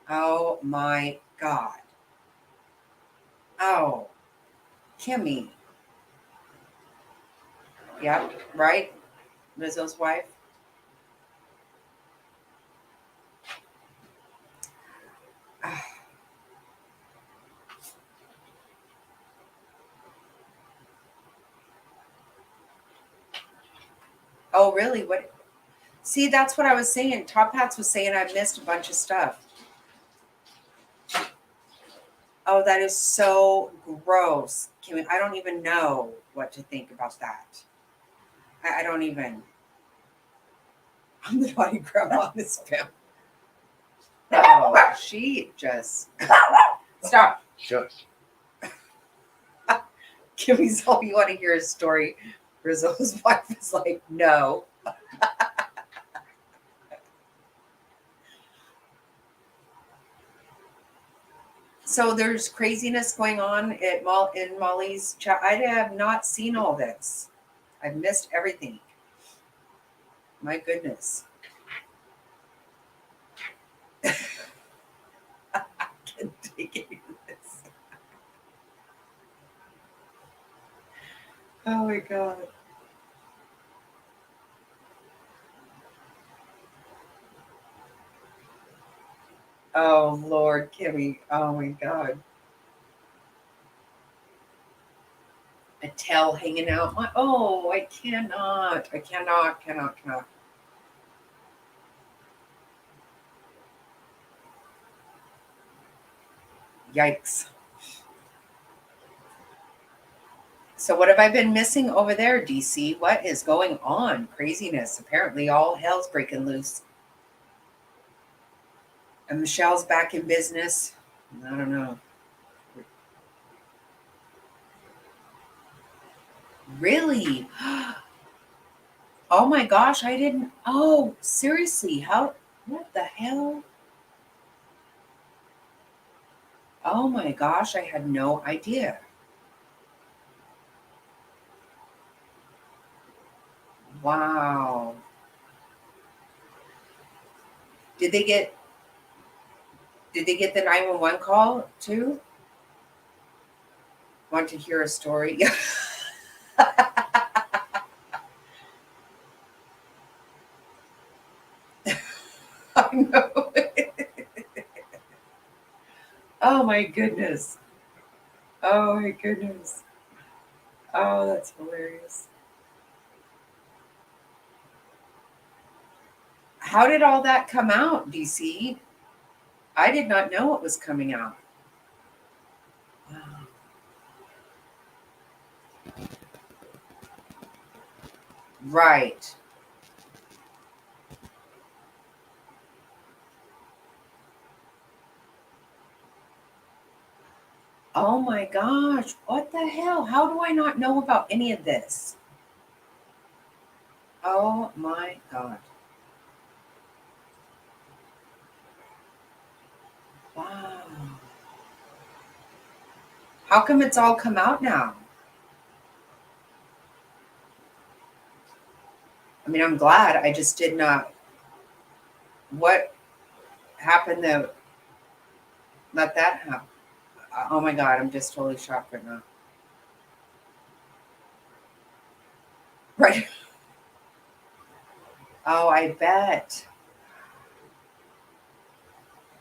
Speaker 1: Oh my God. Oh, Kimmy. Yep, right? Rizzo's wife. Ah. Oh, really? What? See, that's what I was saying. Top Hats was saying I missed a bunch of stuff. Oh, that is so gross. Kimmy, I don't even know what to think about that. I don't even. I'm the naughty grandma in this family. Oh, she just. Stop.
Speaker 2: Shush.
Speaker 1: Kimmy's all you want to hear is story. Rizzo's wife is like, no. So there's craziness going on at in Molly's chat. I have not seen all this. I've missed everything. My goodness. I can't take any of this. Oh my God. Oh Lord, Kimmy. Oh my God. A tail hanging out. Oh, I cannot. I cannot. Yikes. So what have I been missing over there, DC? What is going on? Craziness. Apparently all hell's breaking loose. And Michelle's back in business. I don't know. Really? Oh my gosh, I didn't. Oh, seriously. How? What the hell? Oh my gosh, I had no idea. Wow. Did they get the 911 call too? Want to hear a story? I know. Oh my goodness. Oh my goodness. Oh, that's hilarious. How did all that come out, DC? I did not know it was coming out. Wow. Right. Oh my gosh. What the hell? How do I not know about any of this? Oh my God. Wow. How come it's all come out now? I mean, I'm glad. I just did not. What happened to let that happen? Oh my God. I'm just totally shocked right now. Right. Oh, I bet.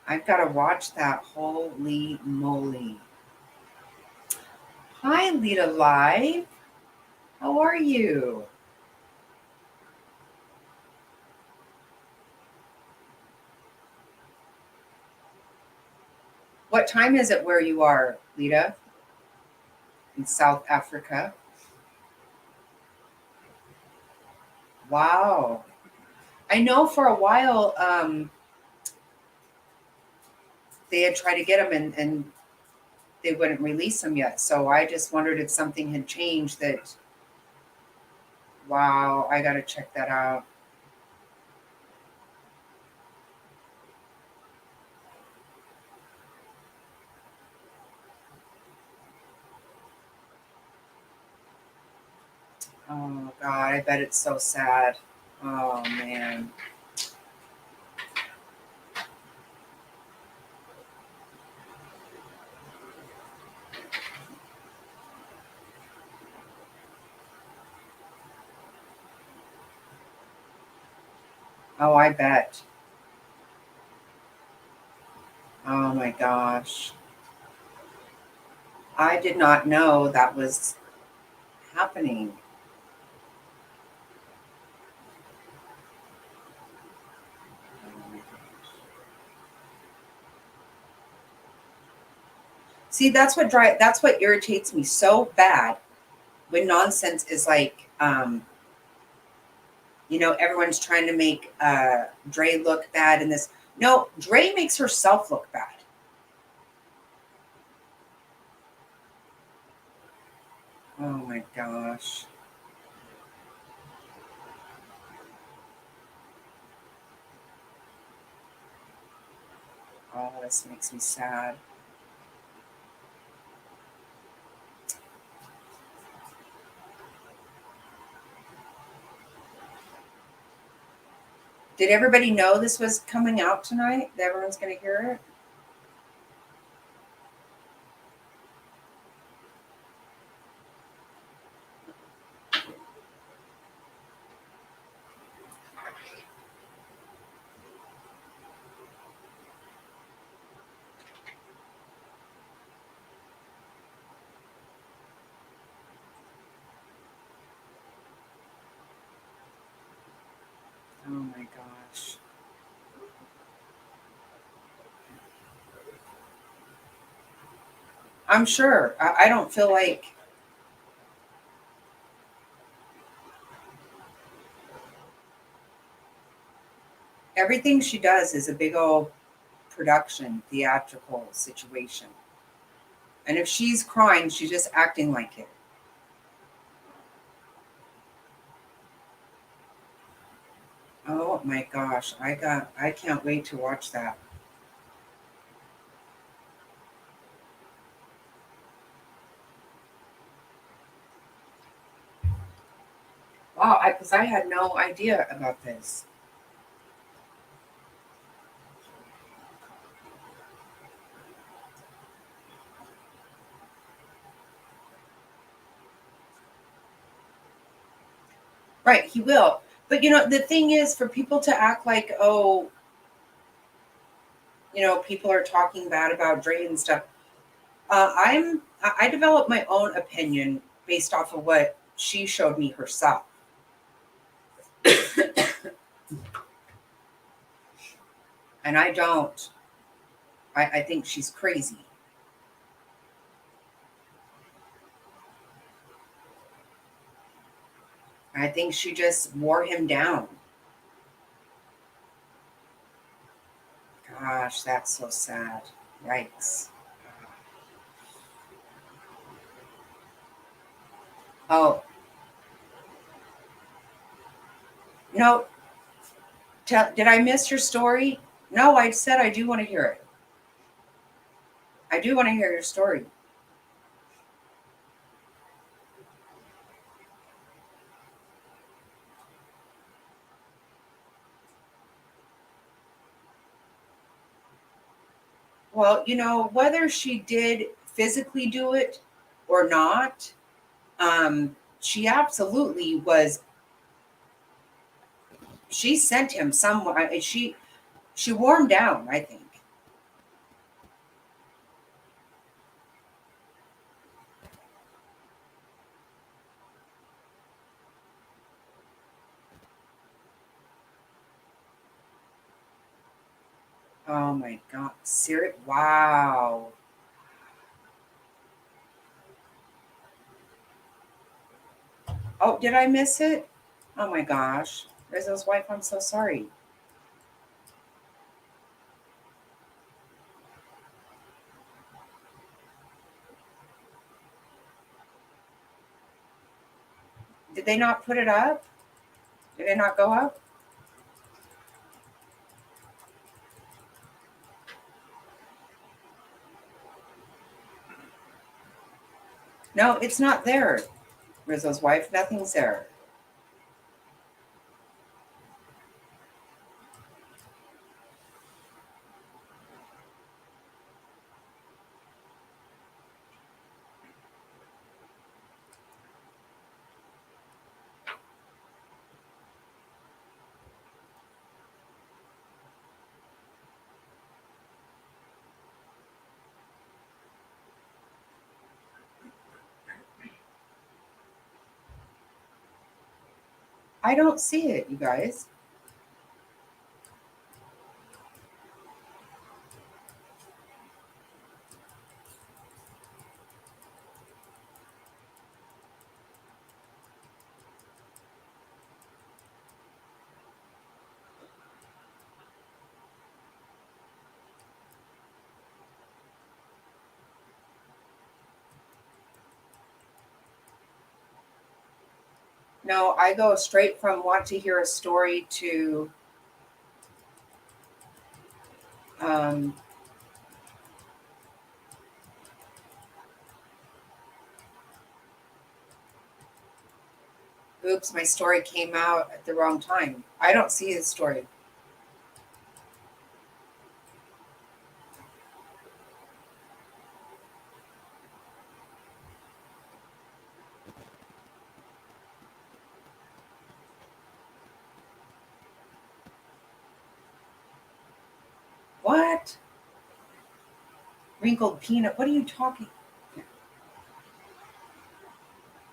Speaker 1: I've got to watch that. Holy moly. Hi, Lita Live. How are you? What time is it where you are, Lita? In South Africa? Wow. I know for a while they had tried to get him and they wouldn't release him yet. So I just wondered if something had changed that. Wow, I got to check that out. Oh God, I bet it's so sad. Oh man. Oh, I bet. Oh my gosh. I did not know that was happening. See, that's what irritates me so bad when nonsense is like, everyone's trying to make Dre look bad in this. No, Dre makes herself look bad. Oh my gosh. Oh, this makes me sad. Did everybody know this was coming out tonight? That everyone's going to hear it? Oh my gosh. I'm sure. I don't feel like everything she does is a big old production, theatrical situation. And if she's crying, she's just acting like it. Oh my gosh. I can't wait to watch that. Wow, because I had no idea about this. Right, he will. But the thing is for people to act like, oh, people are talking bad about Dre and stuff. I developed my own opinion based off of what she showed me herself. And I don't. I think she's crazy. I think she just wore him down. Gosh, that's so sad. Yikes. Oh, no. Did I miss your story? No, I said I do want to hear it. I do want to hear your story. Well, whether she did physically do it or not, she absolutely was. She sent him somewhere. She wore him down, I think. Oh my God. Serious? Wow. Oh, did I miss it? Oh my gosh. Rizzo's wife, I'm so sorry. Did they not put it up? Did it not go up? No, it's not there. Rizzo's wife, nothing's there. I don't see it, you guys. No, I go straight from want to hear a story to oops, my story came out at the wrong time. I don't see the story. What? Wrinkled peanut. What are you talking?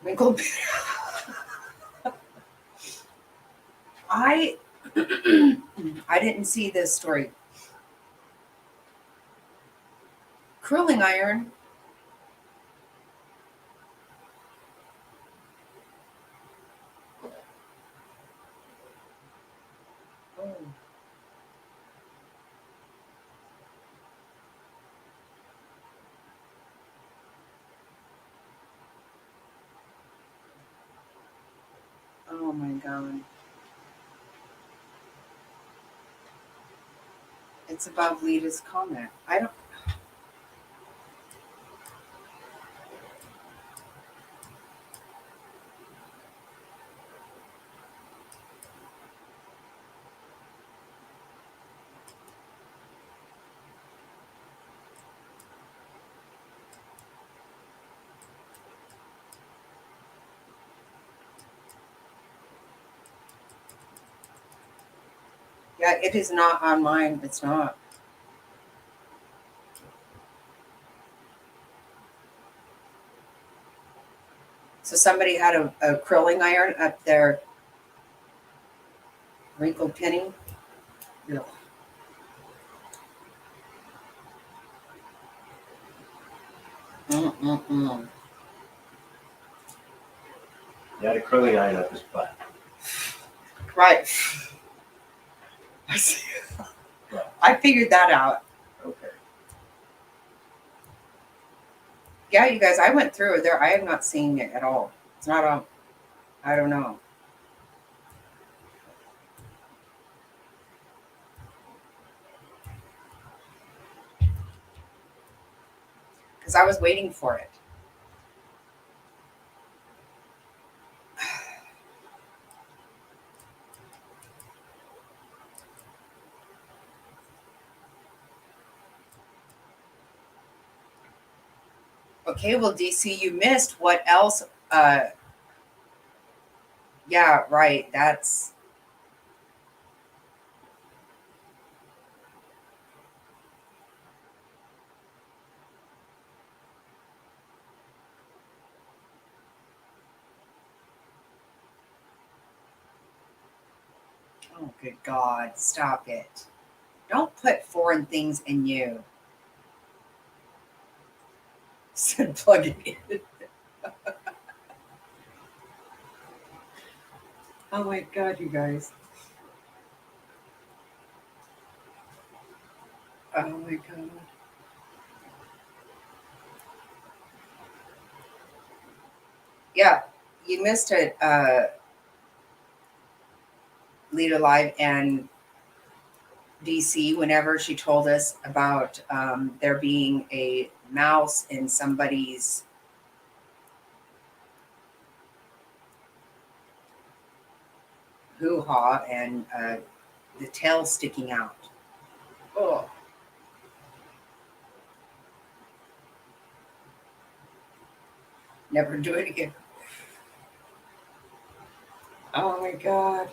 Speaker 1: Wrinkled peanut. I didn't see this story. Curling iron. Oh. Oh my God. It's above Lita's comment. I don't. Yeah, it is not on mine. It's not. So somebody had a curling iron up their wrinkled penny. Ugh. Mm-mm-mm.
Speaker 2: You had a curling iron up his butt.
Speaker 1: Right. I see. I figured that out.
Speaker 2: Okay.
Speaker 1: Yeah, you guys, I went through it there. I am not seeing it at all. It's not on. I don't know. Because I was waiting for it. Okay, well, DC, you missed what else? Yeah, right. That's. Oh, good God. Stop it. Don't put foreign things in you. Said plug it in. Oh my God, you guys. Oh my God. Yeah. You missed it, Lead Alive and DC whenever she told us about there being a mouse in somebody's hoo-ha and the tail sticking out. Oh. Never do it again. Oh my God.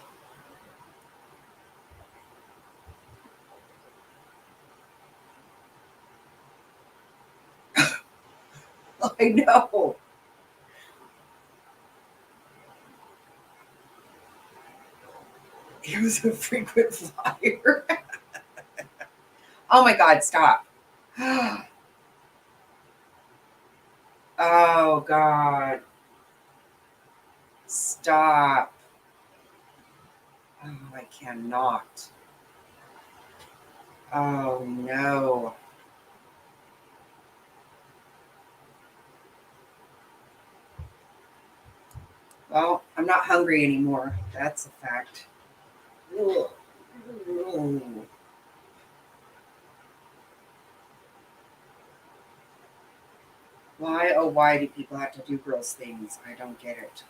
Speaker 1: I know. He was a frequent flyer. Oh my God, stop. Oh God. Stop. Oh, I cannot. Oh no. Well, I'm not hungry anymore. That's a fact. Ugh. Ugh. Why, oh, why do people have to do gross things? I don't get it.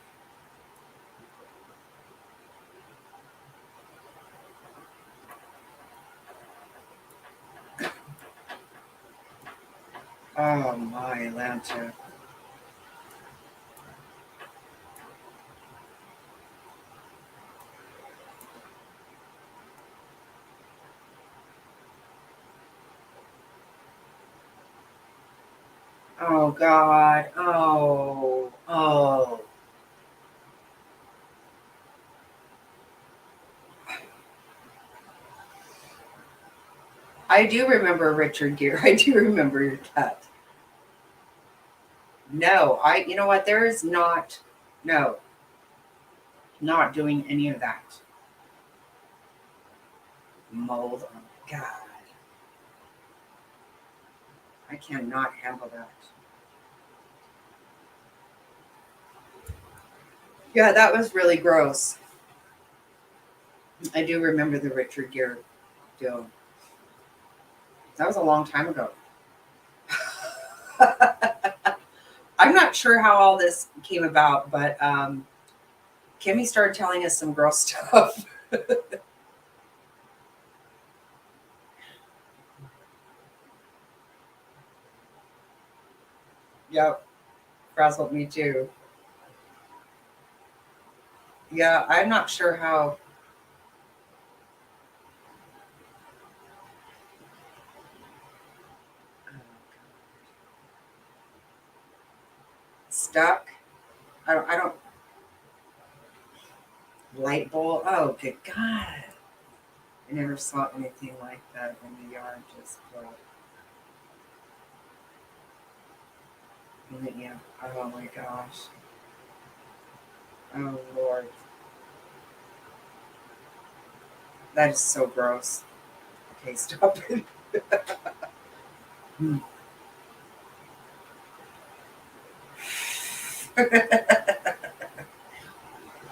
Speaker 1: Oh my Atlanta. Oh God. Oh. Oh. I do remember Richard Gere. I do remember your cat. No, you know what? There is not, no, not doing any of that. Mold. Oh God. I cannot handle that. Yeah, that was really gross. I do remember the Richard Gere deal. That was a long time ago. I'm not sure how all this came about, but Kimmy started telling us some gross stuff. Yep, frazzled me too. Yeah, I'm not sure how. Stuck. I don't. Light bulb. Oh, good God. I never saw anything like that in the yard. Just, yeah. Oh my gosh. Oh Lord. That is so gross. Okay, stop it.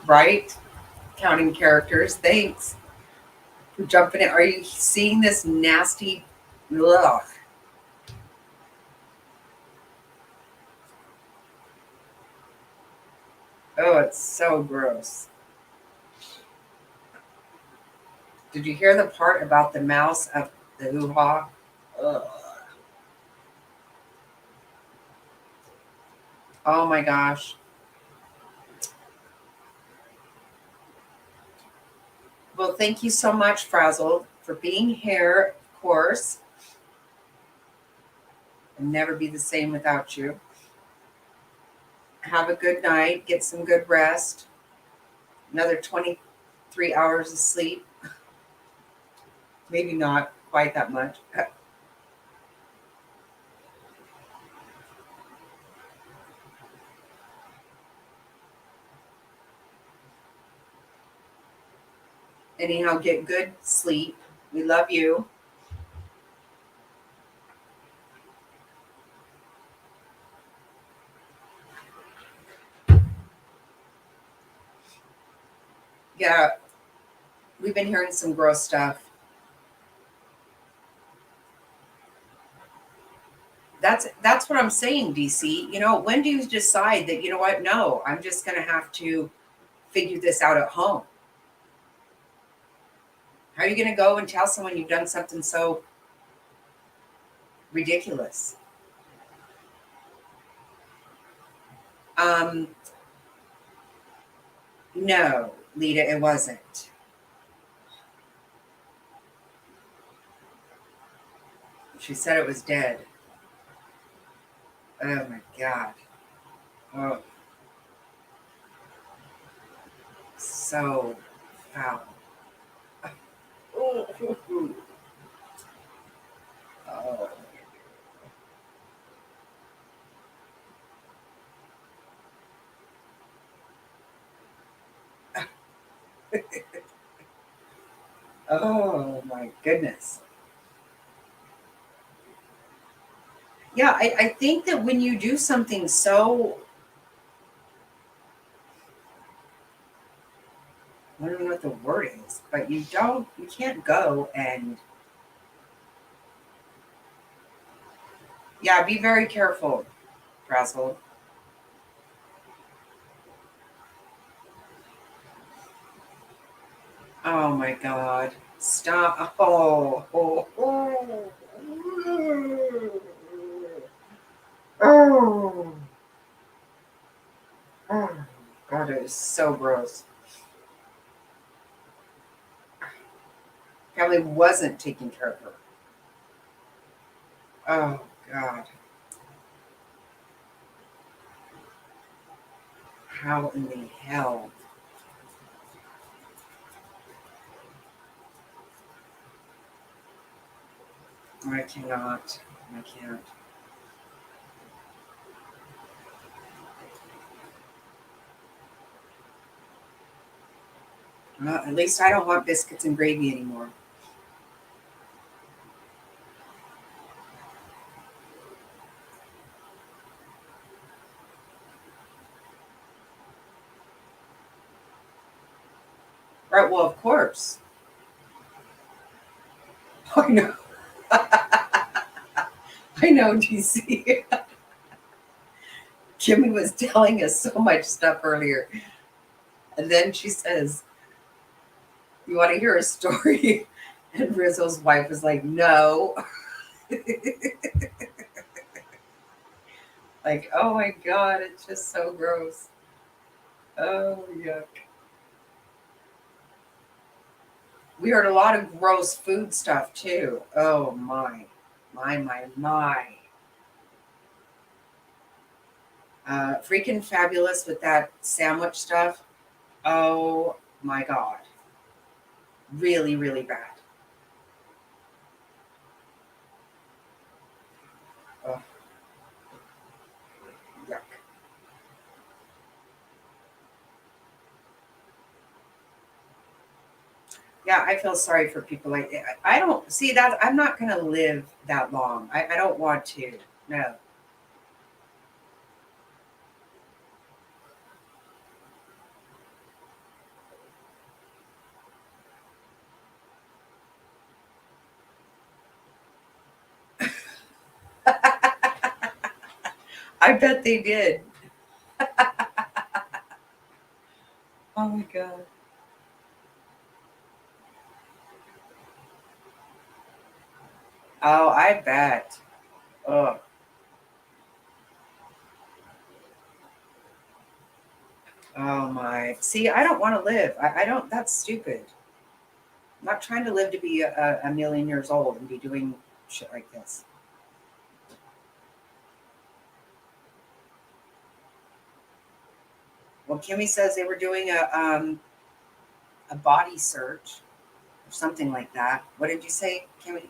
Speaker 1: Right? Counting characters. Thanks for jumping in. Are you seeing this nasty? Ugh. Oh, it's so gross. Did you hear the part about the mouse of the hoo-ha? Ugh. Oh my gosh. Well, thank you so much, Frazzle, for being here, of course. I'll never be the same without you. Have a good night. Get some good rest. Another 23 hours of sleep. Maybe not quite that much. Anyhow, get good sleep. We love you. Yeah, we've been hearing some gross stuff. That's what I'm saying, DC. You know, when do you decide that, you know what? No, I'm just going to have to figure this out at home. How are you going to go and tell someone you've done something so ridiculous? Um, no, Lita, it wasn't. She said it was dead. Oh my God. Oh, so foul. Oh. Oh. Oh my goodness. Yeah, I think that when you do something so, I don't know what the word is, but you can't go and, yeah, be very careful, Frazzle. Oh my God. Stop. Oh, oh, oh. Oh, oh. God, it is so gross. Probably wasn't taking care of her. Oh, God. How in the hell? I cannot. I can't. Well, at least I don't want biscuits and gravy anymore. Right, well, of course. I know. I know, DC. Kimmy was telling us so much stuff earlier. And then she says, "You want to hear a story?" And Rizzo's wife was like, "No." Like, oh my God, it's just so gross. Oh, yuck. We heard a lot of gross food stuff too. Oh my. My, my, my. Freaking fabulous with that sandwich stuff. Oh my God. Really, really bad. Oh, yuck. Yeah, I feel sorry for people like that. I don't see that. I'm not going to live that long. I don't want to. No. I bet they did. Oh my God. Oh, I bet. Oh, oh my. See, I don't want to live. I don't. That's stupid. I'm not trying to live to be a million years old and be doing shit like this. Well, Kimmy says they were doing a body search or something like that. What did you say, Kimmy?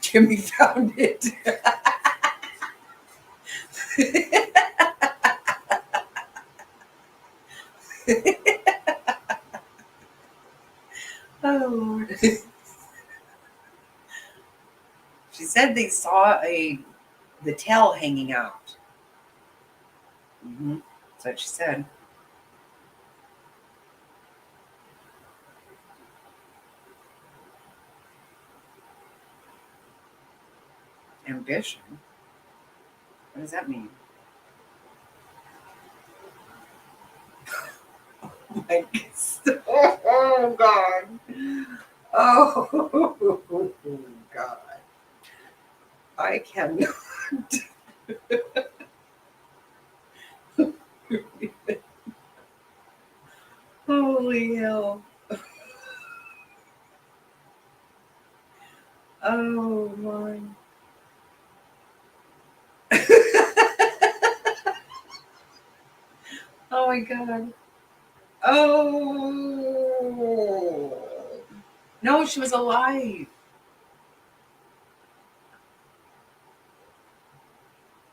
Speaker 1: Kimmy found it. Oh Lord. She said they saw the tail hanging out. Mm-hmm. That's what she said. Ambition? What does that mean? Like, oh God. Oh God. I cannot. Holy hell. Oh my. Oh my God. Oh. No, she was alive.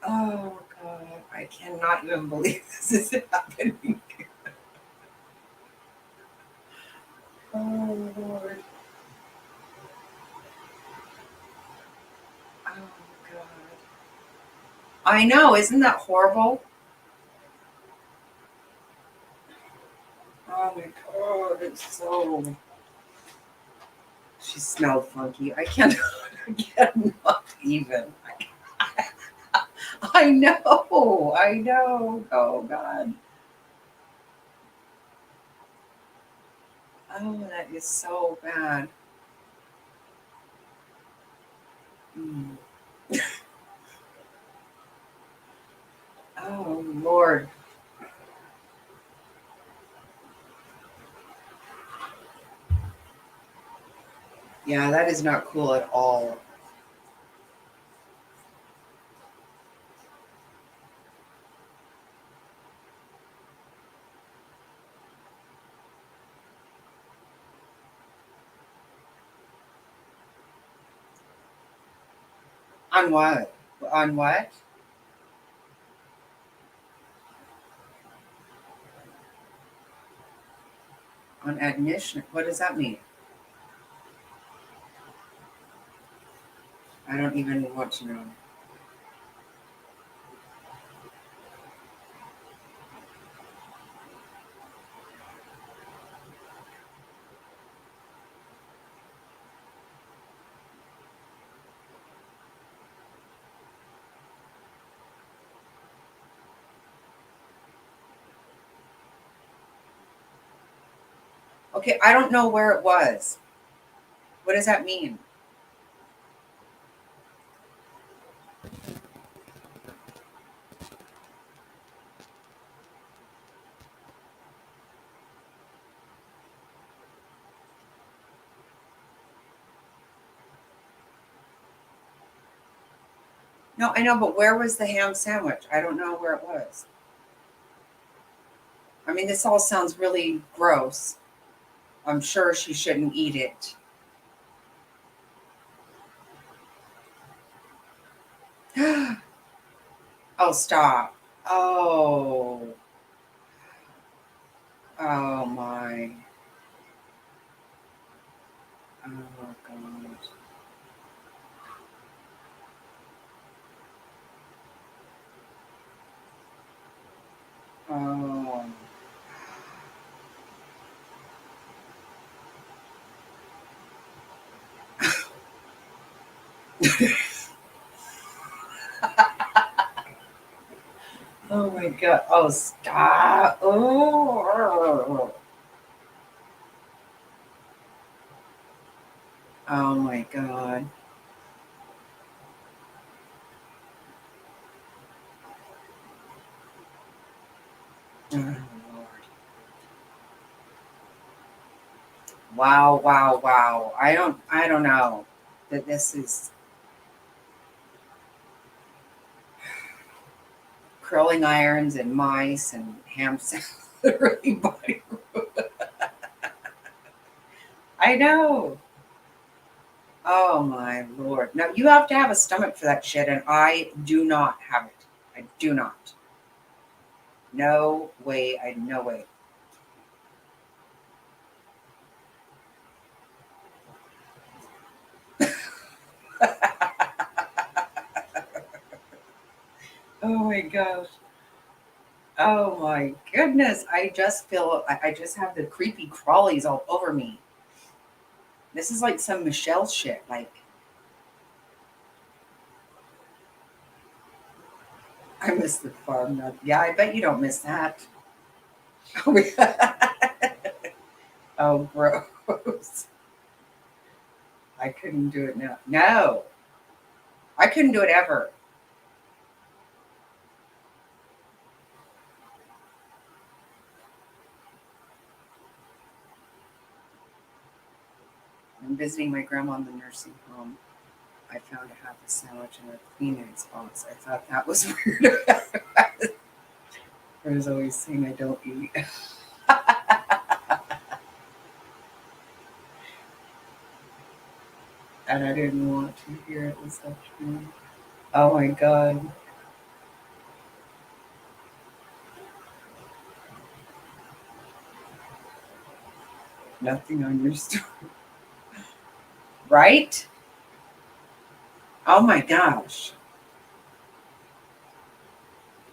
Speaker 1: Oh God. I cannot even believe this is happening. Oh Lord. Oh God. I know, isn't that horrible? Oh my God, it's so. She smelled funky. I cannot, I cannot even. I know, I know. Oh God. Oh, that is so bad. Mm. Oh Lord. Yeah, that is not cool at all. On what? On what? On admission. What does that mean? I don't even want to know. Okay, I don't know where it was. What does that mean? No, I know, but where was the ham sandwich? I don't know where it was. I mean, this all sounds really gross. I'm sure she shouldn't eat it. Oh, stop. Oh. Oh, my. Oh, God. Oh. Oh, my God. Oh, stop. Oh. Oh, my God. Oh, Lord. Wow, wow, wow. I don't know that this is curling irons and mice and ham salad really body. I know. Oh my Lord. No, you have to have a stomach for that shit, and I do not have it. I do not. No way. No way. Oh my gosh. Oh my goodness. I just feel, I just have the creepy crawlies all over me. This is like some Michelle shit. Like, I miss the farm nut. Yeah, I bet you don't miss that. Oh, gross. I couldn't do it now. No, I couldn't do it ever. I'm visiting my grandma in the nursing home. I found a half a sandwich in a Kleenex box. I thought that was weird. I was always saying I don't eat. And I didn't want to hear it this afternoon. Oh my God. Nothing on your story. Right? Oh my gosh.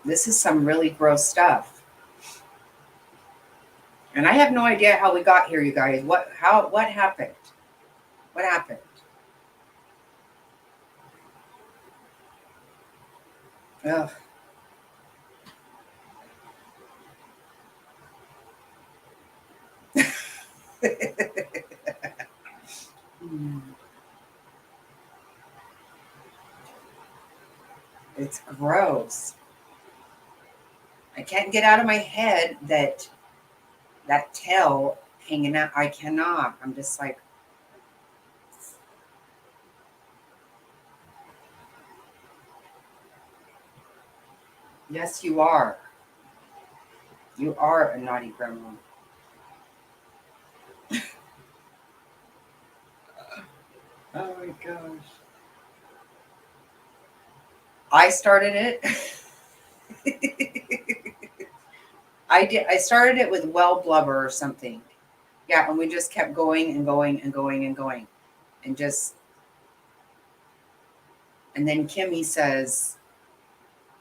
Speaker 1: This is some really gross stuff. And I have no idea how we got here, you guys. What happened? What happened? Ugh. It's gross. I can't get out of my head that tail hanging out. I cannot. I'm just like, yes, you are. You are a naughty grandma. Oh my gosh. I started it. I did. I started it with well blubber or something. Yeah, and we just kept going and going and going and going. And just, and then Kimmy says,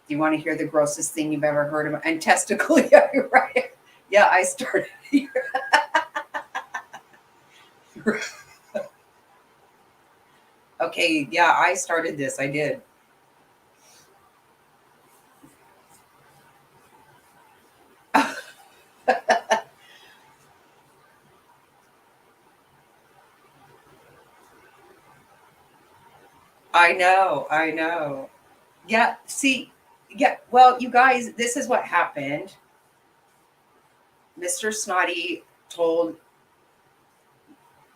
Speaker 1: do you want to hear the grossest thing you've ever heard about? And testicle, yeah, you're right. Yeah, I started here. Okay, yeah, I started this. I did. I know, I know. Yeah, see, yeah, well, you guys, this is what happened. Mr. Snotty told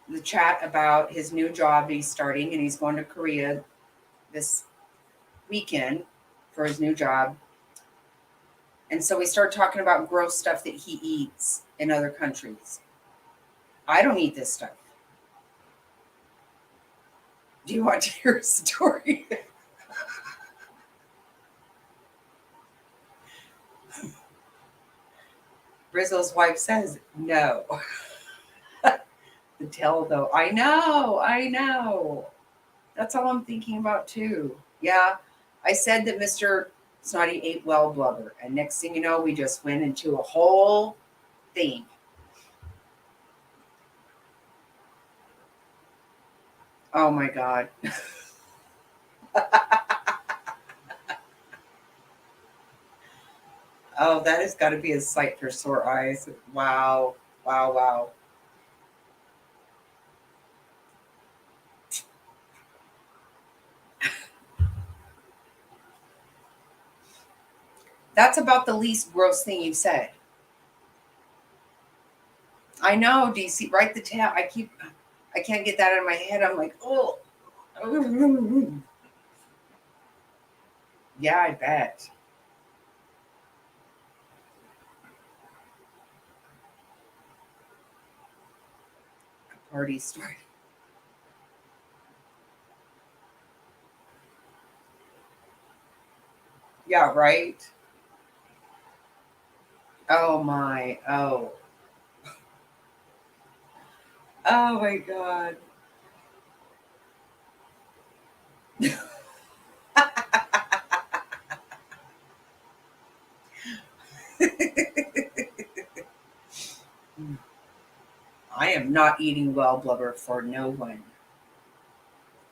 Speaker 1: the chat about his new job he's starting, and he's going to Korea this weekend for his new job. And so we start talking about gross stuff that he eats in other countries. I don't eat this stuff. Do you want to hear a story? Rizzo's wife says no. The tail, though. I know. That's all I'm thinking about, too. Yeah, I said that Mr. Snotty ate well blubber. And next thing you know, we just went into a whole thing. Oh, my God. Oh, that has got to be a sight for sore eyes. Wow. Wow, wow. That's about the least gross thing you've said. I know, DC. Right the tail. I can't get that out of my head. I'm like, oh. Yeah, I bet. A party story. Yeah, right. Oh my. Oh. Oh my God. I am not eating well blubber for no one.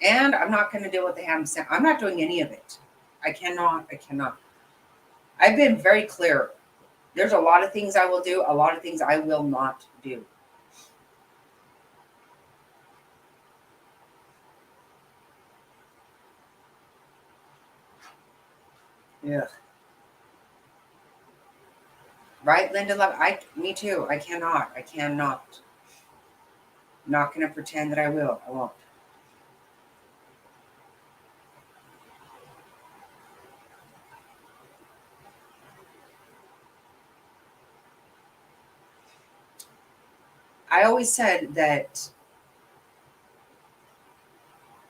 Speaker 1: And I'm not going to deal with the ham sandwich. I'm not doing any of it. I cannot. I've been very clear. There's a lot of things I will do, a lot of things I will not do. Yeah. Right, Linda Love? Me too. I cannot. I cannot. I'm not going to pretend that I will. I won't. I always said that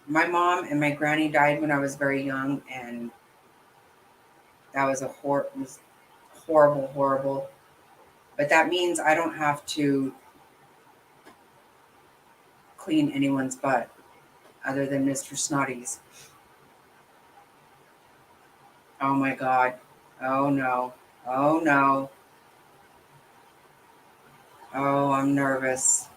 Speaker 1: my mom and my granny died when I was very young, and that was was horrible, horrible. But that means I don't have to clean anyone's butt other than Mr. Snotty's. Oh my God. Oh no. Oh no. Oh, I'm nervous.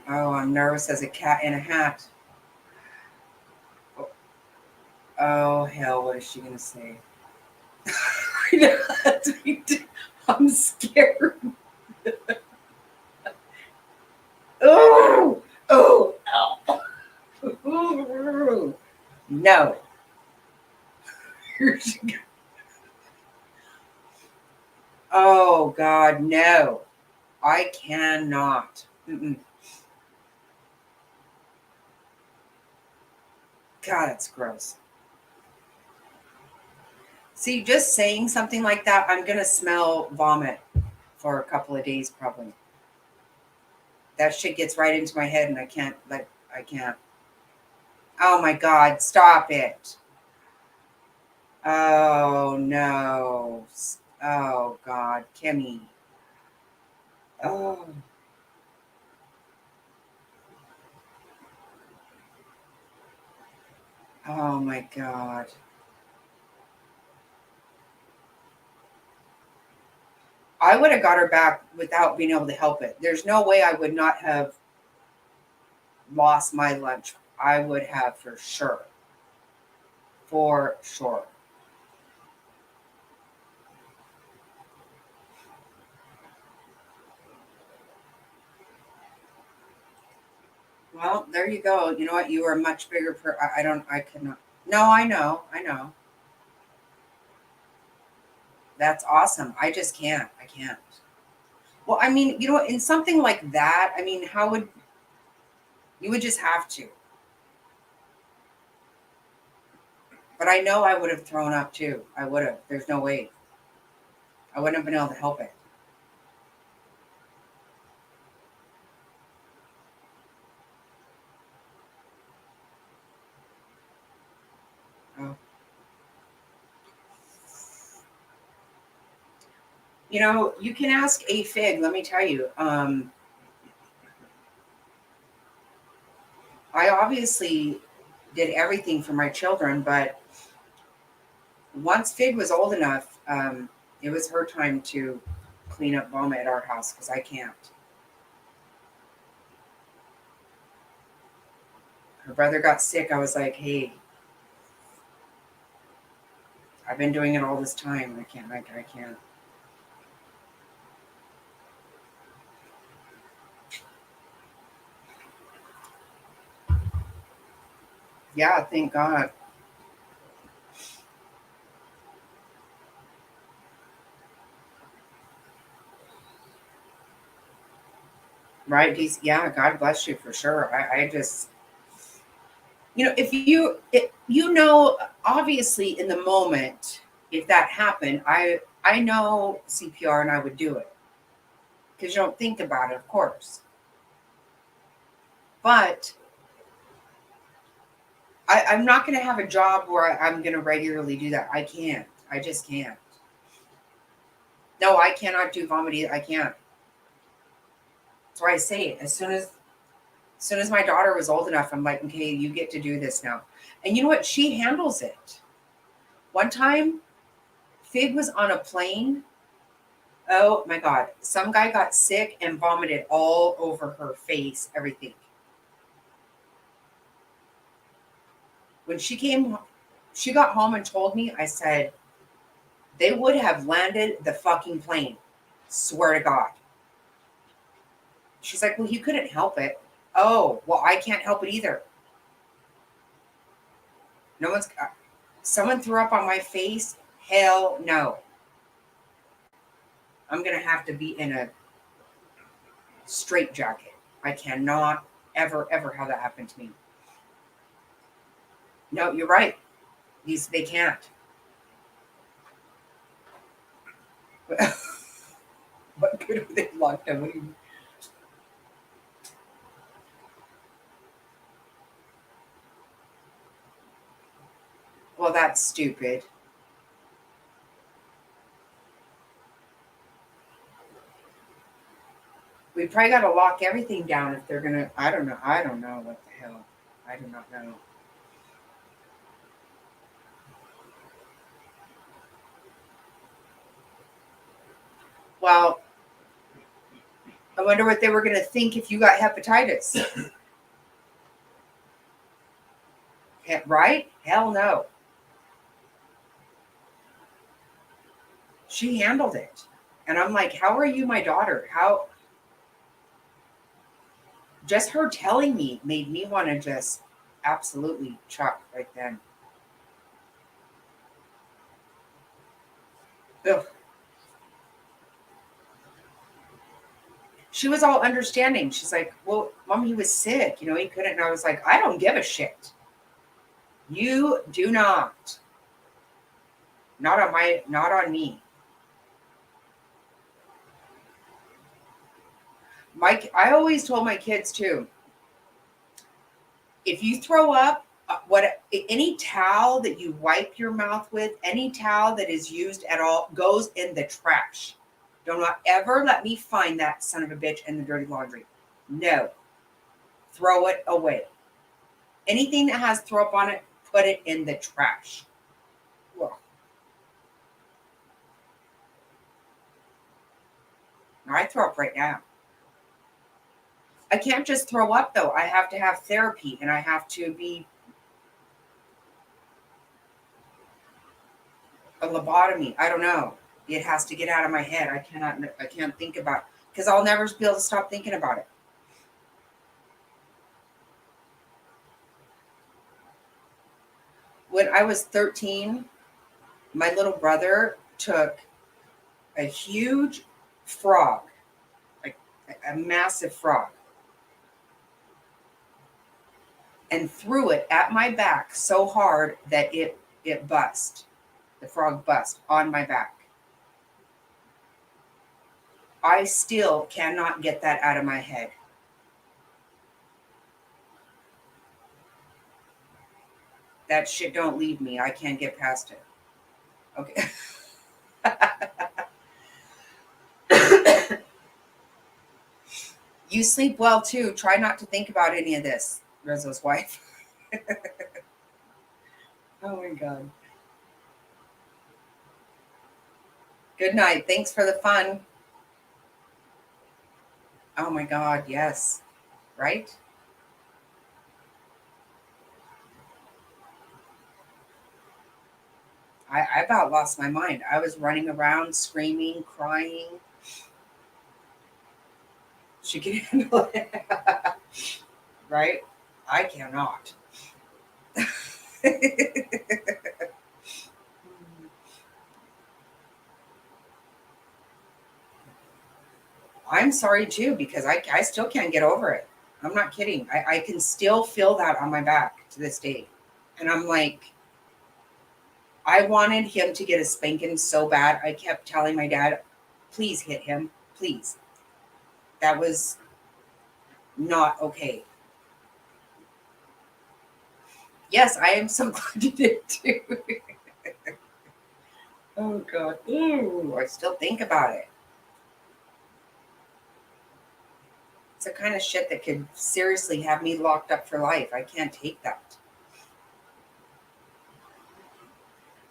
Speaker 1: Oh, I'm nervous as a cat in a hat. Oh, hell, what is she going to say? I'm scared. Oh, oh, oh. No. Oh, God, no. I cannot. Mm-mm. God, that's gross. See, just saying something like that, I'm going to smell vomit for a couple of days probably. That shit gets right into my head and I can't. Oh my God, stop it. Oh no. Oh God, Kimmy. Oh. Oh my God. I would have got her back without being able to help it. There's no way I would not have lost my lunch. I would have for sure. For sure. Well, there you go. You know what? You were a much bigger I could not. No, I know. I know. That's awesome. I just can't. I can't. Well, I mean, you know, in something like that, I mean, how would you would just have to. But I know I would have thrown up too. I would have. There's no way. I wouldn't have been able to help it. Oh. You know, you can ask a fig, let me tell you. I obviously did everything for my children, but once Fig was old enough, it was her time to clean up vomit at our house because I can't. Her brother got sick. I was like, hey, I've been doing it all this time. I can't. Yeah, thank God. Right? Yeah, God bless you for sure. I just, you know, you know, obviously in the moment, if that happened, I know CPR and I would do it because you don't think about it, of course. But I'm not going to have a job where I'm going to regularly do that. I can't. I just can't. No, I cannot do vomiting. I can't. That's why I say it. As soon as my daughter was old enough, I'm like, okay, you get to do this now. And you know what? She handles it. One time, Fig was on a plane. Oh my God. Some guy got sick and vomited all over her face, everything. When she got home and told me, I said, they would have landed the fucking plane. Swear to God. She's like, well, you couldn't help it. Oh, well, I can't help it either. Someone threw up on my face. Hell no. I'm going to have to be in a straitjacket. I cannot ever have that happen to me. No, you're right. They can't. What good have they locked away? Well, that's stupid. We probably got to lock everything down if they're gonna. I don't know what the hell. I do not know. Well, I wonder what they were gonna think if you got hepatitis. Right? Hell no. She handled it. And I'm like, how are you my daughter? How? Just her telling me made me want to just absolutely chuck right then. Ugh. She was all understanding. She's like, well, Mom, he was sick. You know, he couldn't. And I was like, I don't give a shit. You do not. Not on me. Mike, I always told my kids too, if you throw up, any towel that you wipe your mouth with, any towel that is used at all goes in the trash. Do not ever let me find that son of a bitch in the dirty laundry. No. Throw it away. Anything that has throw up on it, put it in the trash. Well, I throw up right now. I can't just throw up though. I have to have therapy and I have to be a lobotomy. I don't know. It has to get out of my head. I can't think about it because I'll never be able to stop thinking about it. When I was 13, my little brother took a huge frog, like a massive frog, and threw it at my back so hard that it bust. The frog bust on my back. I still cannot get that out of my head. That shit don't leave me. I can't get past it. Okay. You sleep well too. Try not to think about any of this, Rizzo's wife. Oh my God. Good night. Thanks for the fun. Oh my God. Yes. Right? I about lost my mind. I was running around, screaming, crying. She can handle it. Right? I cannot. I'm sorry too, because I still can't get over it. I'm not kidding. I can still feel that on my back to this day. And I'm like, I wanted him to get a spanking so bad. I kept telling my dad, please hit him, please. That was not okay. Yes, I am so glad you did too. Oh God. Ooh, I still think about it. It's the kind of shit that could seriously have me locked up for life. I can't take that.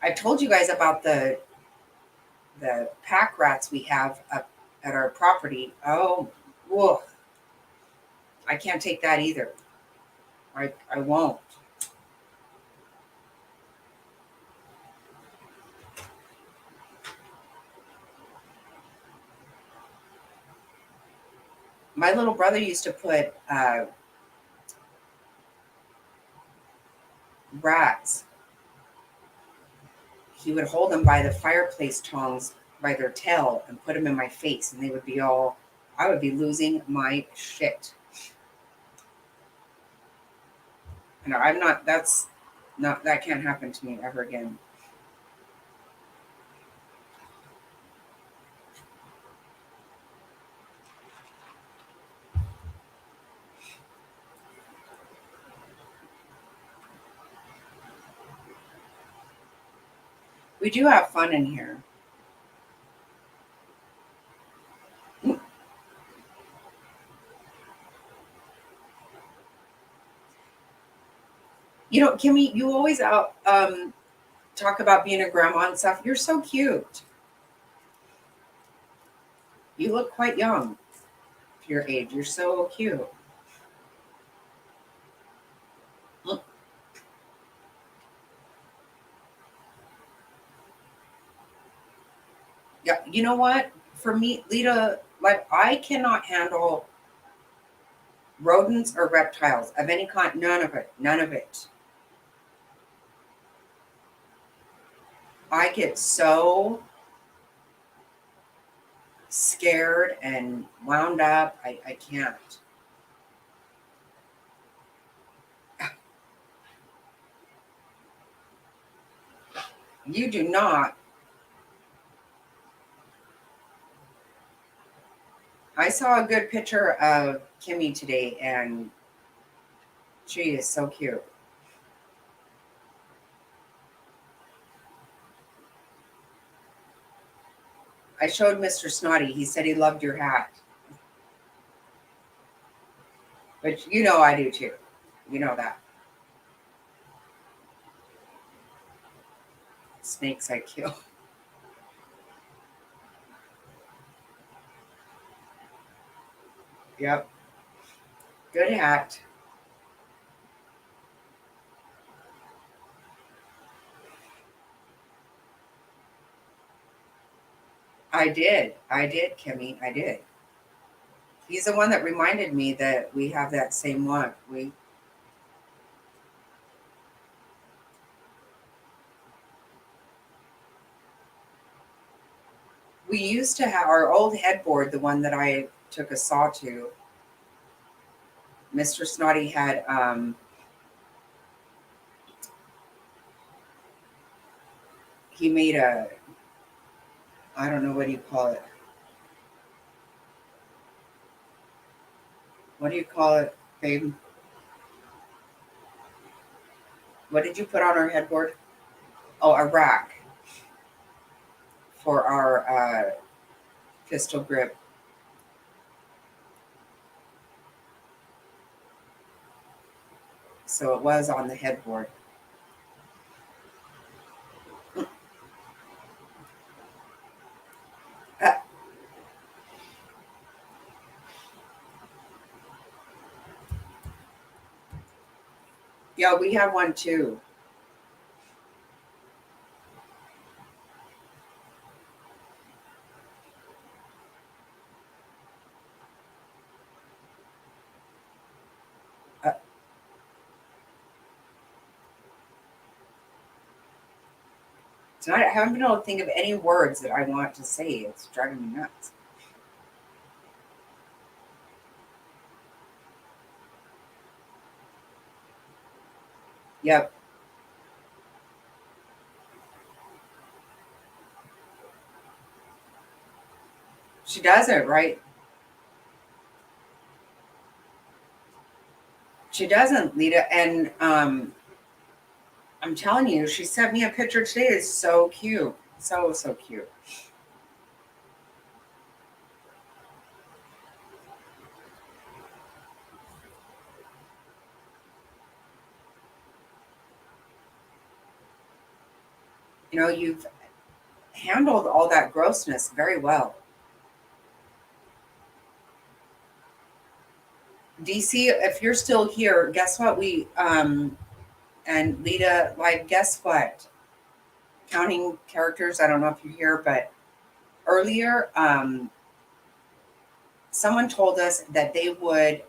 Speaker 1: I told you guys about the pack rats we have up at our property. Oh, whoa. I can't take that either. I won't. My little brother used to put rats. He would hold them by the fireplace tongs by their tail and put them in my face, and they would be all, I would be losing my shit. And I'm not, that's not, that can't happen to me ever again. We do have fun in here. You know, Kimmy, you always talk about being a grandma and stuff. You're so cute. You look quite young for your age. You're so cute. Yeah, you know what? For me, Lita, like I cannot handle rodents or reptiles of any kind. None of it. None of it. I get so scared and wound up. I can't. You do not. I saw a good picture of Kimmy today, and she is so cute. I showed Mr. Snotty. He said he loved your hat. But you know I do too. You know that. Snakes I kill. Yep. Good hat. I did, Kimmy. I did. He's the one that reminded me that we have that same one. We used to have our old headboard, the one that I took a saw to. Mr. Snotty had he made a, I don't know, what do you call it? What do you call it, babe? What did you put on our headboard? Oh, a rack for our pistol grip. So it was on the headboard. Yeah, we have one too. Tonight I haven't been able to think of any words that I want to say. It's driving me nuts. Yep. She doesn't, right? She doesn't, Lita. And I'm telling you, she sent me a picture today. It's so cute. So, so cute. You know, you've handled all that grossness very well. DC, if you're still here, guess what? And Lita, like, guess what? Counting characters, I don't know if you're here, but earlier, someone told us that they would,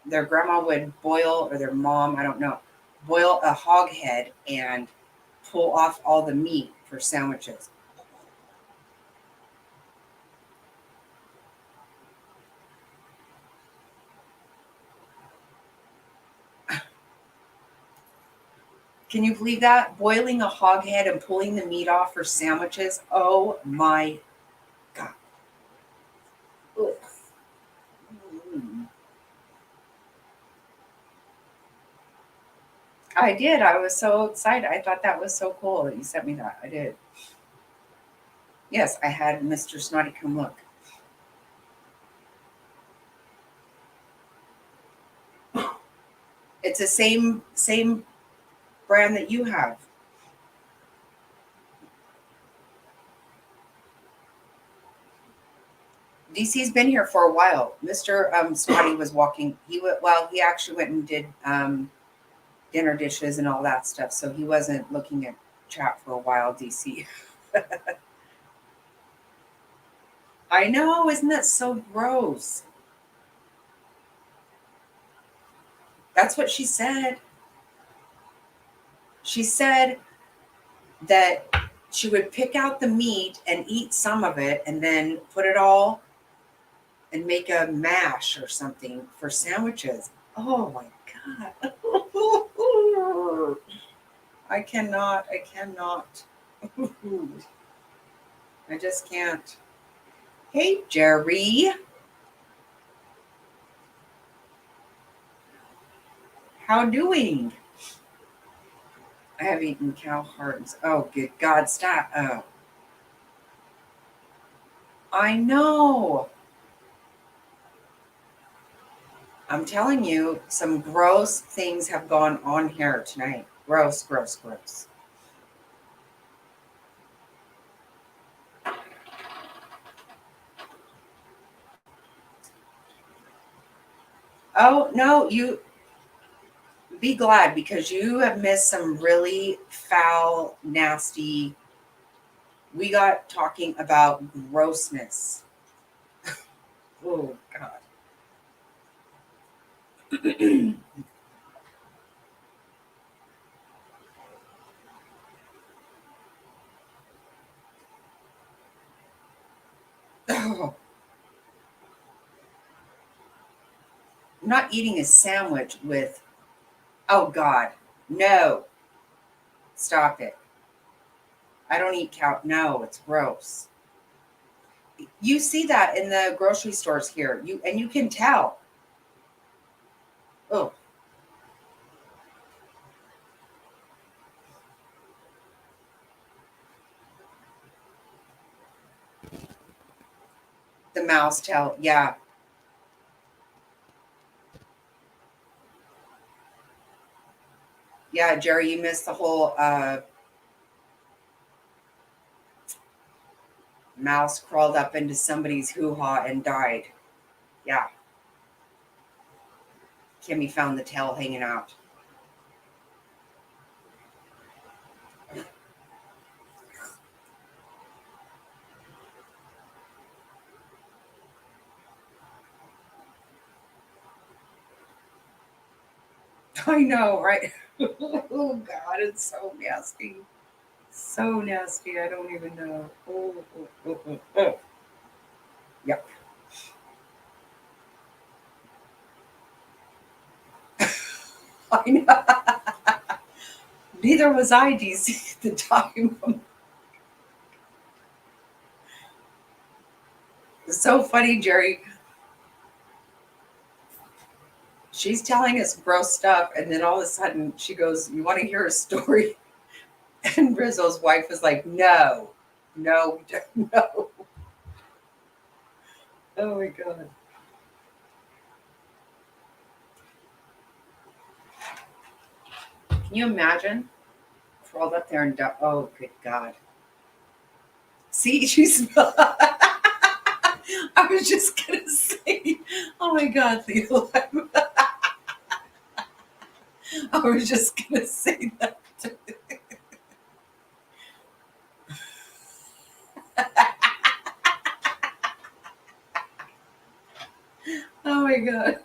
Speaker 1: their grandma would boil, or their mom, I don't know, boil a hog head and pull off all the meat for sandwiches. Can you believe that? Boiling a hog head and pulling the meat off for sandwiches? Oh my God. Ugh. Mm. I did. I was so excited. I thought that was so cool that you sent me that. I did. Yes, I had Mr. Snotty come look. It's the same brand that you have. DC's been here for a while. Mr. Snotty was walking. He actually went and did dinner dishes and all that stuff. So he wasn't looking at chat for a while, DC. I know, isn't that so gross? That's what she said. She said that she would pick out the meat and eat some of it and then put it all and make a mash or something for sandwiches. Oh my God. I cannot. I just can't. Hey, Jerry. How doing? I have eaten cow hearts. Oh, good God, stop. Oh. I know. I'm telling you, some gross things have gone on here tonight. Gross, gross, gross. Oh, no, you be glad because you have missed some really foul, nasty. We got talking about grossness. Oh, God. Oh, I'm not eating a sandwich with, oh, God. No. Stop it. I don't eat cow. No, it's gross. You see that in the grocery stores here. You can tell. Oh, the mouse tail. Yeah. Yeah, Jerry, you missed the whole mouse crawled up into somebody's hoo-ha and died. Yeah. Kimmy found the tail hanging out. I know, right? Oh, God, it's so nasty. So nasty. I don't even know. Oh. Yep. I know. Neither was I, DC, at the time. It's so funny, Jerry. She's telling us gross stuff, and then all of a sudden she goes, "You want to hear a story?" And Rizzo's wife was like, "No, no, no." Oh my God. Can you imagine? Crawled up there and died. Oh, good God. See, she's. I was just going to say, oh my God, Leo. I was just going to say that. my God.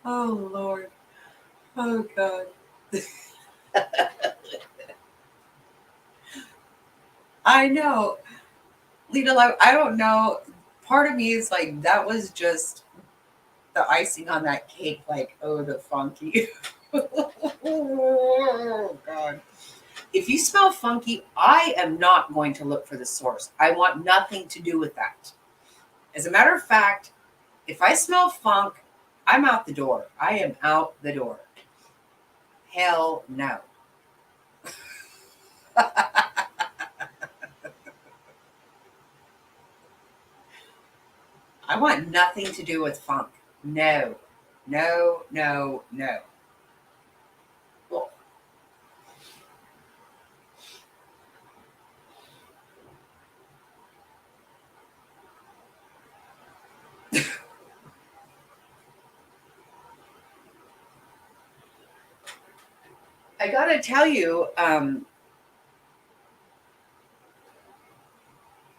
Speaker 1: Oh, Lord. Oh, God. I know. Lita, like, I don't know. Part of me is like, that was just the icing on that cake. Like, oh, the funky. Oh, God. If you smell funky, I am not going to look for the source. I want nothing to do with that. As a matter of fact, if I smell funk, I'm out the door. I am out the door. Hell no. I want nothing to do with funk. No, no, no, no. Well, I gotta tell you,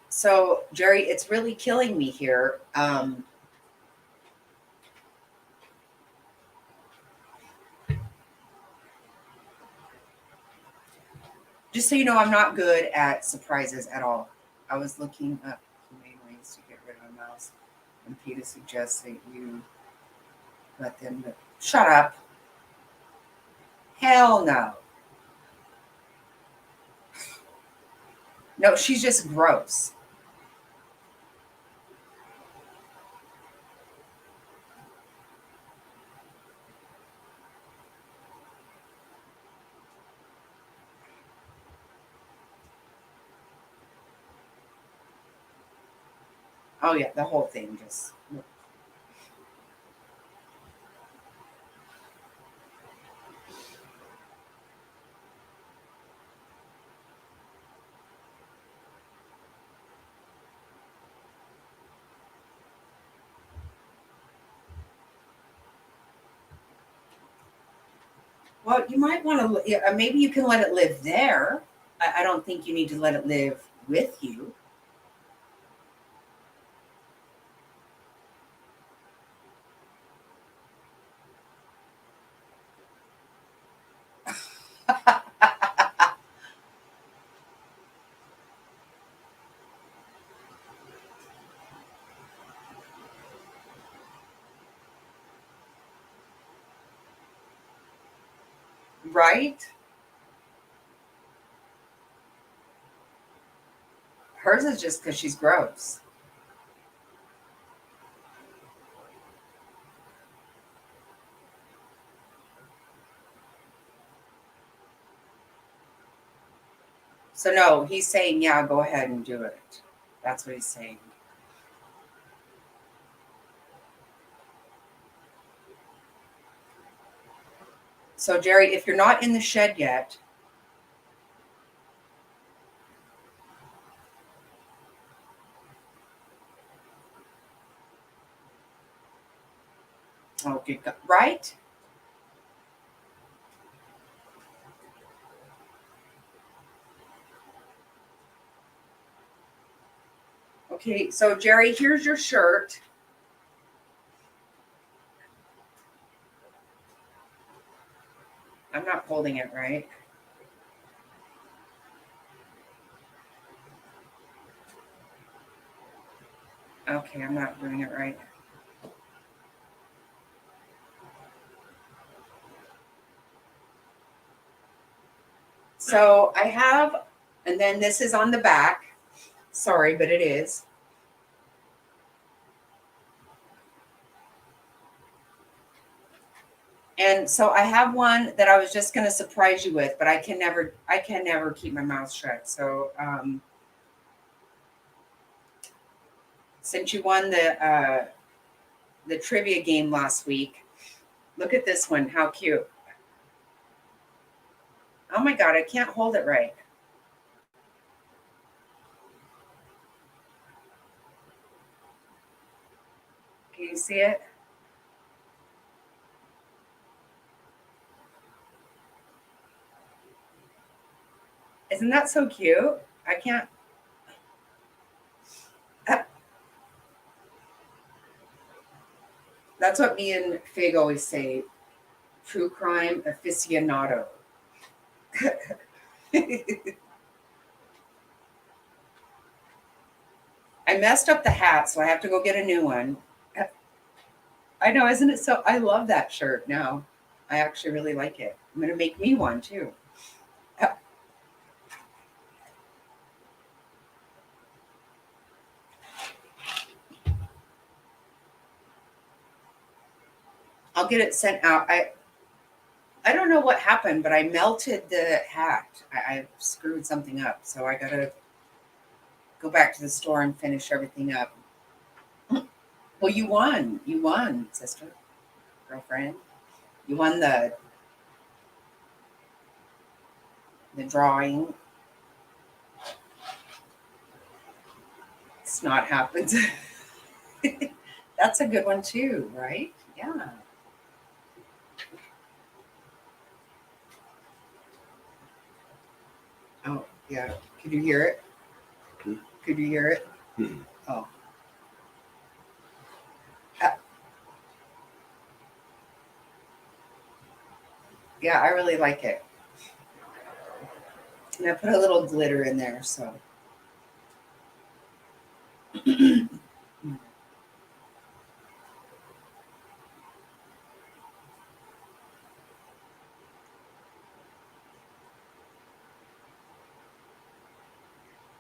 Speaker 1: so Jerry, it's really killing me here. Just so you know, I'm not good at surprises at all. I was looking up humane ways to get rid of a mouse, and PETA suggests that you let them know. Shut up. Hell no. No, she's just gross. Oh yeah, the whole thing just. Well, you might want to. Yeah, maybe you can let it live there. I don't think you need to let it live with you. Right? Hers is just because she's gross. So no, he's saying, yeah, go ahead and do it. That's what he's saying. So Jerry, if you're not in the shed yet, oh good God, right? Okay, so Jerry, here's your shirt. I'm not holding it right. Okay, I'm not doing it right. So I have, and then this is on the back. Sorry, but it is. And so I have one that I was just going to surprise you with, but I can never keep my mouth shut. So since you won the trivia game last week, look at this one. How cute. Oh my God, I can't hold it right. Can you see it? Isn't that so cute? I can't. That's what me and Fig always say. True crime aficionado. I messed up the hat, so I have to go get a new one. I know, isn't it so? I love that shirt now. I actually really like it. I'm going to make me one too. I'll get it sent out. I don't know what happened, but I melted the hat. I screwed something up, so I gotta go back to the store and finish everything up. Well, you won. You won, sister, girlfriend. You won the drawing. Snot happens. That's a good one too, right? Yeah. Oh, yeah. Could you hear it? Could you hear it? Oh. Yeah, I really like it. And I put a little glitter in there, so.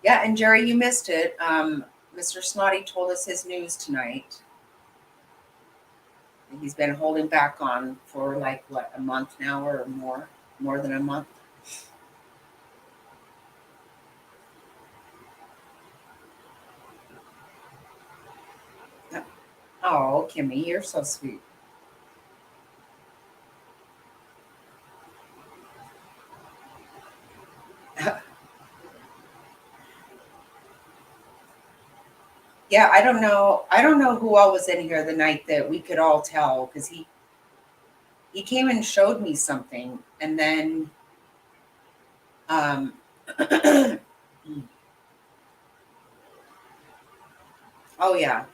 Speaker 1: Yeah, and Jerry, you missed it. Mr. Snotty told us his news tonight. He's been holding back on for like what, a month now or more than a month. Oh, Kimmy, you're so sweet. Yeah, I don't know. I don't know who all was in here the night that we could all tell because he came and showed me something, and then oh yeah,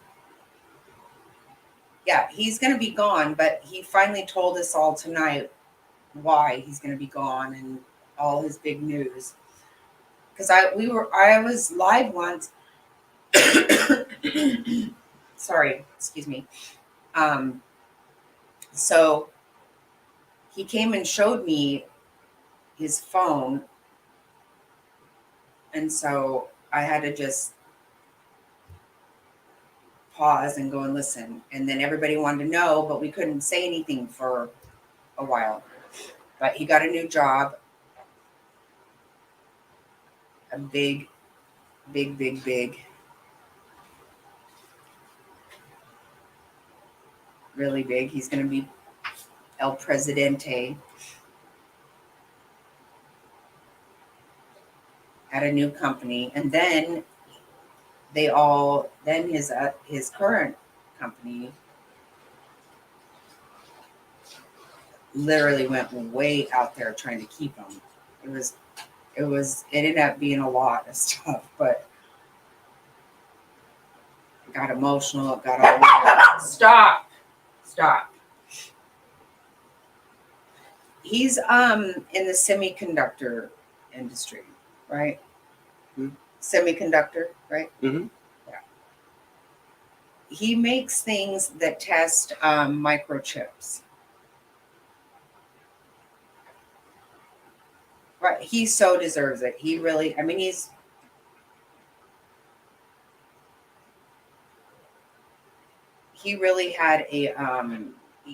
Speaker 1: he's gonna be gone, but he finally told us all tonight why he's gonna be gone and all his big news. Because I was live once. Sorry, excuse me. So he came and showed me his phone, and so I had to just pause and go and listen. And then everybody wanted to know, but we couldn't say anything for a while. But he got a new job, a big, really big. He's going to be El Presidente at a new company, and then his current company literally went way out there trying to keep him. It ended up being a lot of stuff, but it got emotional. It got all stop. He's in the semiconductor industry, right?
Speaker 2: Mm-hmm.
Speaker 1: Semiconductor, right?
Speaker 2: Mm-hmm.
Speaker 1: Yeah. He makes things that test microchips. Right. He so deserves it. He really, I mean, he really had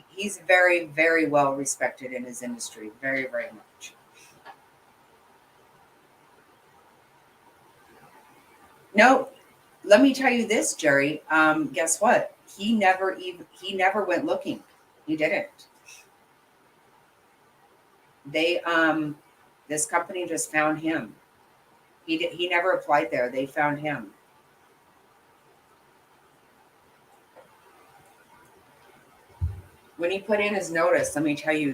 Speaker 1: he's very, very well respected in his industry. Very, very much. No, let me tell you this, Jerry. Guess what? He never went looking. He didn't. They this company just found him. He never applied there. They found him. When he put in his notice, let me tell you,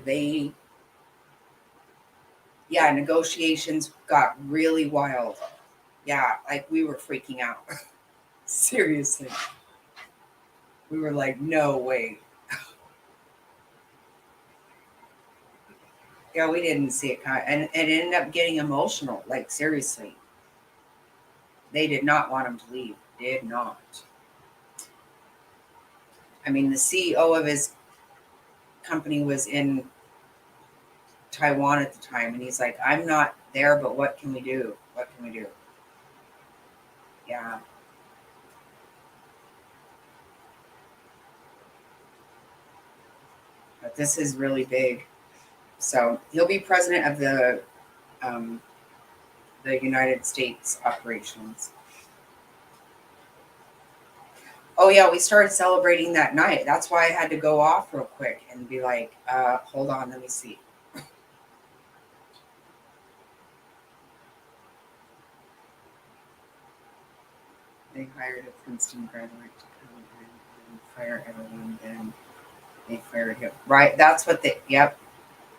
Speaker 1: negotiations got really wild. Yeah, like we were freaking out. Seriously. We were like, no way. Yeah, we didn't see it coming, and it ended up getting emotional. Like seriously, they did not want him to leave. Did not. I mean, the CEO of his company was in Taiwan at the time, and he's like, "I'm not there, but what can we do? What can we do?" Yeah. But this is really big. So he'll be president of the United States operations. Oh yeah, we started celebrating that night. That's why I had to go off real quick and be like, hold on, let me see. They hired a Princeton graduate to come and fire everyone, then they fired him. Right, that's what yep,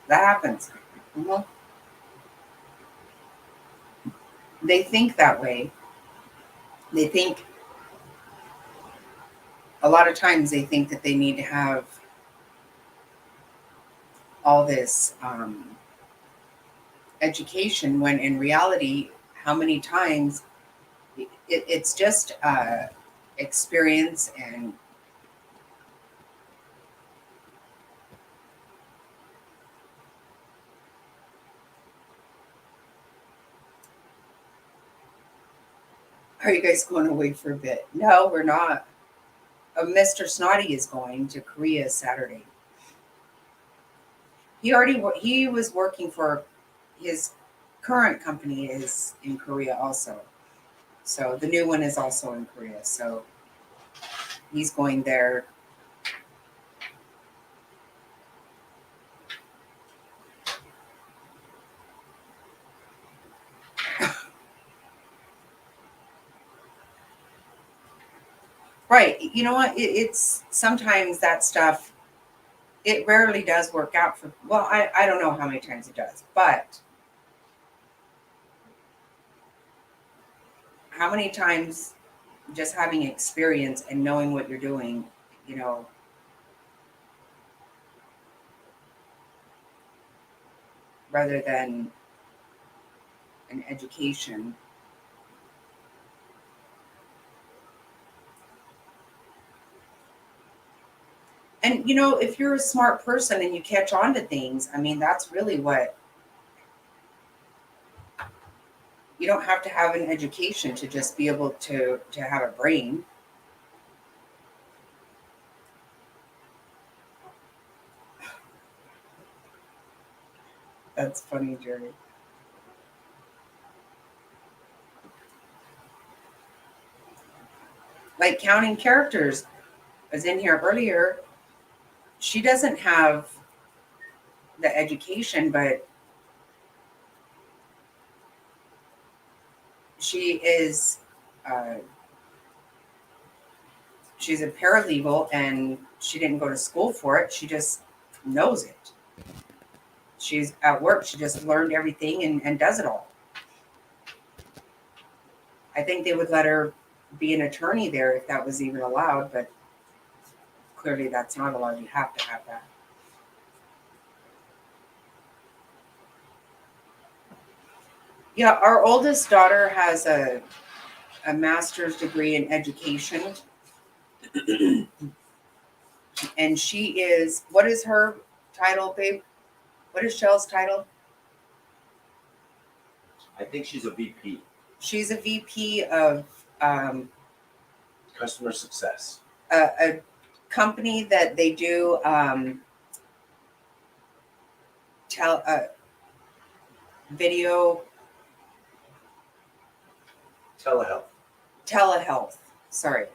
Speaker 1: that happens. Mhm. They think that way. They think, a lot of times they think that they need to have all this education, when in reality, how many times it's just experience and are you guys going away for a bit? No, we're not. Mr. Snotty is going to Korea Saturday. He was working for his current company is in Korea also. So the new one is also in Korea. So he's going there. Right. You know what? It's sometimes that stuff, it rarely does work out for, well, I don't know how many times it does, but how many times just having experience and knowing what you're doing, you know, rather than an education. And you know, if you're a smart person and you catch on to things, I mean, that's really what, you don't have to have an education to just be able to have a brain. That's funny, Jerry. Like counting characters was in here earlier. She doesn't have the education, but she is uh, she's a paralegal, and she didn't go to school for it. She just knows it. She's at work. She just learned everything and does it all. I think they would let her be an attorney there if that was even allowed, but clearly that's not allowed. You have to have that. Yeah, our oldest daughter has a master's degree in education. And she is, what is her title, babe? What is Shell's title?
Speaker 2: I think she's a VP,
Speaker 1: She's a VP of
Speaker 2: customer success.
Speaker 1: a company that they do video
Speaker 2: Telehealth.
Speaker 1: telehealth. Sorry.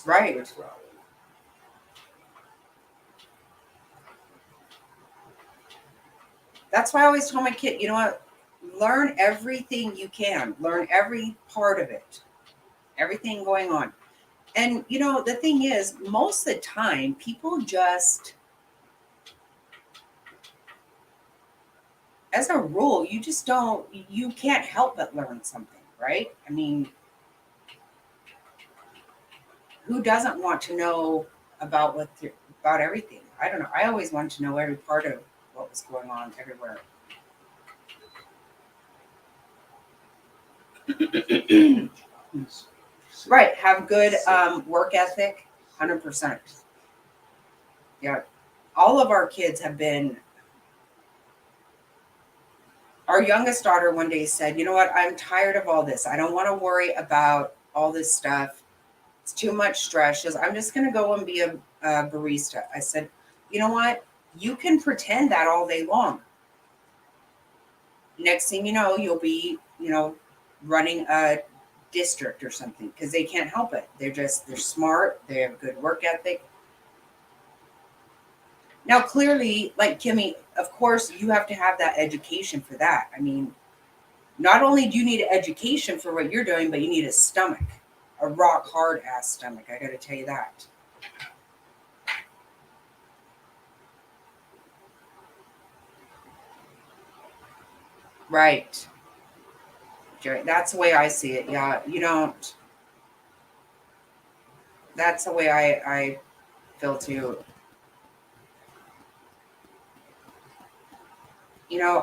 Speaker 1: Right. That's why I always tell my kid, you know what? Learn everything you can. Learn every part of it. Everything going on. And you know, the thing is, most of the time, people just, as a rule, you just don't, you can't help but learn something, right? I mean, who doesn't want to know about about everything? I don't know. I always wanted to know every part of what was going on everywhere. Right. Have good work ethic. 100%. Yeah. All of our kids have been. Our youngest daughter one day said, "You know what? I'm tired of all this. I don't want to worry about all this stuff. It's too much stress. She goes, I'm just going to go and be a barista." I said, "You know what? You can pretend that all day long. Next thing you know, you'll be, running a district or something because they can't help it. They're smart. They have good work ethic." Now, clearly, like Kimmy, of course, you have to have that education for that. I mean, not only do you need an education for what you're doing, but you need a stomach, a rock hard ass stomach. I got to tell you that. Right. Jerry, that's the way I see it. Yeah, you don't. That's the way I feel too.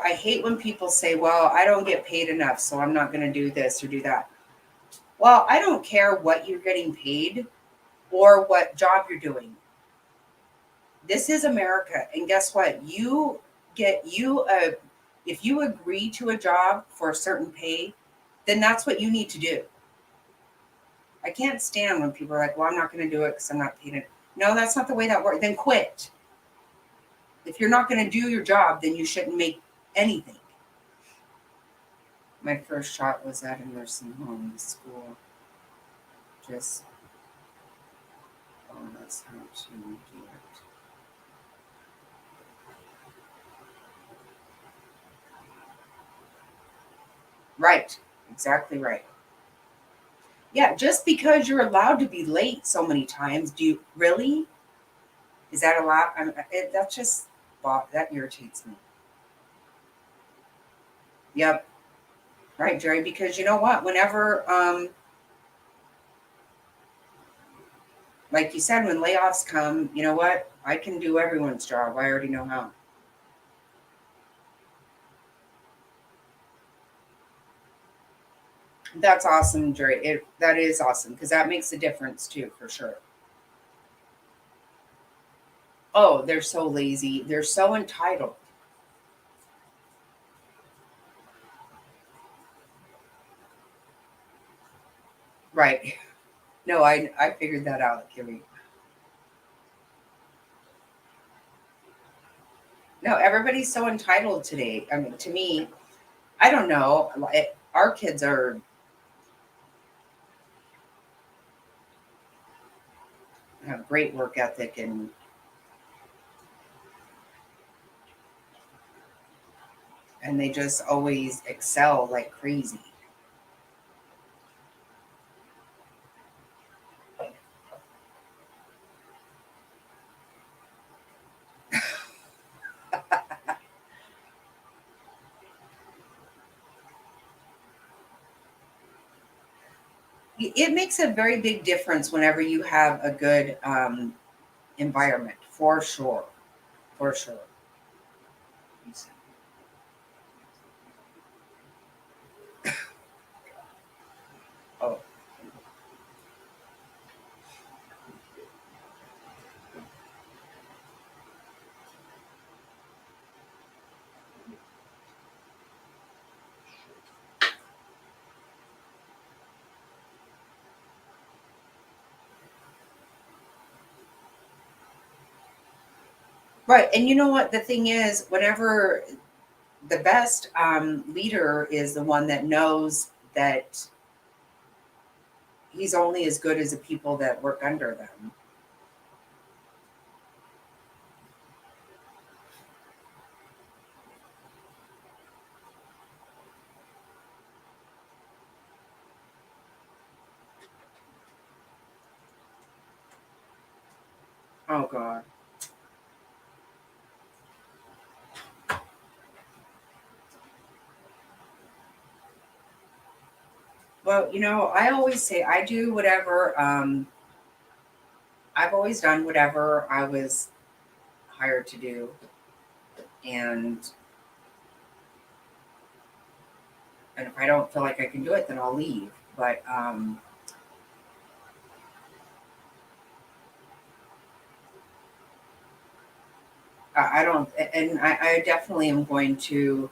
Speaker 1: I hate when people say, "Well, I don't get paid enough, so I'm not going to do this or do that." Well, I don't care what you're getting paid or what job you're doing. This is America, and guess what? If you agree to a job for a certain pay, then that's what you need to do. I can't stand when people are like, "Well, I'm not going to do it because I'm not paid." No, that's not the way that works. Then quit. If you're not going to do your job, then you shouldn't make anything. My first shot was at a nursing home school. Just, oh, that's how to do it. Right. Exactly right. Yeah, just because you're allowed to be late so many times, do you really? Is that allowed? That's just, that irritates me. Yep. Right, Jerry, because you know what? Whenever, like you said, when layoffs come, you know what? I can do everyone's job. I already know how. That's awesome, Jerry. That is awesome because that makes a difference too, for sure. Oh, they're so lazy. They're so entitled. Right. No, I figured that out, Kimmy. No, everybody's so entitled today. I mean, to me, I don't know. Our kids have great work ethic and they just always excel like crazy. It makes a very big difference whenever you have a good environment, for sure. For sure. Oh, right. And you know what? The thing is, whenever the best leader is the one that knows that he's only as good as the people that work under them. Oh, God. Well, I always say I do whatever I've always done whatever I was hired to do, and if I don't feel like I can do it, then I'll leave. But I don't, and I definitely am going to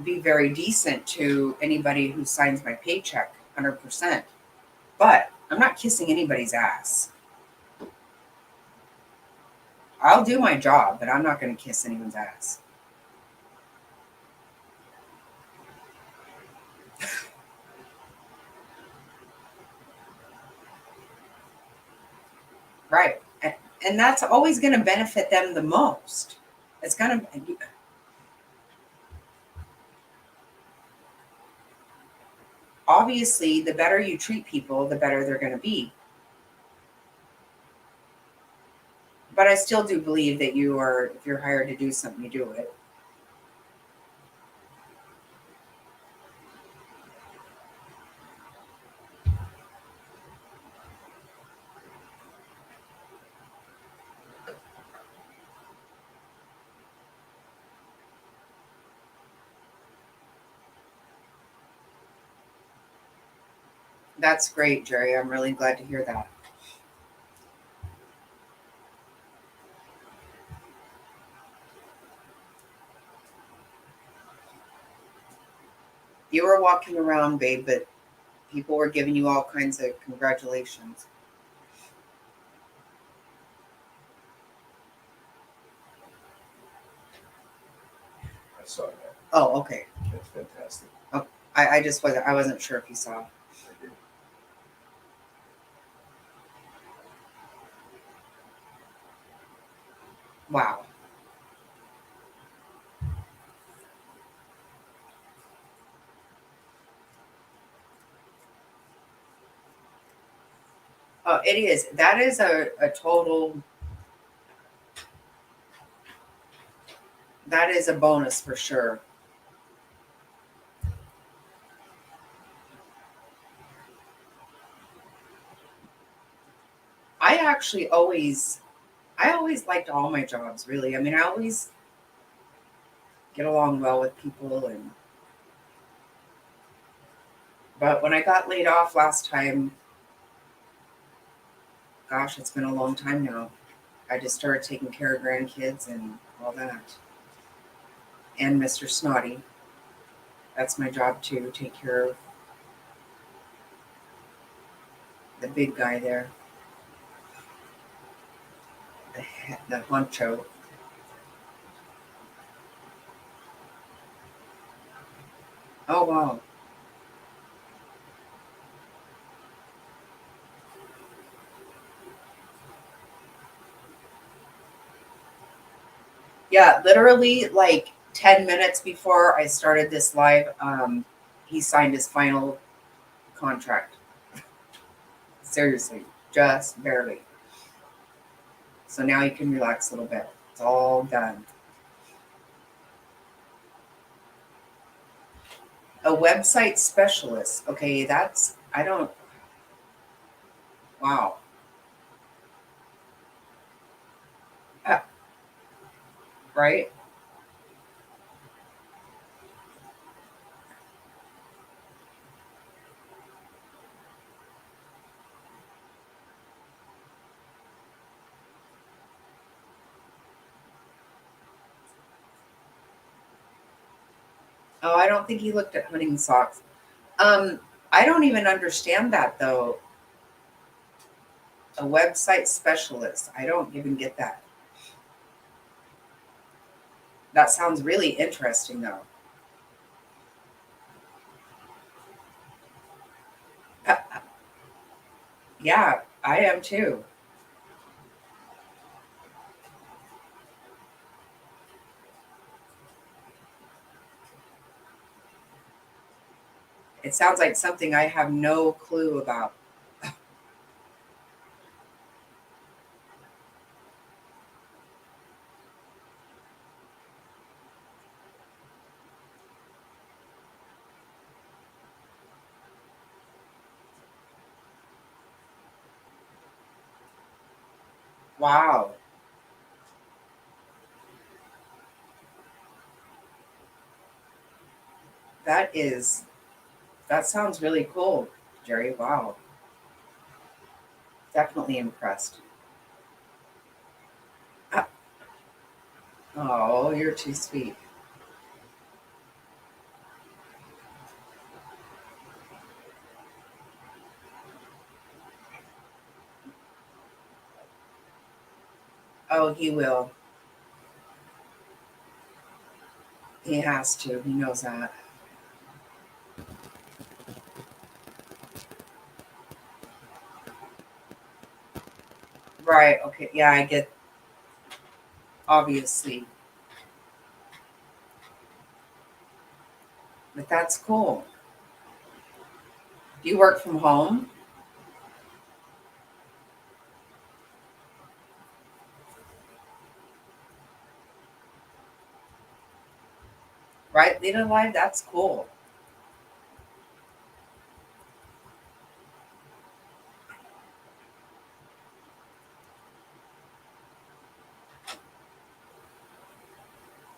Speaker 1: be very decent to anybody who signs my paycheck, 100%. But I'm not kissing anybody's ass. I'll do my job, but I'm not going to kiss anyone's ass. Right. And that's always going to benefit them the most. It's going to, obviously, the better you treat people, the better they're going to be. But I still do believe that if you're hired to do something, you do it. That's great, Jerry. I'm really glad to hear that. You were walking around, babe, but people were giving you all kinds of congratulations.
Speaker 2: I saw that.
Speaker 1: Oh, okay.
Speaker 2: That's fantastic.
Speaker 1: Oh, I wasn't sure if you saw.
Speaker 2: I did.
Speaker 1: Wow. It is. That is a total. That is a bonus for sure. I always liked all my jobs, really. I mean, I always get along well with people, but when I got laid off last time, gosh, it's been a long time now. I just started taking care of grandkids and all that. And Mr. Snotty. That's my job too, take care of the big guy there. The honcho. Oh wow. Yeah, literally like 10 minutes before I started this live, he signed his final contract. Seriously, just barely. So now you can relax a little bit. It's all done. A website specialist. Okay, I don't, wow. Uh, right? Oh, I don't think he looked at hunting socks. Um, I don't even understand that though. A website specialist. I don't even get that. That sounds really interesting though. Yeah, I am too. It sounds like something I have no clue about. Wow. That sounds really cool, Jerry. Wow. Definitely impressed. Uh, Oh, you're too sweet. Oh, he will. He has to. He knows that. Right. Okay. Yeah, I get, obviously. But that's cool. Do you work from home? Right? Lead a life? That's cool.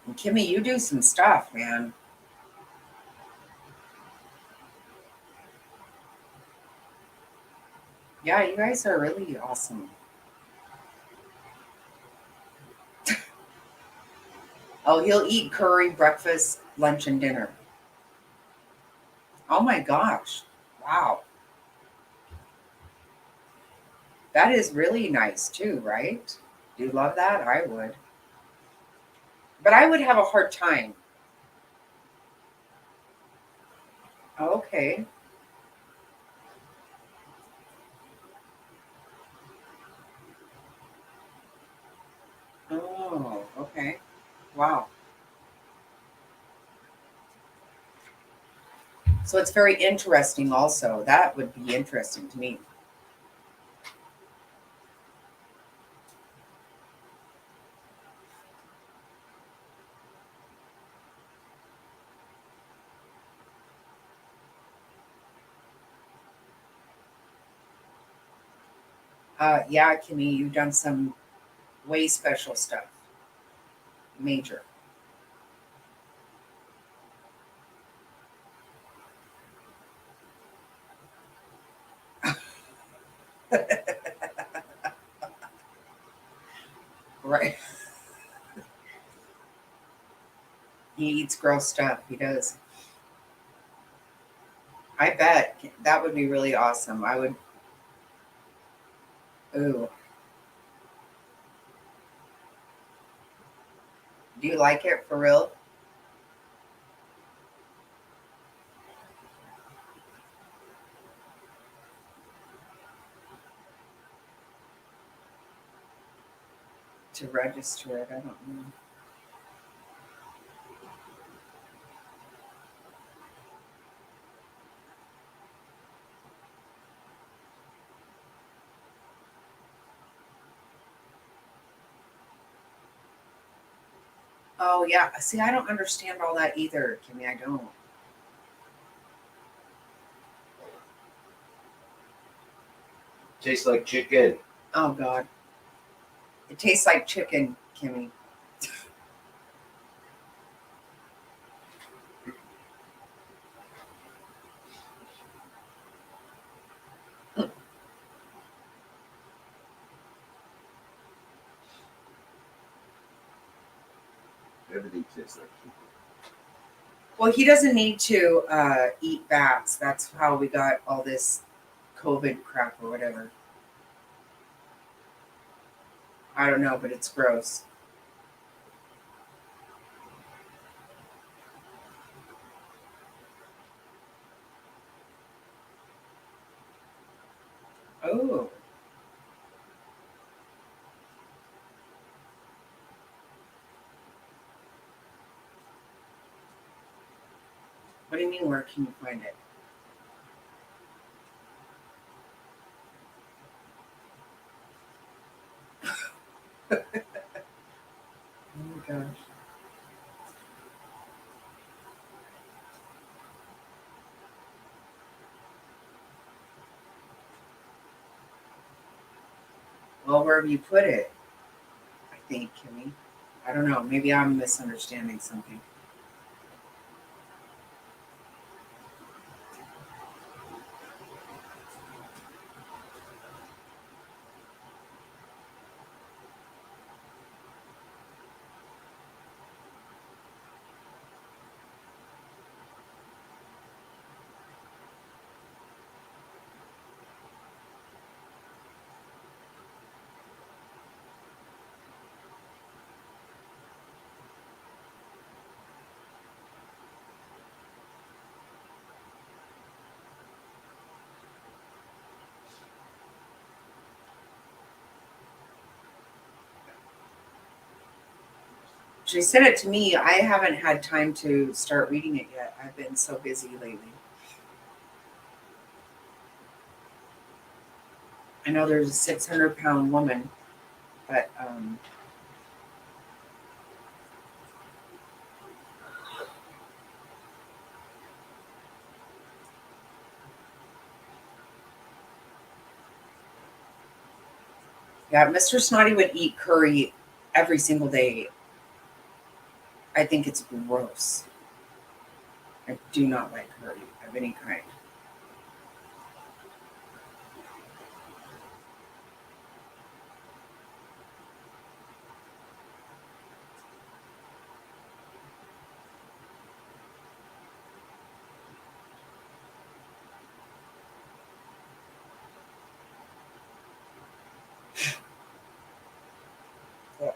Speaker 1: And Kimmy, you do some stuff, man. Yeah, you guys are really awesome. Oh, he'll eat curry, breakfast, lunch, and dinner. Oh my gosh. Wow. That is really nice too, right? Do you love that? I would. But I would have a hard time. Okay. Oh, okay. Wow. So it's very interesting also. That would be interesting to me. Yeah, Kimmy, you've done some way special stuff. Major. Right. He eats gross stuff. He does. I bet that would be really awesome. I would. Ooh. Do you like it for real? To register it? I don't know. Oh, yeah. See, I don't understand all that either, Kimmy. I don't.
Speaker 2: Tastes like chicken.
Speaker 1: Oh, God. It tastes like chicken, Kimmy.
Speaker 2: Everything tastes like chicken.
Speaker 1: Well, he doesn't need to eat bats. That's how we got all this COVID crap or whatever. I don't know, but it's gross. Oh, what do you mean? Where can you find it? Oh my gosh. Well, where have you put it? think, Kimmy. I don't know. Maybe I'm misunderstanding something. She sent it to me. I haven't had time to start reading it yet. I've been so busy lately. I know there's a 600-pound woman, but yeah, Mr. Snotty would eat curry every single day. I think it's gross. I do not like curry of any kind. Ugh.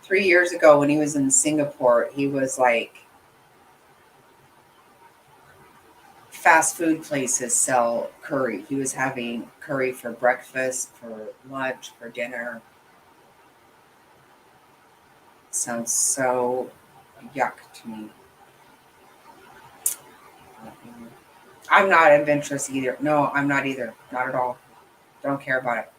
Speaker 1: 3 years ago when he was in Singapore, he was like, fast food places sell curry. He was having curry for breakfast, for lunch, for dinner. Sounds so yuck to me. I'm not adventurous either. No, I'm not either. Not at all. Don't care about it.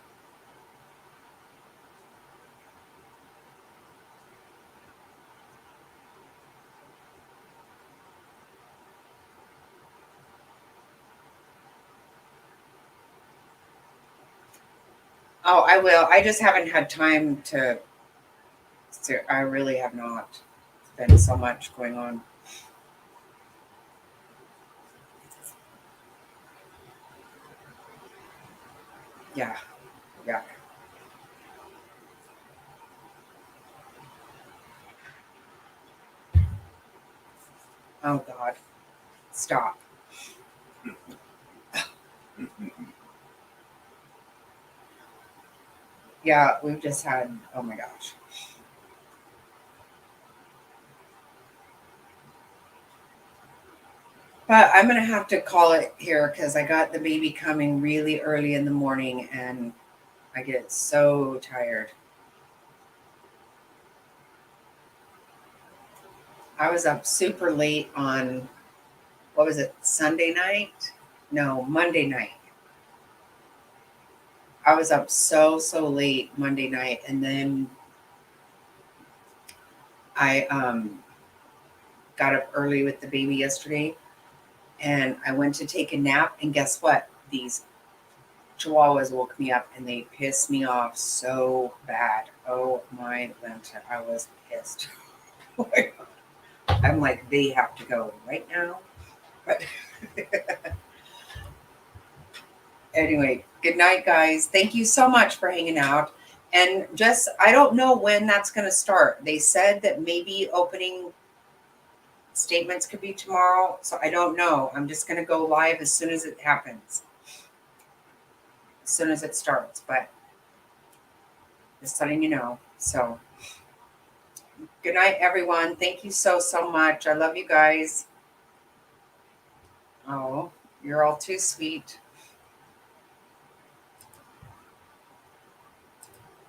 Speaker 1: Oh, I will. I just haven't had time to. I really have not. There's been so much going on. Yeah. Yeah. Oh, God. Stop. Yeah, we've just had. Oh, my gosh. But I'm going to have to call it here because I got the baby coming really early in the morning and I get so tired. I was up super late on, what was it, Sunday night? No, Monday night. I was up so late Monday night, and then I got up early with the baby yesterday, and I went to take a nap, and guess what? These chihuahuas woke me up, and they pissed me off so bad. Oh my Lanta, I was pissed. I'm like, they have to go right now. But anyway, good night, guys. Thank you so much for hanging out. And just, I don't know when that's going to start. They said that maybe opening statements could be tomorrow. So I don't know. I'm just going to go live as soon as it happens, as soon as it starts. But just letting you know. So good night, everyone. Thank you so much. I love you guys. Oh, you're all too sweet.